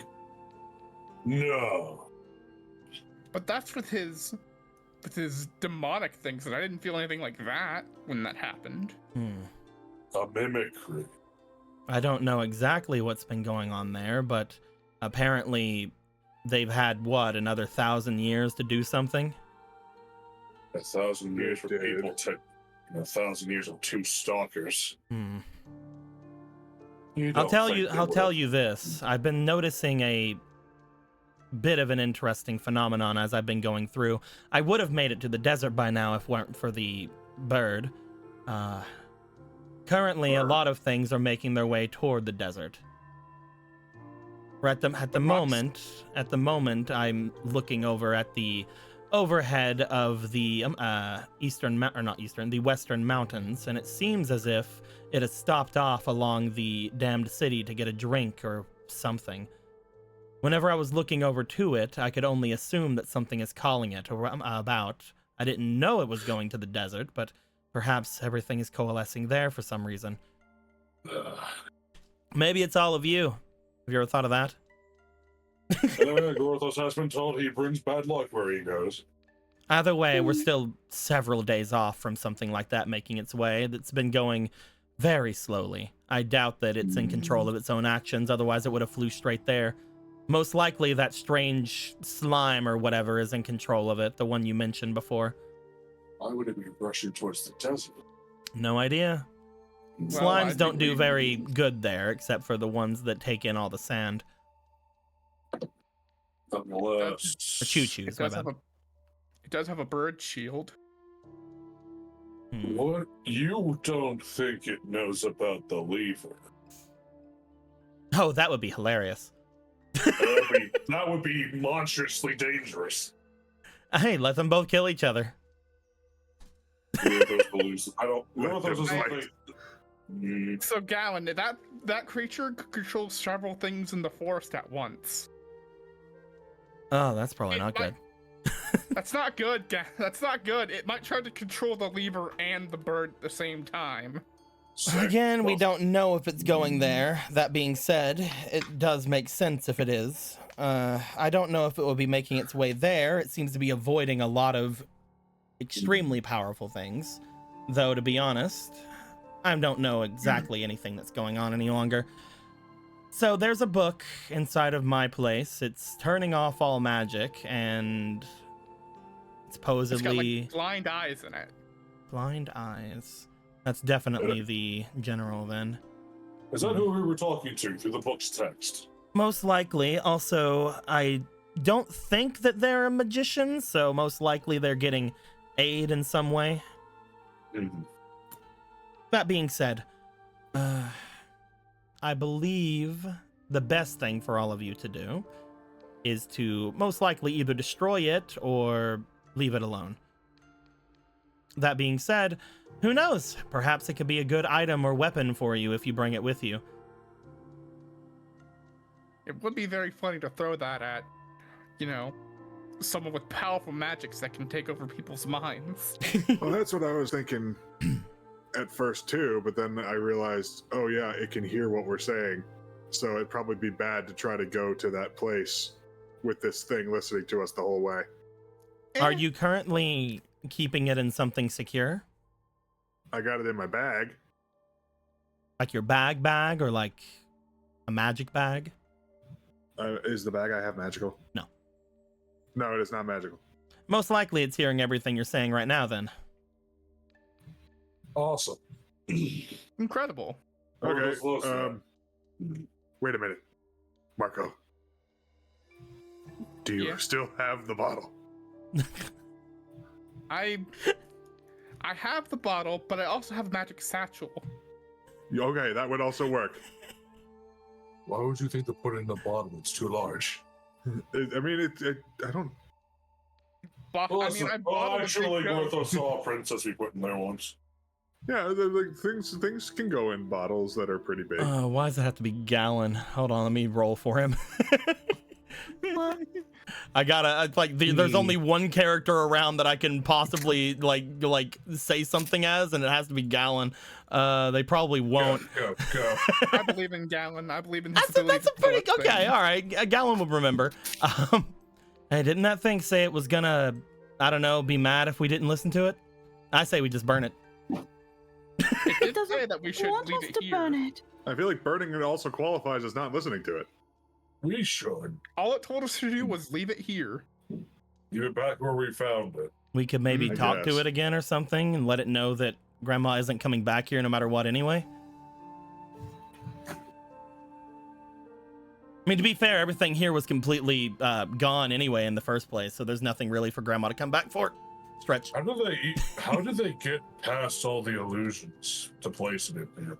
No. But that's with his demonic things, and I didn't feel anything like that when that happened. A mimicry. I don't know exactly what's been going on there, but apparently they've had, what, another 1,000 years to do something? 1,000 years for Dude. people to 1,000 years of two stalkers. I'll tell you this. I've been noticing a bit of an interesting phenomenon as I've been going through. I would have made it to the desert by now if it weren't for the bird. Currently, a lot of things are making their way toward the desert. At the moment, I'm looking over at the overhead of the the western mountains, and it seems as if it has stopped off along the damned city to get a drink or something. Whenever I was looking over to it, I could only assume that something is calling it about. I didn't know it was going to the desert, but perhaps everything is coalescing there for some reason. Maybe it's all of you. Have you ever thought of that? Gorthos has been told he brings bad luck where he goes. Either way, we're still several days off from something like that making its way. That's been going very slowly. I doubt that it's in control of its own actions, otherwise it would have flew straight there. Most likely that strange slime or whatever is in control of it, the one you mentioned before. Why would it be rushing towards the desert? No idea. Well, Slimes don't do very good there, except for the ones that take in all the sand. Nonetheless, Or choo-choos, my bad. It does have a bird shield. What? You don't think it knows about the lever? Oh, that would be hilarious. That would be monstrously dangerous. Hey, let them both kill each other. Who are those beliefs? I don't. Who are those? So, Gallon, that creature could control several things in the forest at once. Oh, that's probably not good. That's not good, that's not good. It might try to control the lever and the bird at the same time. Again, we don't know if it's going there. That being said, it does make sense if it is. I don't know if it will be making its way there. It seems to be avoiding a lot of extremely powerful things. Though, to be honest, I don't know exactly anything that's going on any longer. So there's a book inside of my place. It's turning off all magic, and it's supposedly... It's got, like, blind eyes in it. Blind eyes. That's definitely the general, then. Is that who we were talking to through the book's text? Most likely. Also, I don't think that they're a magician, so most likely they're getting aid in some way. That being said, I believe the best thing for all of you to do is to most likely either destroy it or leave it alone. That being said, who knows? Perhaps it could be a good item or weapon for you if you bring it with you. It would be very funny to throw that at, you know, someone with powerful magics that can take over people's minds. Well, that's what I was thinking at first too, but then I realized, oh yeah, it can hear what we're saying. So it'd probably be bad to try to go to that place with this thing listening to us the whole way. Are you currently keeping it in something secure? I got it in my bag. Like your bag or like a magic bag? Is the bag I have magical? No. No, it is not magical. Most likely it's hearing everything you're saying right now, then. Awesome. Incredible. Okay, wait a minute. Marco. Do you still have the bottle? I have the bottle, but I also have a magic satchel. Okay, that would also work. Why would you think to put it in the bottle? It's too large. I mean, I don't... Listen, I bought it. actually, Gortho saw a princess we put in there once. Yeah, like things can go in bottles that are pretty big. Why does it have to be Gallon? Hold on, let me roll for him. I gotta there's only one character around that I can possibly like say something as, and it has to be Gallon. They probably won't. Go. I believe in Gallon. I believe in his That's a pretty okay. All right, Gallon will remember. Hey, didn't that thing say it was gonna, I don't know, be mad if we didn't listen to it? I say we just burn it. It did say that we should leave it here. Burn it. I feel like burning it also qualifies as not listening to it. We should. All it told us to do was leave it here. Give it back where we found it. We could maybe I talk to guess. it again or something and let it know that Grandma isn't coming back here no matter what anyway. I mean, to be fair, everything here was completely gone anyway in the first place, so there's nothing really for Grandma to come back for. Stretch. How did they get past all the illusions to place it in there?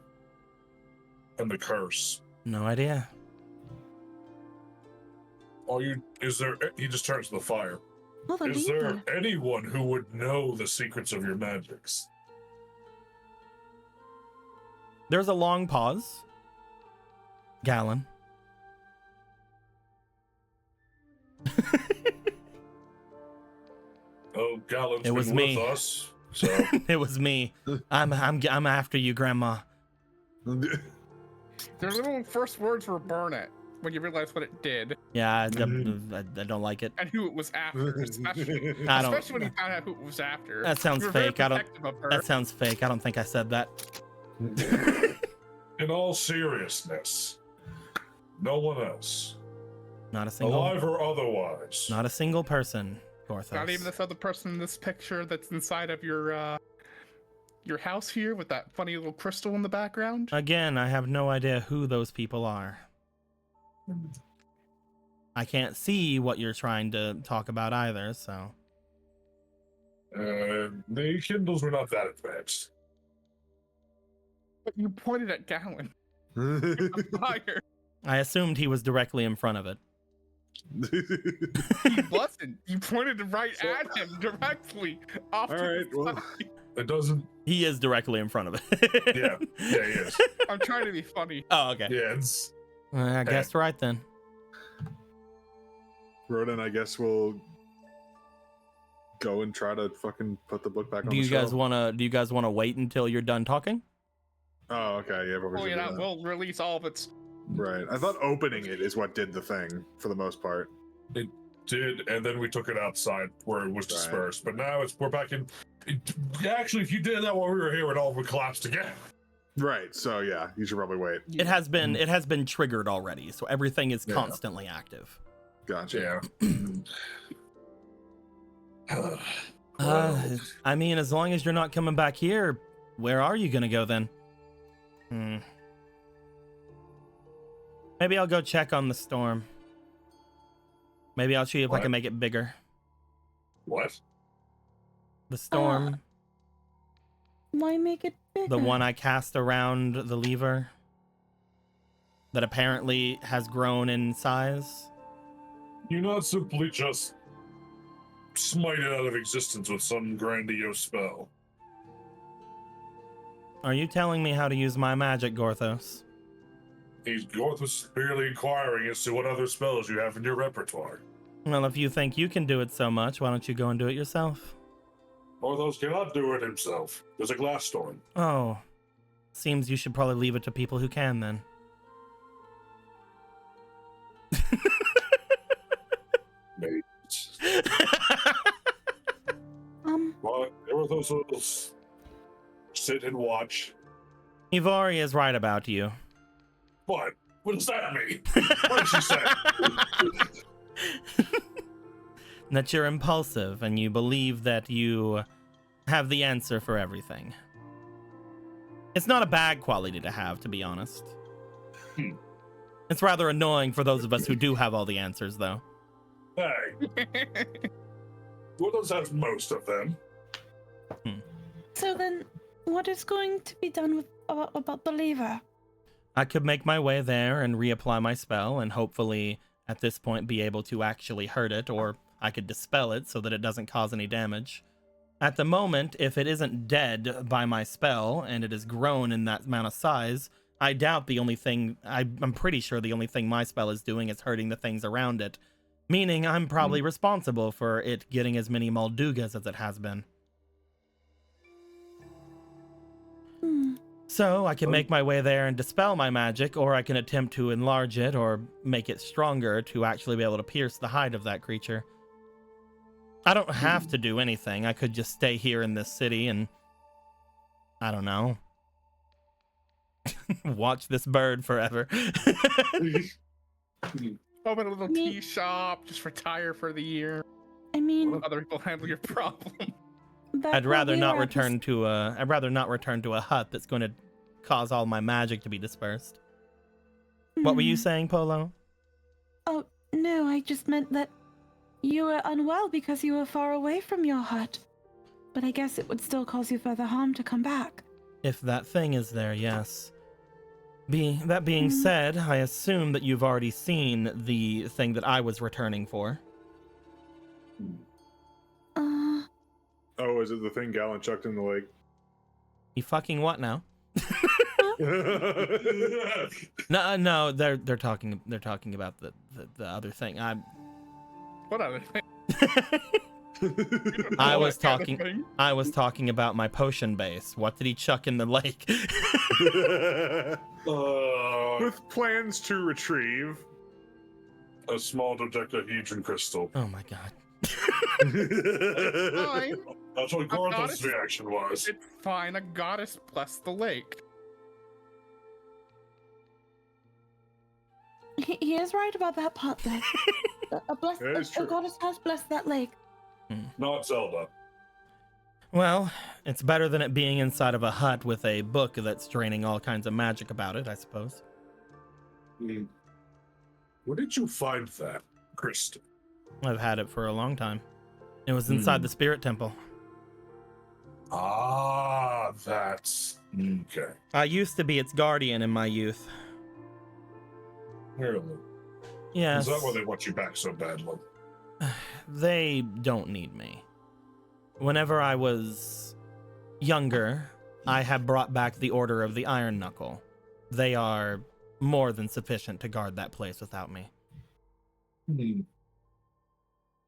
And the curse? No idea. He just turns to the fire. Oh, the Is there lever. anyone who would know the secrets of your magics? There's a long pause. Gallon. Oh, Gallon's It was been me. with us, so It was me. I'm after you, Grandma. Their little first words were burn it. when you realized what it did Yeah, I don't like it. and who it was after, especially. I don't. Especially when you found out who it was after. That sounds You were very fake. I don't. protective of her. That sounds fake. I don't think I said that. In all seriousness, no one else, Not a single. alive or otherwise. Not a single person, Gorthos. Not even this other person in this picture that's inside of your house here with that funny little crystal in the background. Again, I have no idea who those people are. I can't see what you're trying to talk about either, so. The Kindles were not that advanced. But you pointed at Gallon. Fire. I assumed he was directly in front of it. He wasn't. You pointed right at him directly. Off All to right, the well. side. It doesn't. He is directly in front of it. Yeah, he is. I'm trying to be funny. Oh, okay. Yeah, it's. I guess right then. Rodan, I guess we'll go and try to fucking put the book back on Do the you guys shelf. wanna wait until you're done talking? Oh, okay, yeah, but we Oh, should yeah, do that that. will release all of its. Right. I thought opening it is what did the thing for the most part. Did, and then we took it outside where it was Right. dispersed. But now we're back in. Actually, if you did that while we were here, it all would collapse again. Right. So yeah, you should probably wait. It has been triggered already, so everything is Yeah. constantly active. Gotcha. Yeah. I mean, as long as you're not coming back here, where are you gonna go then? Maybe I'll go check on the storm. Maybe I'll see if I What? can make it bigger. What? The storm, Why make it bigger? the one I cast around the lever, that apparently has grown in size. You not simply just smite it out of existence with some grandiose spell. Are you telling me how to use my magic, Gorthos? He's Gorthus merely inquiring as to what other spells you have in your repertoire. Well, if you think you can do it so much, why don't you go and do it yourself? Gorthos cannot do it himself. There's a glass storm. Oh, seems you should probably leave it to people who can then. Maybe. But Gorthos will sit and watch. Ivari is right about you. What? What does that mean? What did she say? That you're impulsive and you believe that you have the answer for everything. It's not a bad quality to have, to be honest. It's rather annoying for those of us who do have all the answers, though. Hey. Gorthos has most of them. So then, what is going to be done with about the lever? I could make my way there and reapply my spell and hopefully at this point be able to actually hurt it, or I could dispel it so that it doesn't cause any damage. At the moment, if it isn't dead by my spell and it has grown in that amount of size, I doubt the only thing, I'm pretty sure the only thing my spell is doing is hurting the things around it. Meaning I'm probably responsible for it getting as many Moldugas as it has been. So I can make my way there and dispel my magic, or I can attempt to enlarge it or make it stronger to actually be able to pierce the hide of that creature. I don't have to do anything. I could just stay here in this city and, I don't know, watch this bird forever. Open a little tea shop, just retire for the year. I mean, Let other people handle your problem. I'd rather not return to a hut that's going to cause all my magic to be dispersed. What were you saying, Polo? Oh, no, I just meant that you were unwell because you were far away from your hut. But I guess it would still cause you further harm to come back. If that thing is there, yes. That being said, I assume that you've already seen the thing that I was returning for. Oh, is it the thing Gallon chucked in the lake? You fucking what now? No, they're talking about the other thing. What other thing? I was What other talking thing? I was talking about my potion base. What did he chuck in the lake? With plans to retrieve a small dodecahedron crystal. Oh my god. Fine. That's what A Gorthos' goddess- reaction was. It's fine. A goddess blessed the lake. He is right about that part, though. That is A true. goddess has blessed that lake. Not Zelda. Well, it's better than it being inside of a hut with a book that's draining all kinds of magic about it, I suppose. Where did you find that, crystal? I've had it for a long time. It was inside the spirit temple. Ah, that's okay. I used to be its guardian in my youth. Really? Yes. Is that why they want you back so badly? They don't need me. Whenever I was younger, I had brought back the Order of the Iron Knuckle. They are more than sufficient to guard that place without me. You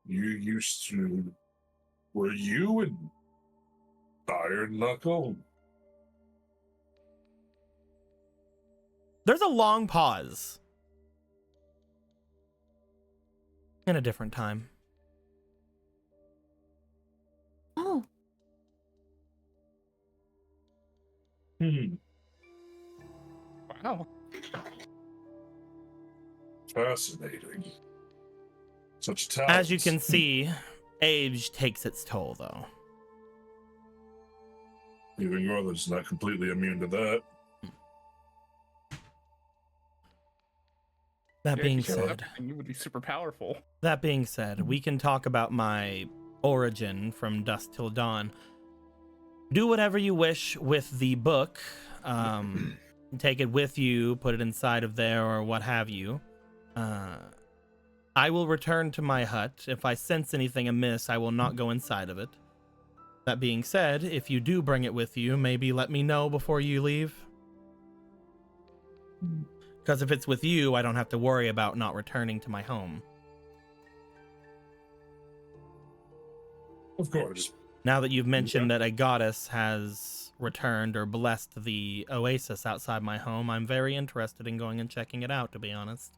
used to... Were you in Iron Knuckle? There's a long pause. In a different time. Oh, Wow. Fascinating. Such talent. As you can see, age takes its toll, though. Even Gorthos not completely immune to that. That Yeah, being you said said, everything, you would be super powerful. that being said, we can talk about my origin from dusk till dawn. Do whatever you wish with the book. Take it with you, put it inside of there, or what have you. I will return to my hut. If I sense anything amiss, I will not go inside of it. That being said, if you do bring it with you, maybe let me know before you leave. Because if it's with you, I don't have to worry about not returning to my home. Of course. Now that you've mentioned that a goddess has returned or blessed the oasis outside my home, I'm very interested in going and checking it out, to be honest.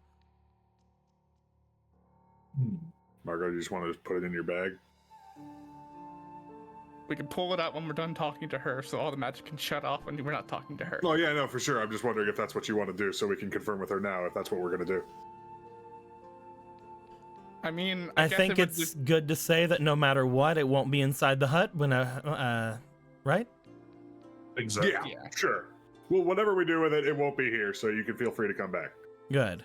Margot, you just want to put it in your bag? We can pull it out when we're done talking to her, so all the magic can shut off when we're not talking to her. Oh yeah, no, for sure. I'm just wondering if that's what you want to do, so we can confirm with her now if that's what we're gonna do. I mean, I guess think it would it's just- good to say that no matter what, it won't be inside the hut when right? Exactly. Yeah. Sure. Well, whatever we do with it, it won't be here, so you can feel free to come back. Good.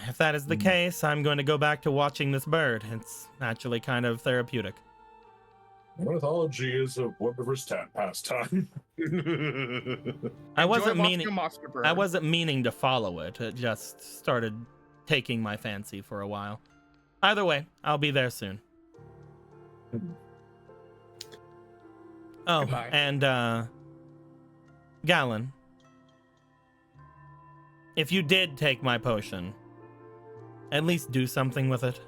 If that is the case, I'm going to go back to watching this bird. It's actually kind of therapeutic. Ornithology is a wonderful pastime. I Enjoy wasn't watching meaning a monster bird. I wasn't meaning to follow it. It just started taking my fancy for a while. Either way, I'll be there soon. Oh, Goodbye. and Gallon, if you did take my potion, at least do something with it.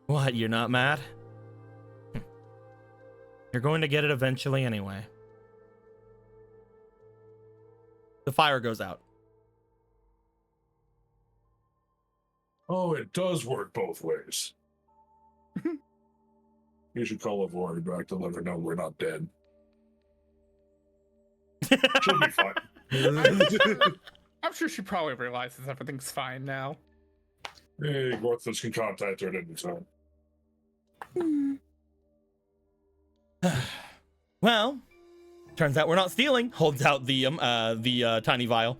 What, you're not mad? You're going to get it eventually anyway. The fire goes out. Oh, it does work both ways. You should call Avory back to let her know we're not dead. She'll be fine. I'm sure she probably realizes everything's fine now. Hey, Gorthos can contact her at any time. Well, turns out we're not stealing. Holds out the tiny vial.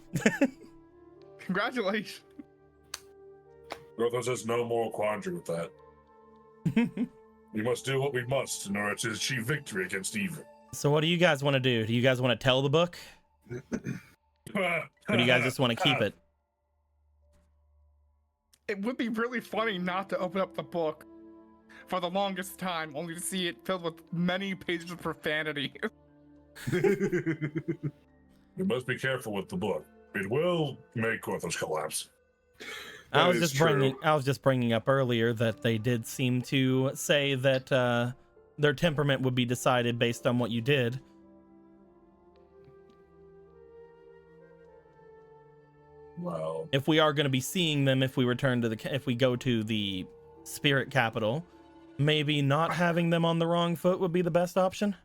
Congratulations. Gorthos has no moral quandary with that. We must do what we must in order to achieve victory against evil. So what do you guys want to do? Do you guys want to tell the book? Or do you guys just want to keep it? It would be really funny not to open up the book for the longest time, only to see it filled with many pages of profanity. You must be careful with the book. It will make Gorthos collapse. I was That is just bringing up earlier that they did seem to say that their temperament would be decided based on what you did. Well, If we are going to be seeing them, if we go to the spirit capital, maybe not having them on the wrong foot would be the best option.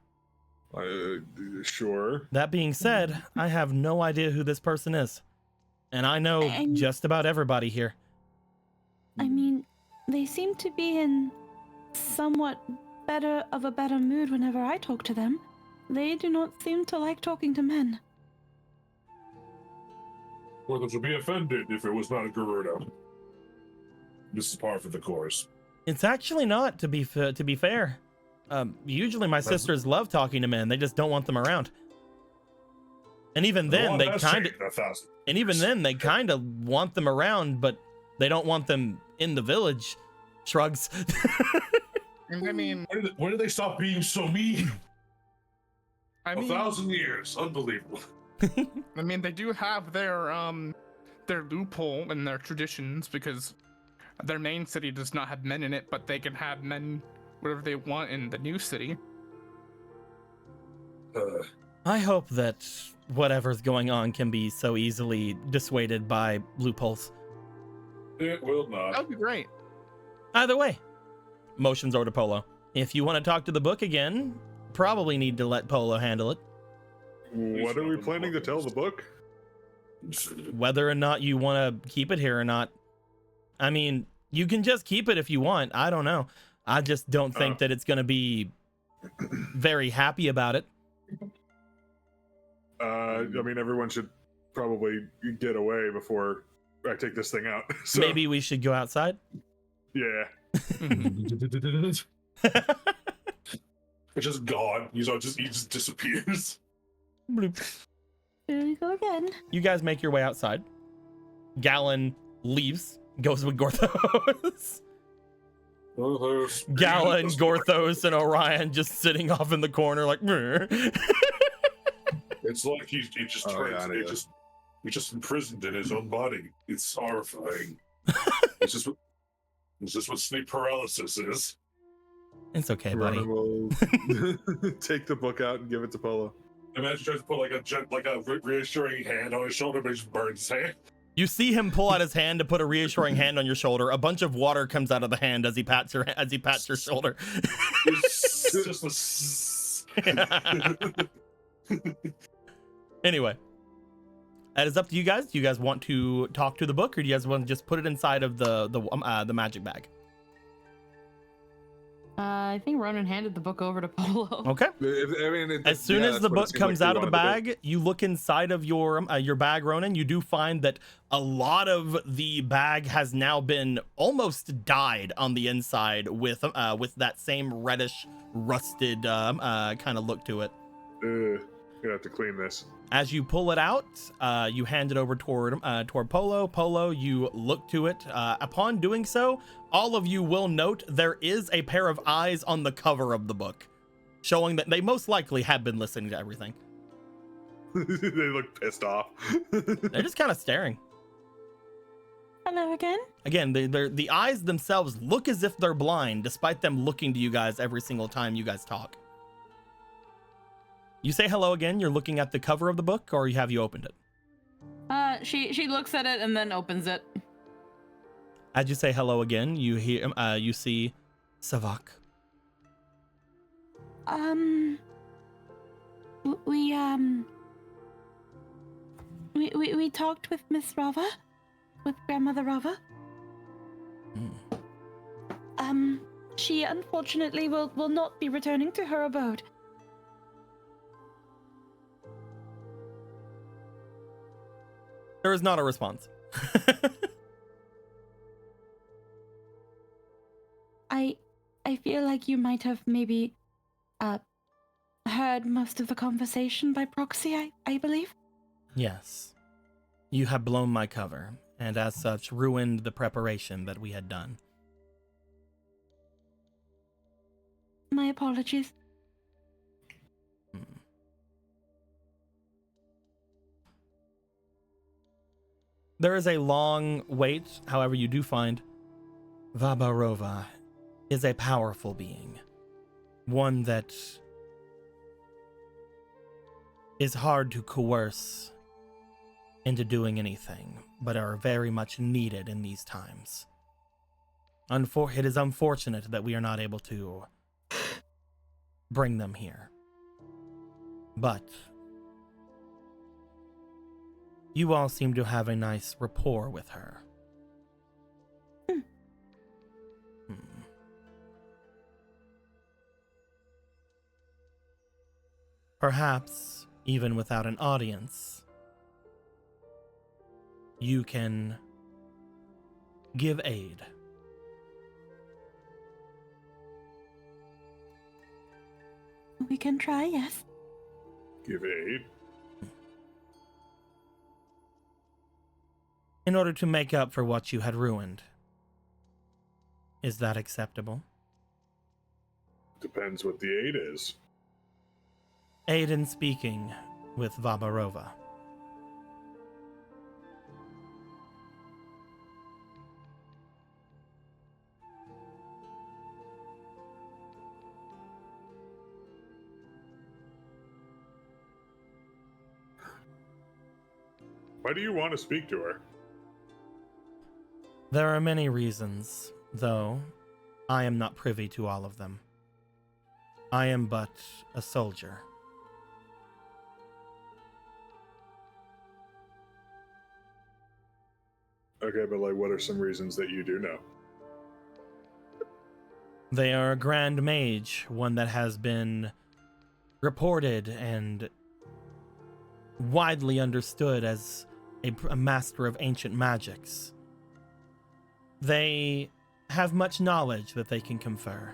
Sure. That being said, I have no idea who this person is. And I know just about everybody here. I mean, they seem to be in somewhat of a better mood whenever I talk to them. They do not seem to like talking to men. Mortals would be offended if it was not a Garuda. This is par for the course. It's actually not, to be fair. Usually my sisters love talking to men. They just don't want them around. And even then, they kind of want them around, but they don't want them in the village. Shrugs. I mean, when did they stop being so mean? I mean, 1,000 years, unbelievable. I mean, they do have their loophole and their traditions because their main city does not have men in it, but they can have men whatever they want in the new city. I hope that whatever's going on can be so easily dissuaded by loopholes. It will not. That would be great. Either way, motions over to Polo. If you want to talk to the book again, probably need to let Polo handle it. What are we planning to tell the book? Whether or not you want to keep it here or not. I mean, you can just keep it if you want. I don't know. I just don't think that it's going to be very happy about it. I mean, everyone should probably get away before I take this thing out. So, Maybe we should go outside? yeah. It's just gone. He just disappears. Bloop. Here we go again. You guys make your way outside. Gallon leaves, goes with Gorthos. Gallon, Gorthos, and Orion just sitting off in the corner like, meh. It's like he just he's just imprisoned in his own body. It's horrifying. It's just what sleep paralysis is. It's okay, buddy. Ronan will take the book out and give it to Polo. Imagine trying to put like a reassuring hand on his shoulder, but he just burns his hand. You see him pull out his hand to put a reassuring hand on your shoulder. A bunch of water comes out of the hand as he pats your shoulder. It's just Anyway, that is up to you guys. Do you guys want to talk to the book, or do you guys want to just put it inside of the magic bag? I think Ronan handed the book over to Polo. Okay. I mean, As soon as the book comes out of the bag, you look inside of your bag, Ronan. You do find that a lot of the bag has now been almost dyed on the inside with that same reddish, rusted kind of look to it. Gonna have to clean this. As you pull it out, you hand it over toward Polo. Polo, you look to it. Upon doing so, all of you will note there is a pair of eyes on the cover of the book, showing that they most likely have been listening to everything. They look pissed off. They're just kind of staring. Hello again. Again, the eyes themselves look as if they're blind, despite them looking to you guys every single time you guys talk. You say hello again. You're looking at the cover of the book, or have you opened it? She looks at it and then opens it. As you say hello again, you hear you see Savak. We talked with Miss Rava, with Grandmother Rava. She unfortunately will not be returning to her abode. There is not a response. I feel like you might have maybe heard most of the conversation by proxy, I believe. Yes. You have blown my cover, and as such ruined the preparation that we had done. My apologies. There is a long wait, however you do find Vabarova is a powerful being. One that is hard to coerce into doing anything, but are very much needed in these times. It is unfortunate that we are not able to bring them here. But you all seem to have a nice rapport with her. Perhaps, even without an audience, you can give aid. We can try, yes. Give aid? In order to make up for what you had ruined. Is that acceptable? Depends what the aid is. Aid in speaking with Vabarova. Why do you want to speak to her? There are many reasons, though I am not privy to all of them. I am but a soldier. Okay, but like, what are some reasons that you do know? They are a grand mage, one that has been reported and widely understood as a master of ancient magics. They have much knowledge that they can confer.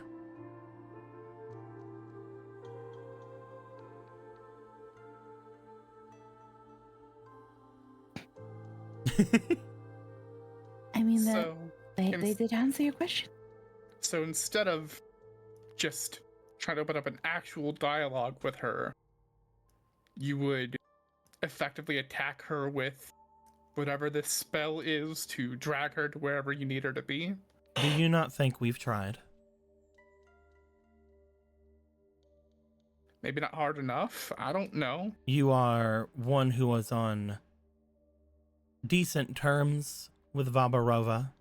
I mean, So, they did answer your question. so instead of just trying to open up an actual dialogue with her, you would effectively attack her with whatever this spell is to drag her to wherever you need her to be. Do you not think we've tried? Maybe not hard enough. I don't know. You are one who was on decent terms with Vabarova,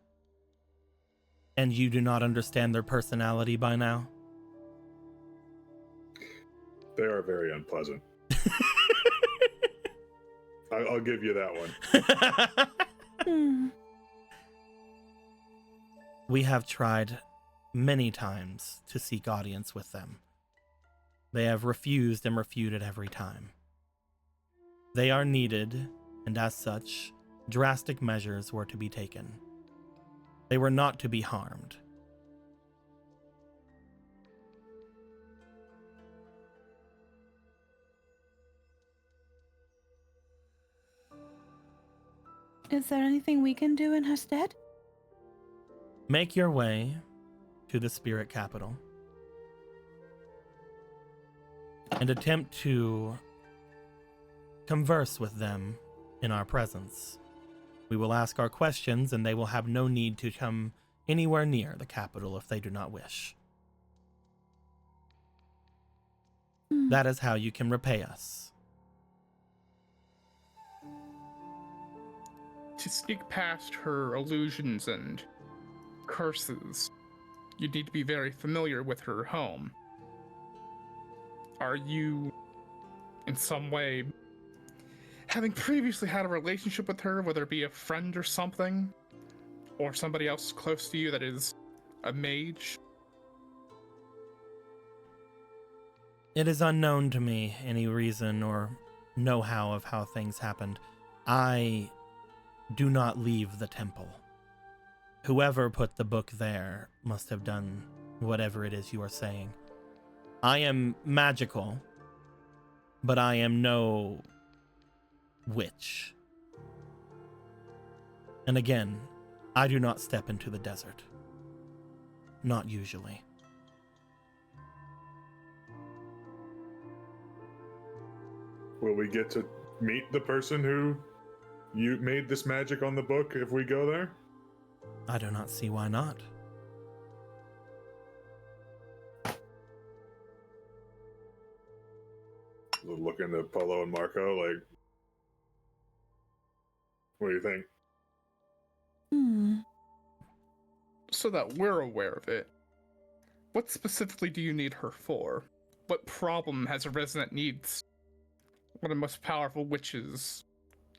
and you do not understand their personality by now? They are very unpleasant. I'll give you that one. We have tried many times to seek audience with them. They have refused and refuted every time. They are needed, and as such, drastic measures were to be taken. They were not to be harmed. Is there anything we can do in her stead? Make your way to the spirit capital and attempt to converse with them in our presence. We will ask our questions, and they will have no need to come anywhere near the capital if they do not wish. That is how you can repay us. To sneak past her illusions and curses, you need to be very familiar with her home. Are you, in some way, having previously had a relationship with her, whether it be a friend or something, or somebody else close to you that is a mage? It is unknown to me any reason or know-how of how things happened. I do not leave the temple. Whoever put the book there must have done whatever it is you are saying. I am magical, but I am no witch. And again, I do not step into the desert. Not usually. Will we get to meet the person who you made this magic on the book if we go there? I do not see why not. Looking at Polo and Marco like, What do you think? So that we're aware of it, what specifically do you need her for? What problem has arisen that needs one of the most powerful witches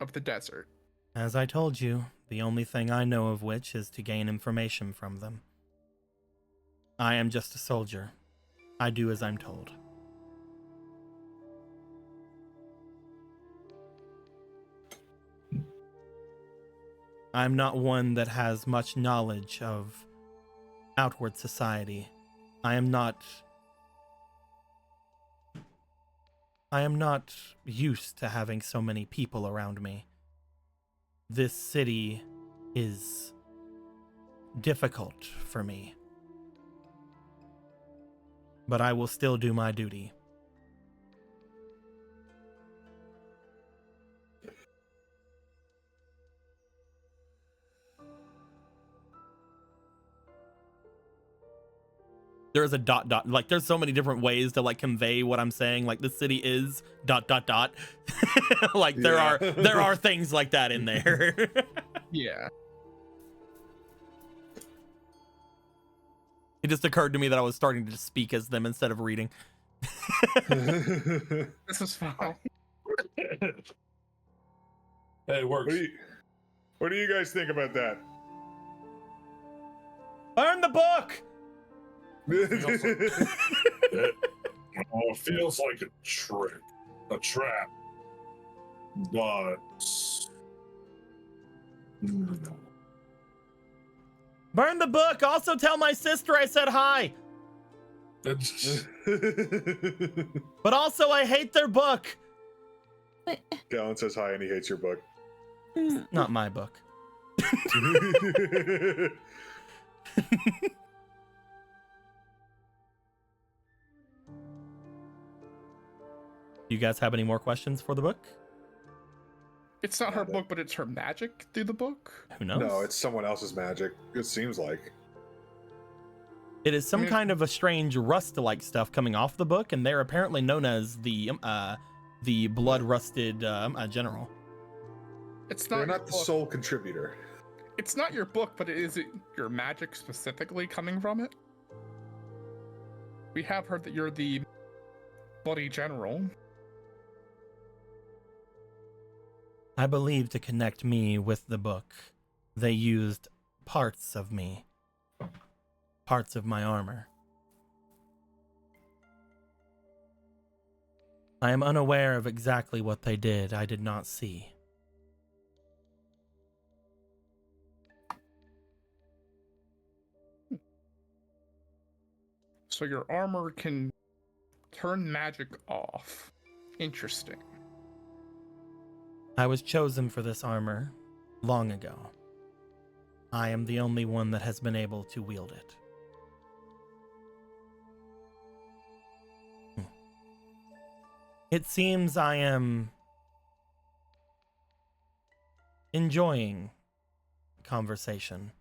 of the desert? As I told you, the only thing I know of which is to gain information from them. I am just a soldier. I do as I'm told. I'm not one that has much knowledge of outward society. I am not used to having so many people around me. This city is difficult for me. But I will still do my duty. There's a ... Like, there's so many different ways to, like, convey what I'm saying. Like, the city is ... Like, there are things like that in there. Yeah. It just occurred to me that I was starting to speak as them instead of reading. This is fine. Hey, it works. What do you guys think about that? Burn the book! It feels like a trick, a trap, but Burn the book! Also tell my sister I said hi! But also I hate their book! Galen says hi and he hates your book. Not my book. You guys have any more questions for the book? It's not her book, but it's her magic through the book. Who knows? No, it's someone else's magic. It seems like. It is some kind of a strange rust-like stuff coming off the book, and they're apparently known as the blood-rusted general. It's not. They're not the sole contributor. It's not your book, but is it your magic specifically coming from it? We have heard that you're the bloody general. I believe to connect me with the book, they used parts of me. Parts of my armor. I am unaware of exactly what they did. I did not see. So your armor can turn magic off. Interesting. I was chosen for this armor long ago. I am the only one that has been able to wield it. It seems I am enjoying conversation.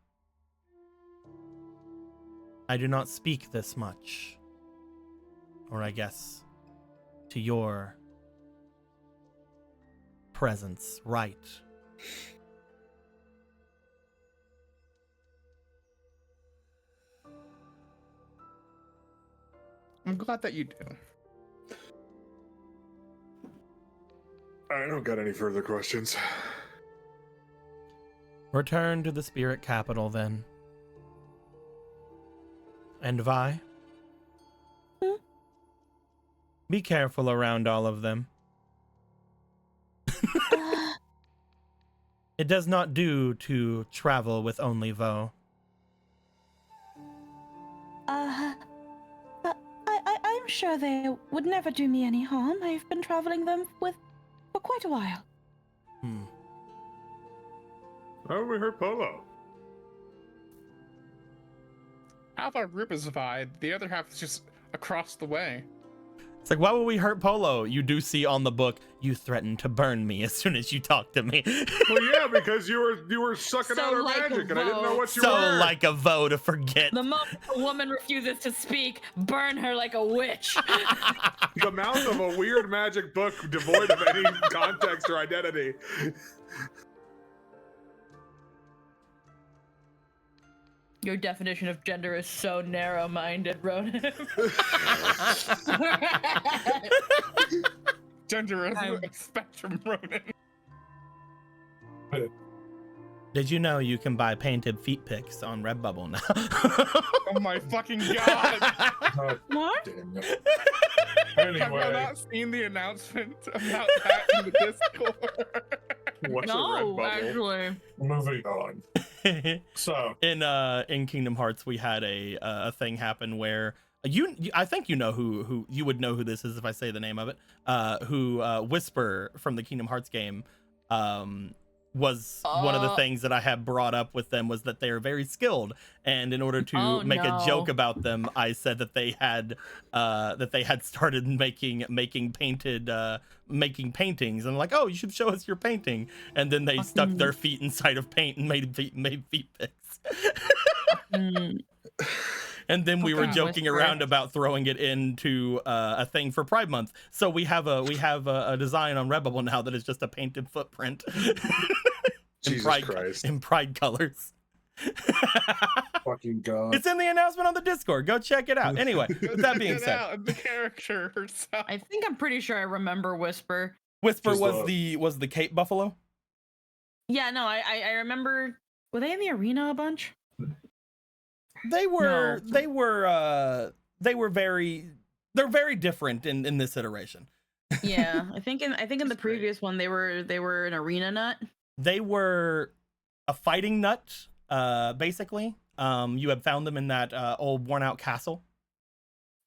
I do not speak this much, or I guess to your presence, right? I'm glad that you do. I don't got any further questions. Return to the spirit capital then. And Vi? Be careful around all of them. It does not do to travel with only Vo. I'm sure they would never do me any harm. I've been traveling them with for quite a while. Oh, we heard Polo. Half our group is Vi, the other half is just across the way. It's like, why would we hurt Polo? You do see on the book, you threatened to burn me as soon as you talked to me. Well, yeah, because you were sucking out our like magic, a and I didn't know what you So were. like a Vo to forget. The moment a woman refuses to speak, burn her like a witch. The mouth of a weird magic book devoid of any context or identity. Your definition of gender is so narrow-minded, Ronan. Gender is a spectrum, Ronan. Did you know you can buy painted feet pics on Redbubble now? Oh my fucking god! What? Damn it. Have you Anyway, not seen the announcement about that in the Discord? What's a No, red bubble? actually. moving on. So, in Kingdom Hearts, we had a thing happen where I think you know who you would know who this is if I say the name of it. Who Whisper from the Kingdom Hearts game was one of the things that I had brought up with them was that they are very skilled, and in order to make a joke about them, I said that they had started making painted making paintings, and like, oh, you should show us your painting, and then they stuck their feet inside of paint and made feet pics. And then we were joking around about throwing it into a thing for Pride Month. So we have a design on Redbubble now that is just a painted footprint in Pride colors. fucking God. It's in the announcement on the Discord. Go check it out. Anyway, with that being said, The character herself. I think I'm pretty sure I remember Whisper. Whisper Just was the Cape Buffalo. Yeah, no, I remember. Were they in the arena a bunch? They're very different in this iteration. Yeah, I think in the previous one they were an arena nut. They were a fighting nut, basically. You had found them in that old worn out castle.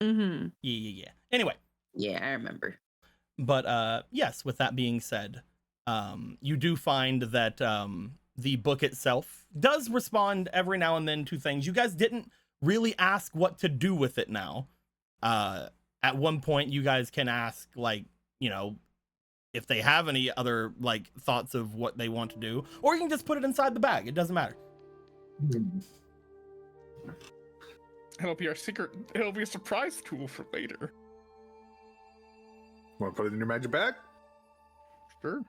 Mm-hmm. Yeah. Anyway. Yeah, I remember. But yes, with that being said, you do find that the book itself does respond every now and then to things. You guys didn't really ask what to do with it now. At one point, you guys can ask, like, you know, if they have any other, like, thoughts of what they want to do. Or you can just put it inside the bag. It doesn't matter. It'll be our secret. It'll be a surprise tool for later. Want to put it in your magic bag? Sure.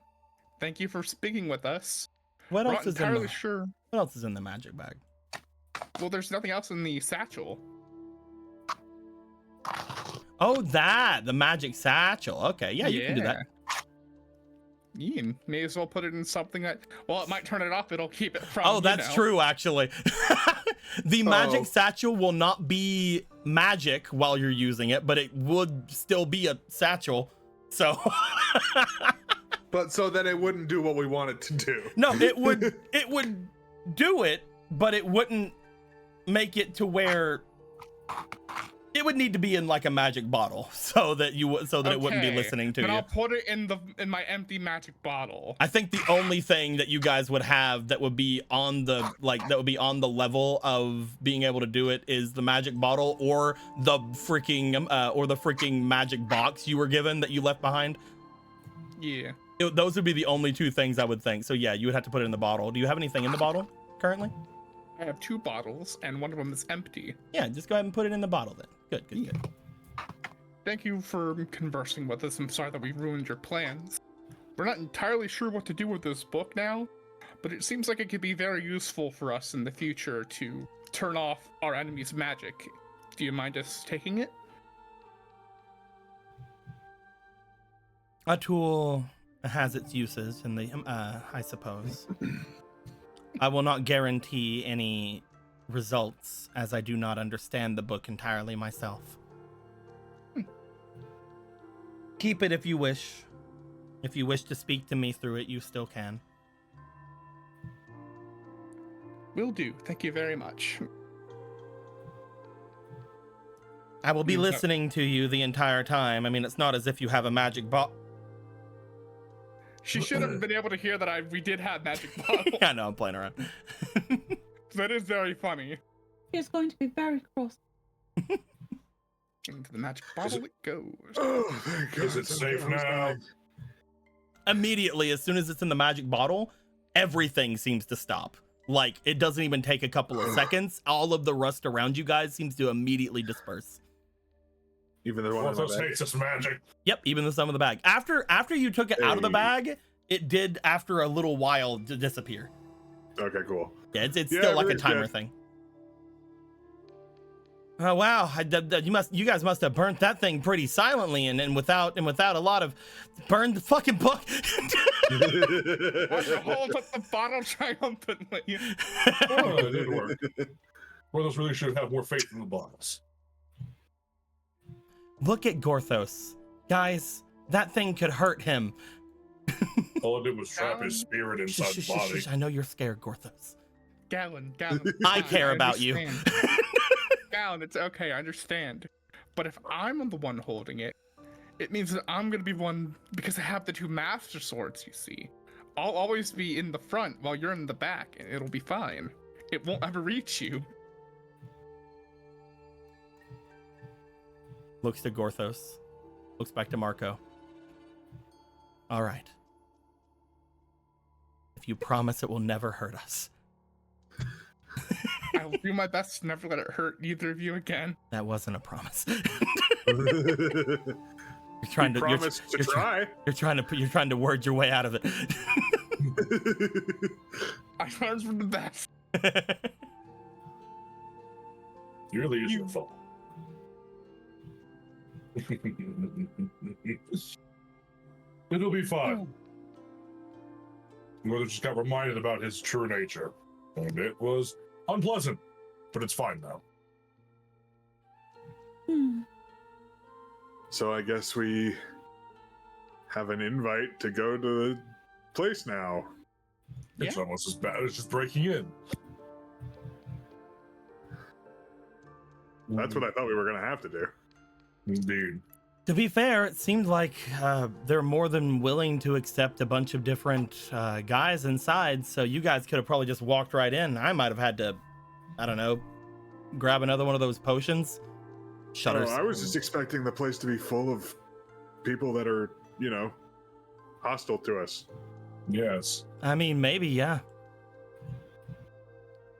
Thank you for speaking with us. What We're else not is in entirely the, sure. What else is in the magic bag? Well, there's nothing else in the satchel. Oh, the magic satchel. Okay, yeah, you can do that. You may as well put it in something that, well, it might turn it off. It'll keep it from. Oh, that's true, actually. The magic satchel will not be magic while you're using it, but it would still be a satchel. So. But so that it wouldn't do what we want it to do. No, it would do it, but it wouldn't make it to where it would need to be in like a magic bottle so that it wouldn't be listening to you. But I'll put it in my empty magic bottle. I think the only thing that you guys would have that would be on the level of being able to do it is the magic bottle or the freaking magic box you were given that you left behind. Yeah. Those would be the only two things I would think. So yeah, you would have to put it in the bottle. Do you have anything in the bottle currently? I have 2 bottles, and one of them is empty. Yeah, just go ahead and put it in the bottle then. Good. Thank you for conversing with us. I'm sorry that we ruined your plans. We're not entirely sure what to do with this book now, but it seems like it could be very useful for us in the future to turn off our enemy's magic. Do you mind us taking it? A tool has its uses, and I suppose. I will not guarantee any results, as I do not understand the book entirely myself. Keep it if you wish. If you wish to speak to me through it, you still can. Will do. Thank you very much. I will be listening to you the entire time. I mean, it's not as if you have a magic box. She should have been able to hear that we did have magic bottle. Yeah, no, I'm playing around. That is very funny. He's going to be very cross. Into the magic bottle it goes. Oh, thank God. Is it safe now? Immediately, as soon as it's in the magic bottle, everything seems to stop. Like, it doesn't even take a couple of seconds. All of the rust around you guys seems to immediately disperse. Even the one in Porthos my bag. hates this magic. Yep, even the sum of the bag. After you took it out of the bag, it did after a little while to disappear. Okay, cool. Yeah, it's Yeah, still like a very timer good. thing. Oh wow! You guys must have burnt that thing pretty silently and without a lot of burned the fucking book. Hold up the bottle triumphantly. Oh, it didn't work. Porthos really should have more faith in the box. Look at Gorthos, guys. That thing could hurt him. All it did was trap his spirit inside the body. I know you're scared, Gorthos. Gallon. I care about you. Gallon, it's okay, I understand. But if I'm the one holding it, it means that I'm gonna be one because I have the 2 master swords, you see. I'll always be in the front while you're in the back, and it'll be fine. It won't ever reach you. Looks to Gorthos. Looks back to Marco. All right. If you promise it will never hurt us. I'll do my best to never let it hurt either of you again. That wasn't a promise. You're trying to you're trying to word your way out of it. I learned from the best. It really is your fault. It'll be fine. Mother just got reminded about his true nature, and it was unpleasant, but it's fine now. So I guess we have an invite to go to the place now. It's almost as bad as just breaking in. That's what I thought we were going to have to do. Indeed. To be fair, it seemed like they're more than willing to accept a bunch of different guys inside, so you guys could have probably just walked right in. I might have had to, I don't know, grab another one of those potions. Shutters. Oh, I was just expecting the place to be full of people that are, you know, hostile to us. Yes. I mean, maybe, yeah.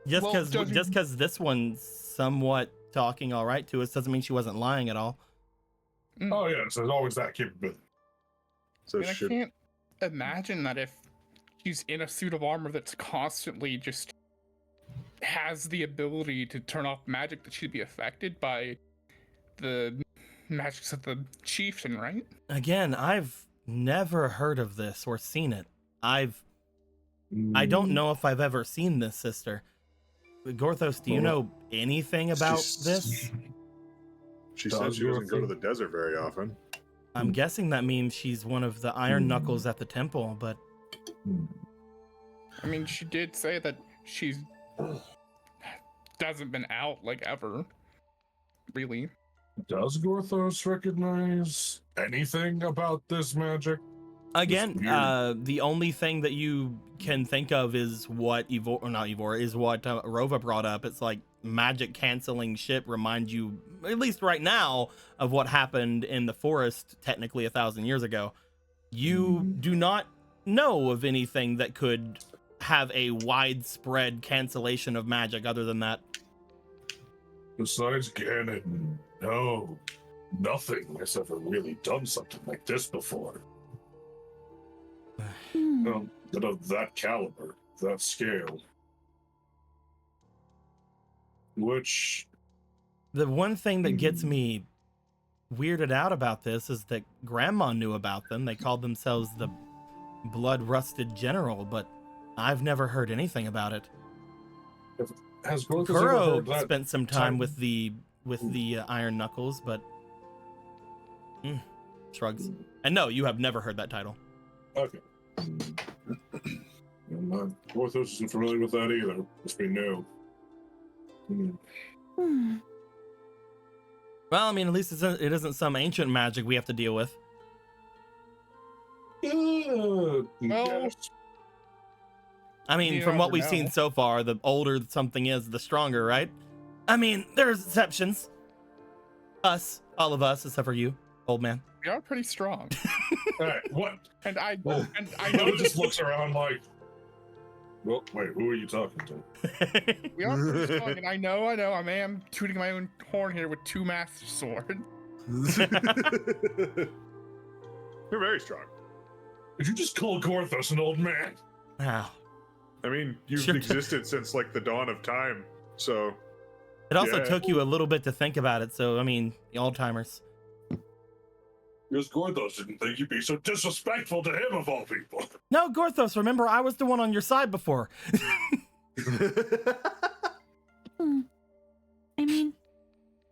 Just because this one's somewhat talking all right to us doesn't mean she wasn't lying at all. Oh yeah, so there's always that capability. So I can't imagine that if she's in a suit of armor that's constantly just has the ability to turn off magic, that she'd be affected by the magics of the chieftain, right? Again, I've never heard of this or seen it. I don't know if I've ever seen this, sister. Gorthos, do you know anything about this? She says she doesn't go to the desert very often. I'm guessing that means she's one of the Iron Knuckles at the temple, but... I mean, she did say that she's... hasn't been out, like, ever. Really. Does Gorthos recognize anything about this magic? Again, the only thing that you can think of is what is what Rova brought up. It's like magic canceling shit reminds you, at least right now, of what happened in the forest technically 1,000 years ago. You do not know of anything that could have a widespread cancellation of magic other than that. Besides Ganon, no, nothing has ever really done something like this before. But of that caliber, that scale. Which... The one thing that gets me weirded out about this is that Grandma knew about them. They called themselves the Blood-Rusted General, but I've never heard anything about it. Has Gorthos Kuro ever heard that spent some time with the Iron Knuckles, but shrugs. And no, you have never heard that title. Okay. Gorthos isn't familiar with that either. Must be new. Well, I mean, at least it isn't some ancient magic we have to deal with. Yes. I mean, from what we've seen so far, the older something is, the stronger, right? I mean, there's exceptions. Us, all of us, except for you, old man. We are pretty strong. Hey, what? And I know it just looks around like, well, wait, who are you talking to? We are pretty strong, and I know, I am tooting my own horn here with 2 master swords. You're very strong. Did you just call Gorthos an old man? Wow. I mean, you've existed since like the dawn of time, so It also Yeah. took you a little bit to think about it, so I mean, old timers. Because Gorthos didn't think you'd be so disrespectful to him of all people. No, Gorthos, remember I was the one on your side before. I mean,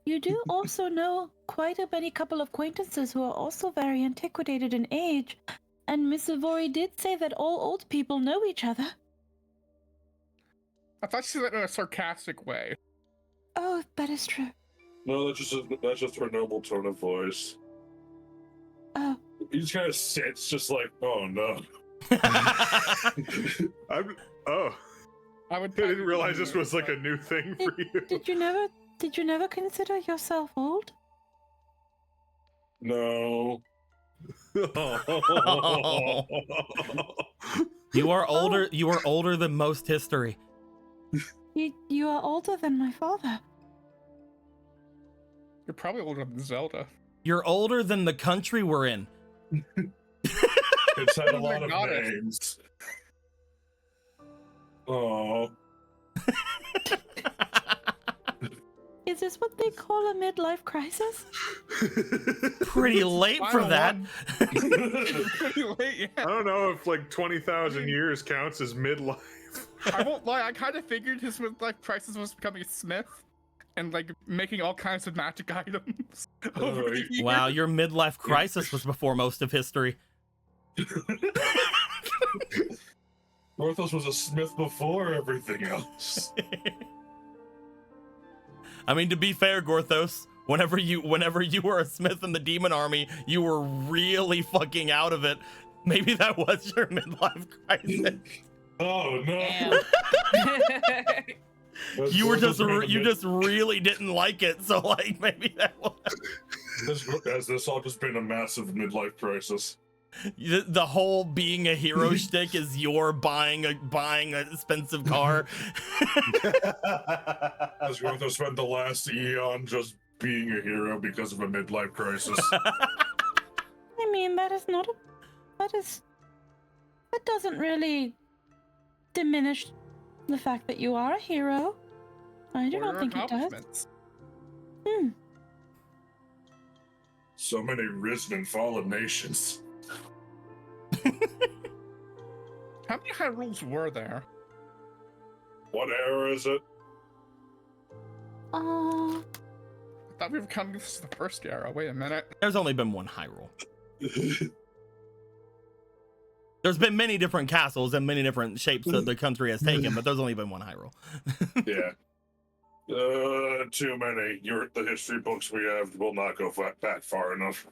you do also know quite a many couple of acquaintances who are also very antiquated in age, and Miss Savory did say that all old people know each other. I thought she said that in a sarcastic way. Oh, that is true. No, that's just her normal tone of voice. Oh, He just kind of sits, just like, oh no. I didn't realize this was like a new thing for you. did you never consider yourself old? No. You are older. You are older than most history. You are older than my father. You're probably older than Zelda. You're older than the country we're in. It's had a Oh my lot of God. names. Oh. Is this what they call a midlife crisis? Pretty late for Final that. one. Pretty late, yeah. I don't know if like 20,000 years counts as midlife. I won't lie, I kind of figured his midlife crisis was becoming a smith and like making all kinds of magic items over the years. Wow, your midlife crisis was before most of history. Gorthos was a smith before everything else. I mean, to be fair, Gorthos, whenever you were a smith in the demon army, you were really fucking out of it. Maybe that was your midlife crisis. Oh no. You just really didn't like it, so like maybe that was. This all just been a massive midlife crisis. The whole being a hero shtick is your buying an expensive car. As Gorthos spent the last eon just being a hero because of a midlife crisis. I mean, that doesn't really diminish the fact that you are a hero. I do Or not your think it does. accomplishments. So many risen and fallen nations. How many Hyrules were there? What era is it? I thought we were counting this as the first era. Wait a minute. There's only been one Hyrule. There's been many different castles and many different shapes that the country has taken, but there's only been one Hyrule. Yeah. Too many. The history books we have will not go back far enough.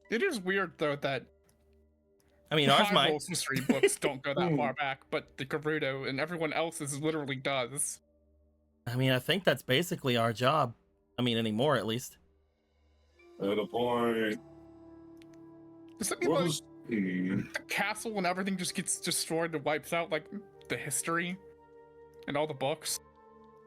It is weird though that I mean, ours might. Hyrule's history books don't go that far back, but the Gerudo and everyone else's literally does. I mean, I think that's basically our job. I mean, anymore at least. At a point. Does that mean like the castle and everything just gets destroyed and wipes out like the history and all the books?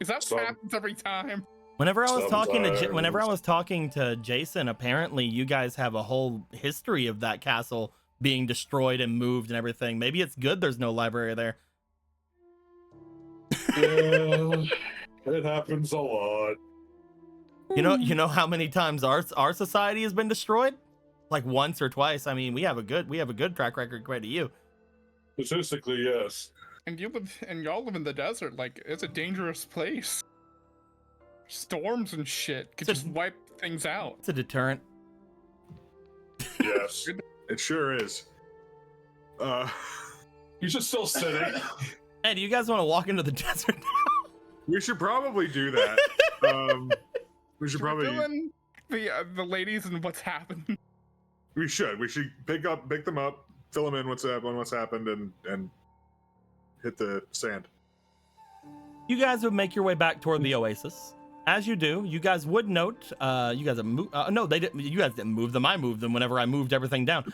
Is that what happens every time? Whenever I was talking to Jason, apparently you guys have a whole history of that castle being destroyed and moved and everything. Maybe it's good there's no library there. Yeah, it happens a lot. You know how many times our society has been destroyed? Like once or twice. I mean, we have a good track record compared to you. Statistically, yes. And y'all live in the desert. Like, it's a dangerous place. Storms and shit could just wipe things out. It's a deterrent. Yes. It sure is. You're just still sitting. Hey, do you guys want to walk into the desert now? We should probably do that. We should probably fill in the ladies and what's happened. We should pick them up, fill them in what's happened, and hit the sand. You guys would make your way back toward the oasis. As you do, you guys would note, you guys have moved, no, they didn't, you guys didn't move them, I moved them whenever I moved everything down.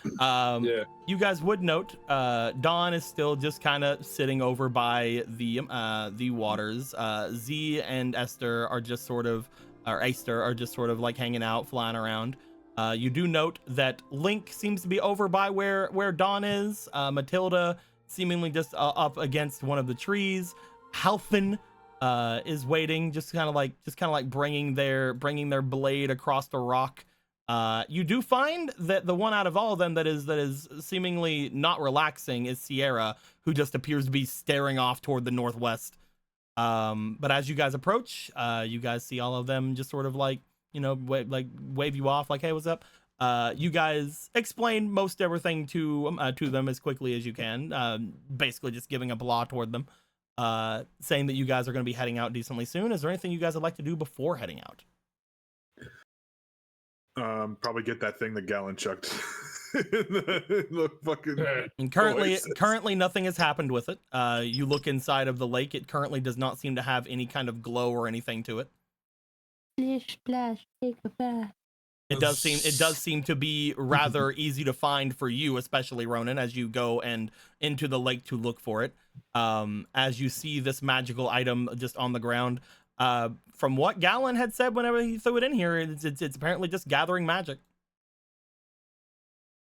Yeah. You guys would note, Dawn is still just kind of sitting over by the waters. Z and Esther are just sort of, or Aster are just sort of like hanging out, flying around. You do note that Link seems to be over by where Dawn is. Matilda seemingly just up against one of the trees. Halfin is waiting, just kind of like bringing their blade across the rock. You do find that the one out of all of them that is seemingly not relaxing is Sierra, who just appears to be staring off toward the northwest. But as you guys approach, you guys see all of them just sort of like, you know, wave you off, like, hey, what's up? You guys explain most everything to them as quickly as you can, basically just giving a blah toward them, saying that you guys are going to be heading out decently soon. Is there anything you guys would like to do before heading out? Probably get that thing that Gallon chucked. the fucking... And currently nothing has happened with it. You look inside of the lake. It currently does not seem to have any kind of glow or anything to it. Splish, splash, take a bath. It does seem to be rather easy to find for you, especially Ronan, as you go and into the lake to look for it. As you see this magical item just on the ground. From what Gallon had said whenever he threw it in here, it's apparently just gathering magic.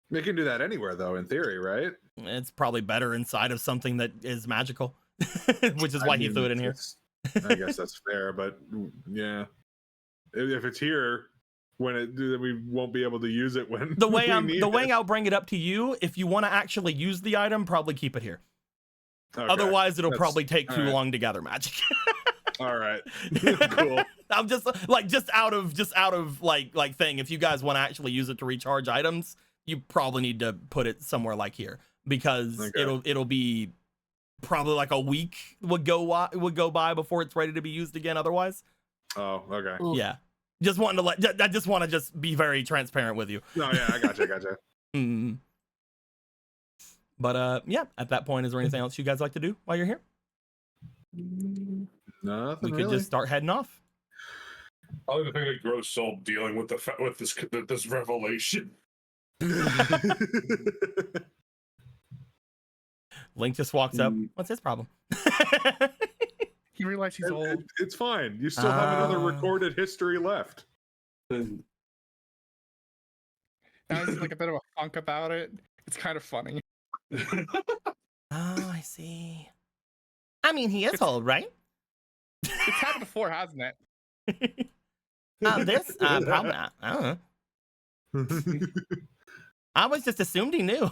They can do that anywhere, though, in theory, right? It's probably better inside of something that is magical, which is why he threw it in here. I guess that's fair, but yeah, if it's here when we won't be able to use it when the way I'll bring it up to you. If you want to actually use the item, probably keep it here. Okay. Otherwise, it'll probably take too long to gather magic. All right. Cool. I'm just out of like thing. If you guys want to actually use it to recharge items, you probably need to put it somewhere like here, because it'll be probably like a week would go by before it's ready to be used again otherwise. Oh, okay. Yeah. Just wanting to I just want to just be very transparent with you. No, yeah, I gotcha. But yeah, at that point, is there anything else you guys like to do while you're here? Nothing. We could just start heading off. I like to think that grows soul dealing with this revelation. Link just walks up. What's his problem? He realized he's old. It's fine. You still have another recorded history left. Now there's like a bit of a funk about it. It's kind of funny. Oh, I see. I mean, he is old, right? It's happened before, hasn't it? Probably not. I don't know. I was just assumed he knew.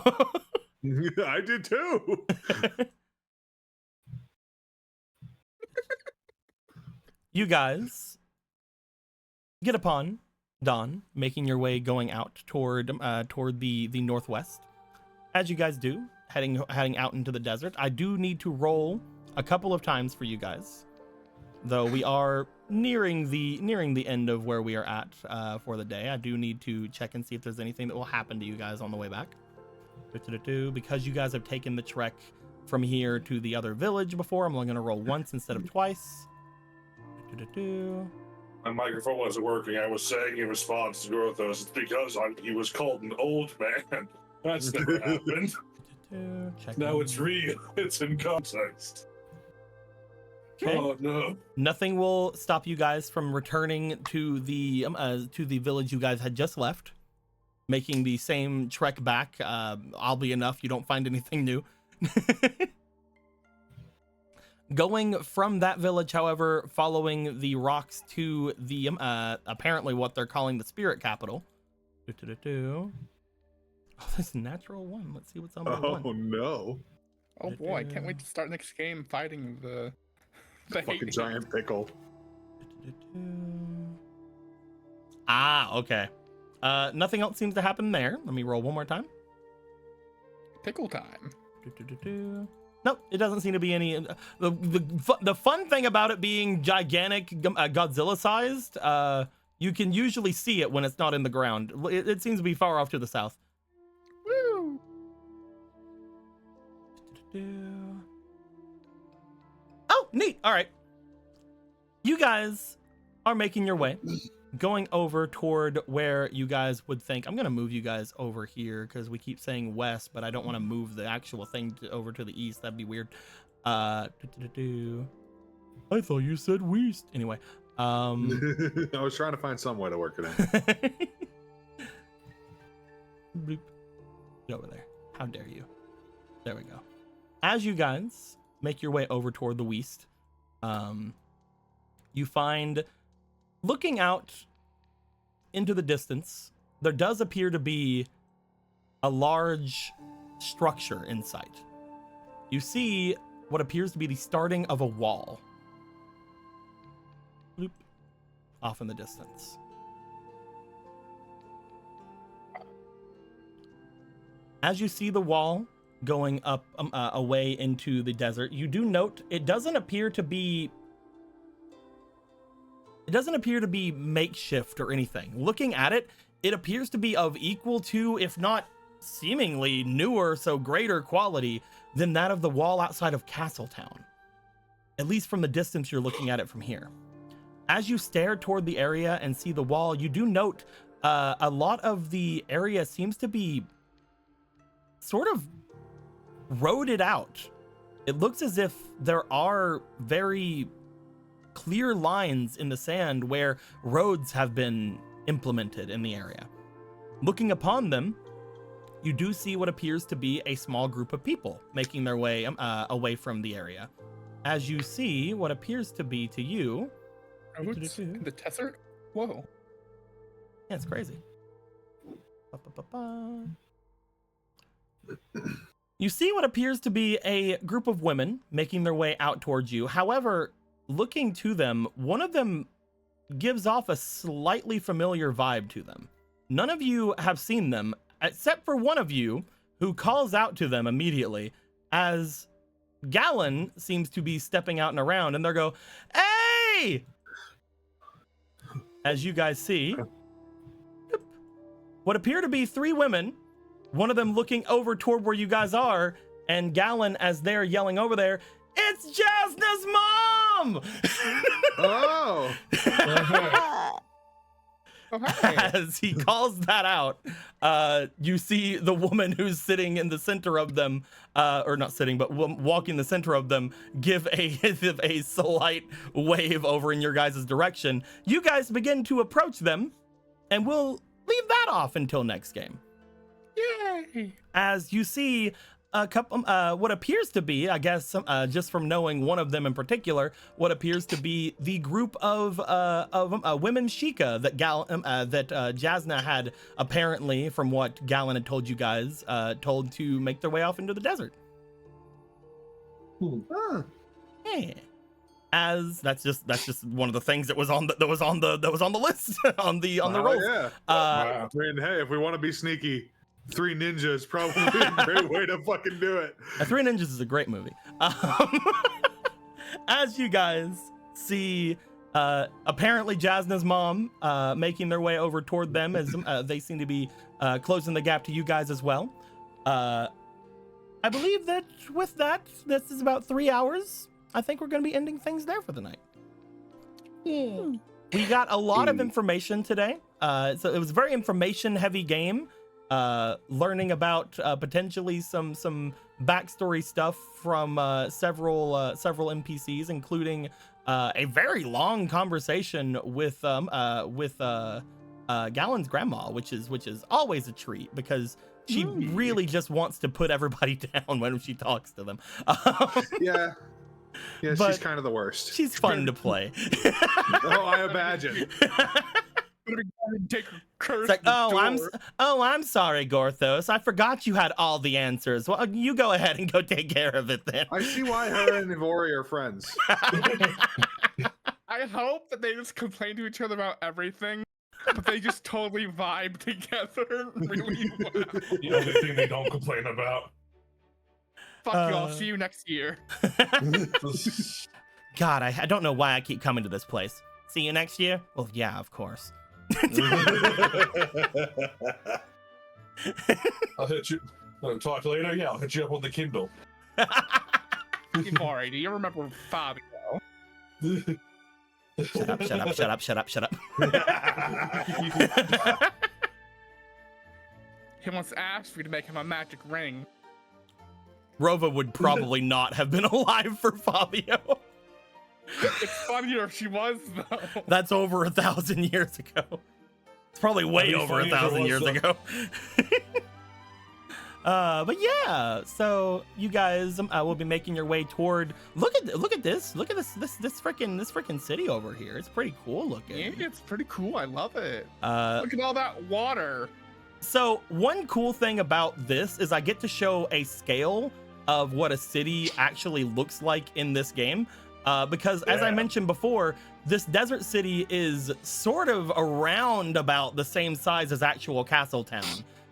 I did too. You guys get upon dawn, making your way going out toward the northwest. As you guys do, heading out into the desert. I do need to roll a couple of times for you guys, though we are nearing the end of where we are at for the day. I do need to check and see if there's anything that will happen to you guys on the way back. Because you guys have taken the trek from here to the other village before, I'm only going to roll once instead of twice. My microphone wasn't working. I was saying in response to Grothos, it's because he was called an old man. That's never happened. Now it's real. It's in context. Okay. Oh no! Nothing will stop you guys from returning to the village you guys had just left, making the same trek back. Oddly enough, you don't find anything new. Going from that village, however, following the rocks to the apparently what they're calling the spirit capital. Oh, there's a natural one. Let's see what's on the one. Oh no! Oh boy, I can't wait to start next game fighting the fucking giant pickle. Ah, okay. Nothing else seems to happen there. Let me roll one more time. Pickle time. Nope, it doesn't seem to be any. The fun thing about it being gigantic, Godzilla sized, you can usually see it when it's not in the ground. It seems to be far off to the south. Woo! Oh, neat. All right. You guys are making your way, going over toward where you guys would think. I'm going to move you guys over here because we keep saying west, but I don't want to move the actual thing over to the east. That'd be weird. I thought you said west. Anyway. I was trying to find some way to work it in. Bloop. Get over there. How dare you? There we go. As you guys make your way over toward the west, you find, looking out into the distance, there does appear to be a large structure in sight. You see what appears to be the starting of a wall. Bloop, off in the distance. As you see the wall going up away into the desert, you do note it doesn't appear to be makeshift or anything. Looking at it, it appears to be of equal to, if not seemingly newer, so greater quality than that of the wall outside of Castletown. At least from the distance you're looking at it from here. As you stare toward the area and see the wall, you do note a lot of the area seems to be sort of roaded out. It looks as if there are very clear lines in the sand where roads have been implemented in the area. Looking upon them, you do see what appears to be a small group of people making their way away from the area. As you see what appears to be to you... Roads in the desert? Whoa. Yeah, it's crazy. Ba-ba-ba-ba. You see what appears to be a group of women making their way out towards you. However, looking to them, one of them gives off a slightly familiar vibe to them. None of you have seen them, except for one of you who calls out to them immediately as Gallon seems to be stepping out and around, and they go, "Hey!" As you guys see, what appear to be three women, one of them looking over toward where you guys are, and Gallon, as they're yelling over there, "It's Jasna's mom!" Oh! As he calls that out, you see the woman who's sitting in the center of them, or not sitting, but walking the center of them, give a slight wave over in your guys' direction. You guys begin to approach them, and we'll leave that off until next game. Yay! As you see a couple, what appears to be, I guess, just from knowing one of them in particular, what appears to be the group of women Sheikah that Jasna had, apparently, from what Gallon had told you guys, told to make their way off into the desert. Huh. Yeah. As that's just one of the things that was on the list on the roll. Yeah. I mean, hey, if we want to be sneaky, Three Ninjas probably a great way to fucking do it. Three Ninjas is a great movie. As you guys see, apparently Jasna's mom making their way over toward them as they seem to be closing the gap to you guys as well. I believe that with that, this is about 3 hours. I think we're going to be ending things there for the night. We got a lot of information today. So it was a very information-heavy game. Learning about potentially some backstory stuff from several NPCs, including a very long conversation with Gallon's grandma, which is always a treat because she really just wants to put everybody down when she talks to them. Yeah, But she's kind of the worst. she's fun to play. Oh, I imagine. Take her curse It's like, the door. I'm sorry, Gorthos. I forgot you had all the answers. Well, you go ahead and go take care of it then. I see why her and Ivori are friends. I hope that they just complain to each other about everything, but they just totally vibe together really well. The only thing they don't complain about. Fuck you, I'll see you next year. God, I don't know why I keep coming to this place. See you next year? Well, yeah, of course. I'll hit you. Talk later. Yeah, I'll hit you up on the Kindle. Ivori, do you remember Fabio? Shut up. He once asked me to make him a magic ring. Rova would probably not have been alive for Fabio. It's funnier if she was, though. That's over 1,000 years ago. It's probably way That'd be over funny if it 1,000 was, years though. ago. But yeah, so you guys will be making your way toward. Look at this freaking city over here. It's pretty cool looking. Yeah, it's pretty cool. I love it. Uh, Look at all that water. So one cool thing about this is I get to show a scale of what a city actually looks like in this game. Because as I mentioned before, this desert city is sort of around about the same size as actual Castletown.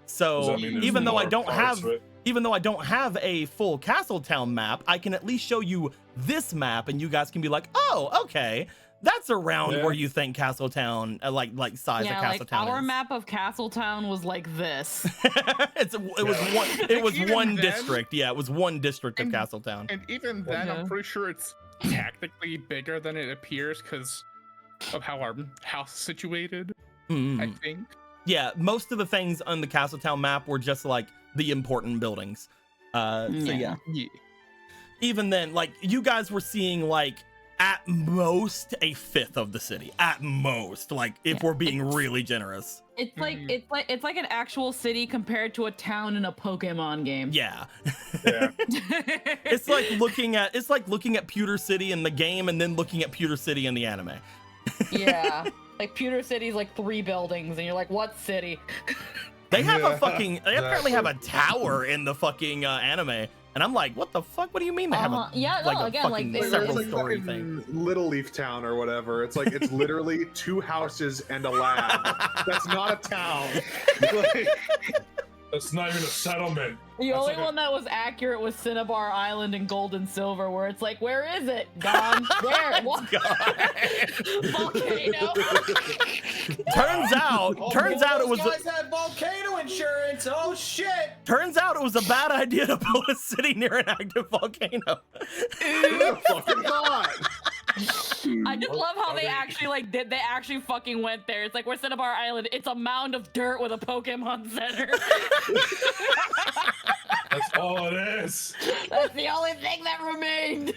So even though I don't have a full Castletown map, I can at least show you this map, and you guys can be like, oh, okay, that's around where you think Castletown, like size of Castletown. Like our map of Castletown was like this. it was one district. Yeah, it was one district of Castletown. And even then, I'm pretty sure it's technically bigger than it appears because of how our house is situated. I think. Yeah, most of the things on the Castletown map were just like the important buildings. So yeah. Even then, like you guys were seeing like at most a fifth of the city. At most, like if we're being really generous. It's like it's like an actual city compared to a town in a Pokemon game. Yeah. It's like looking at Pewter City in the game and then looking at Pewter City in the anime. Yeah. Like Pewter City's like 3 buildings and you're like, what city? They have they apparently have a tower in the fucking anime. And I'm like, what the fuck? What do you mean they have a several story thing? Little Leaf Town or whatever. It's like it's literally 2 houses and a lab. That's not a town. That's not even a settlement. The only one that was accurate was Cinnabar Island and Gold and Silver, where it's like, where is it? Gone. Where? What? Volcano. Turns out it was. Guys had volcano insurance. Oh shit! Turns out it was a bad idea to build a city near an active volcano. Fucking God. I just love how they actually fucking went there. It's like, we're Cinnabar Island. It's a mound of dirt with a Pokemon Center. That's all it is. That's the only thing that remained.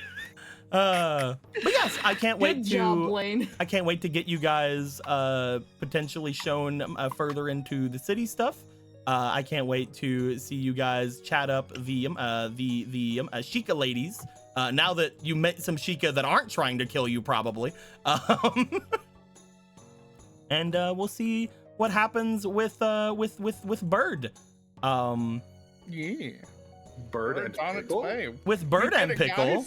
But yes, I can't wait Good job, Blaine. I can't wait to get you guys potentially shown further into the city stuff. I can't wait to see you guys chat up the Sheikah ladies. Now that you met some Sheikah that aren't trying to kill you, probably. And we'll see what happens with Bird. Yeah. Bird and Pickle? With Bird and Pickle.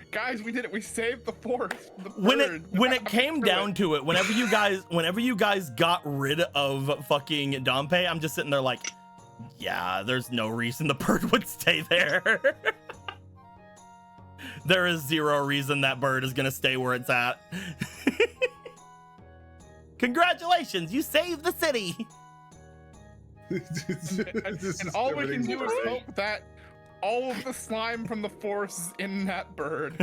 Guys, we did it. We saved the forest. When it came down to it, whenever you guys got rid of fucking Dompe, I'm just sitting there like, yeah, there's no reason the bird would stay there. There is zero reason that bird is gonna stay where it's at. Congratulations, you saved the city. and all we can do is hope that all of the slime from the forest is in that bird.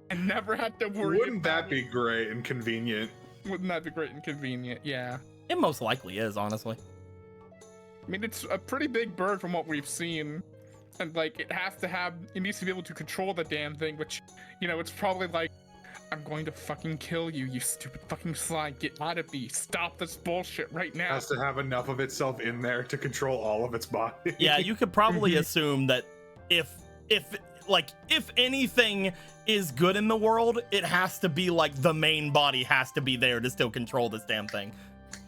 And never had to worry. Wouldn't that be great and convenient? Wouldn't that be great and convenient? Yeah. It most likely is, honestly. I mean, it's a pretty big bird from what we've seen. And, like, it needs to be able to control the damn thing, which, you know, it's probably like, I'm going to fucking kill you, you stupid fucking slime. Get out of me. Stop this bullshit right now. It has to have enough of itself in there to control all of its body. Yeah, you could probably assume that if anything is good in the world, it has to be like the main body has to be there to still control this damn thing.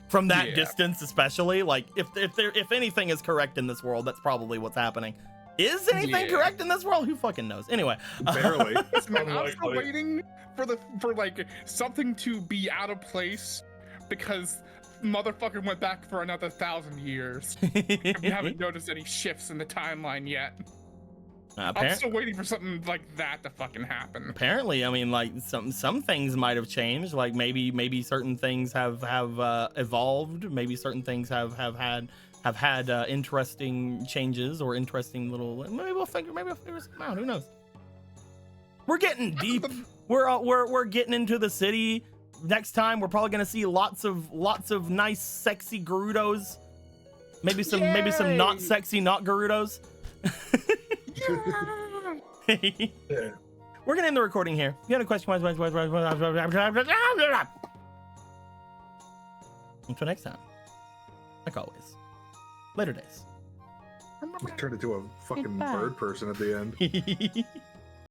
From that distance, especially, like if anything is correct in this world, that's probably what's happening. Is anything correct in this world? Who fucking knows? Anyway, barely. I'm still waiting for like something to be out of place because motherfucker went back for another 1,000 years. We haven't noticed any shifts in the timeline yet. I'm still waiting for something like that to fucking happen. Apparently, I mean, like some things might have changed. Like maybe certain things have evolved. Maybe certain things have had interesting changes or interesting little. Maybe we'll figure something out. Who knows? We're getting deep. We're getting into the city. Next time, we're probably gonna see lots of nice, sexy Gerudos. Maybe some not sexy, not Gerudos. We're gonna end the recording here. If you have a question, until next time, like always, Later days. Turned into a fucking Goodbye. bird person at the end.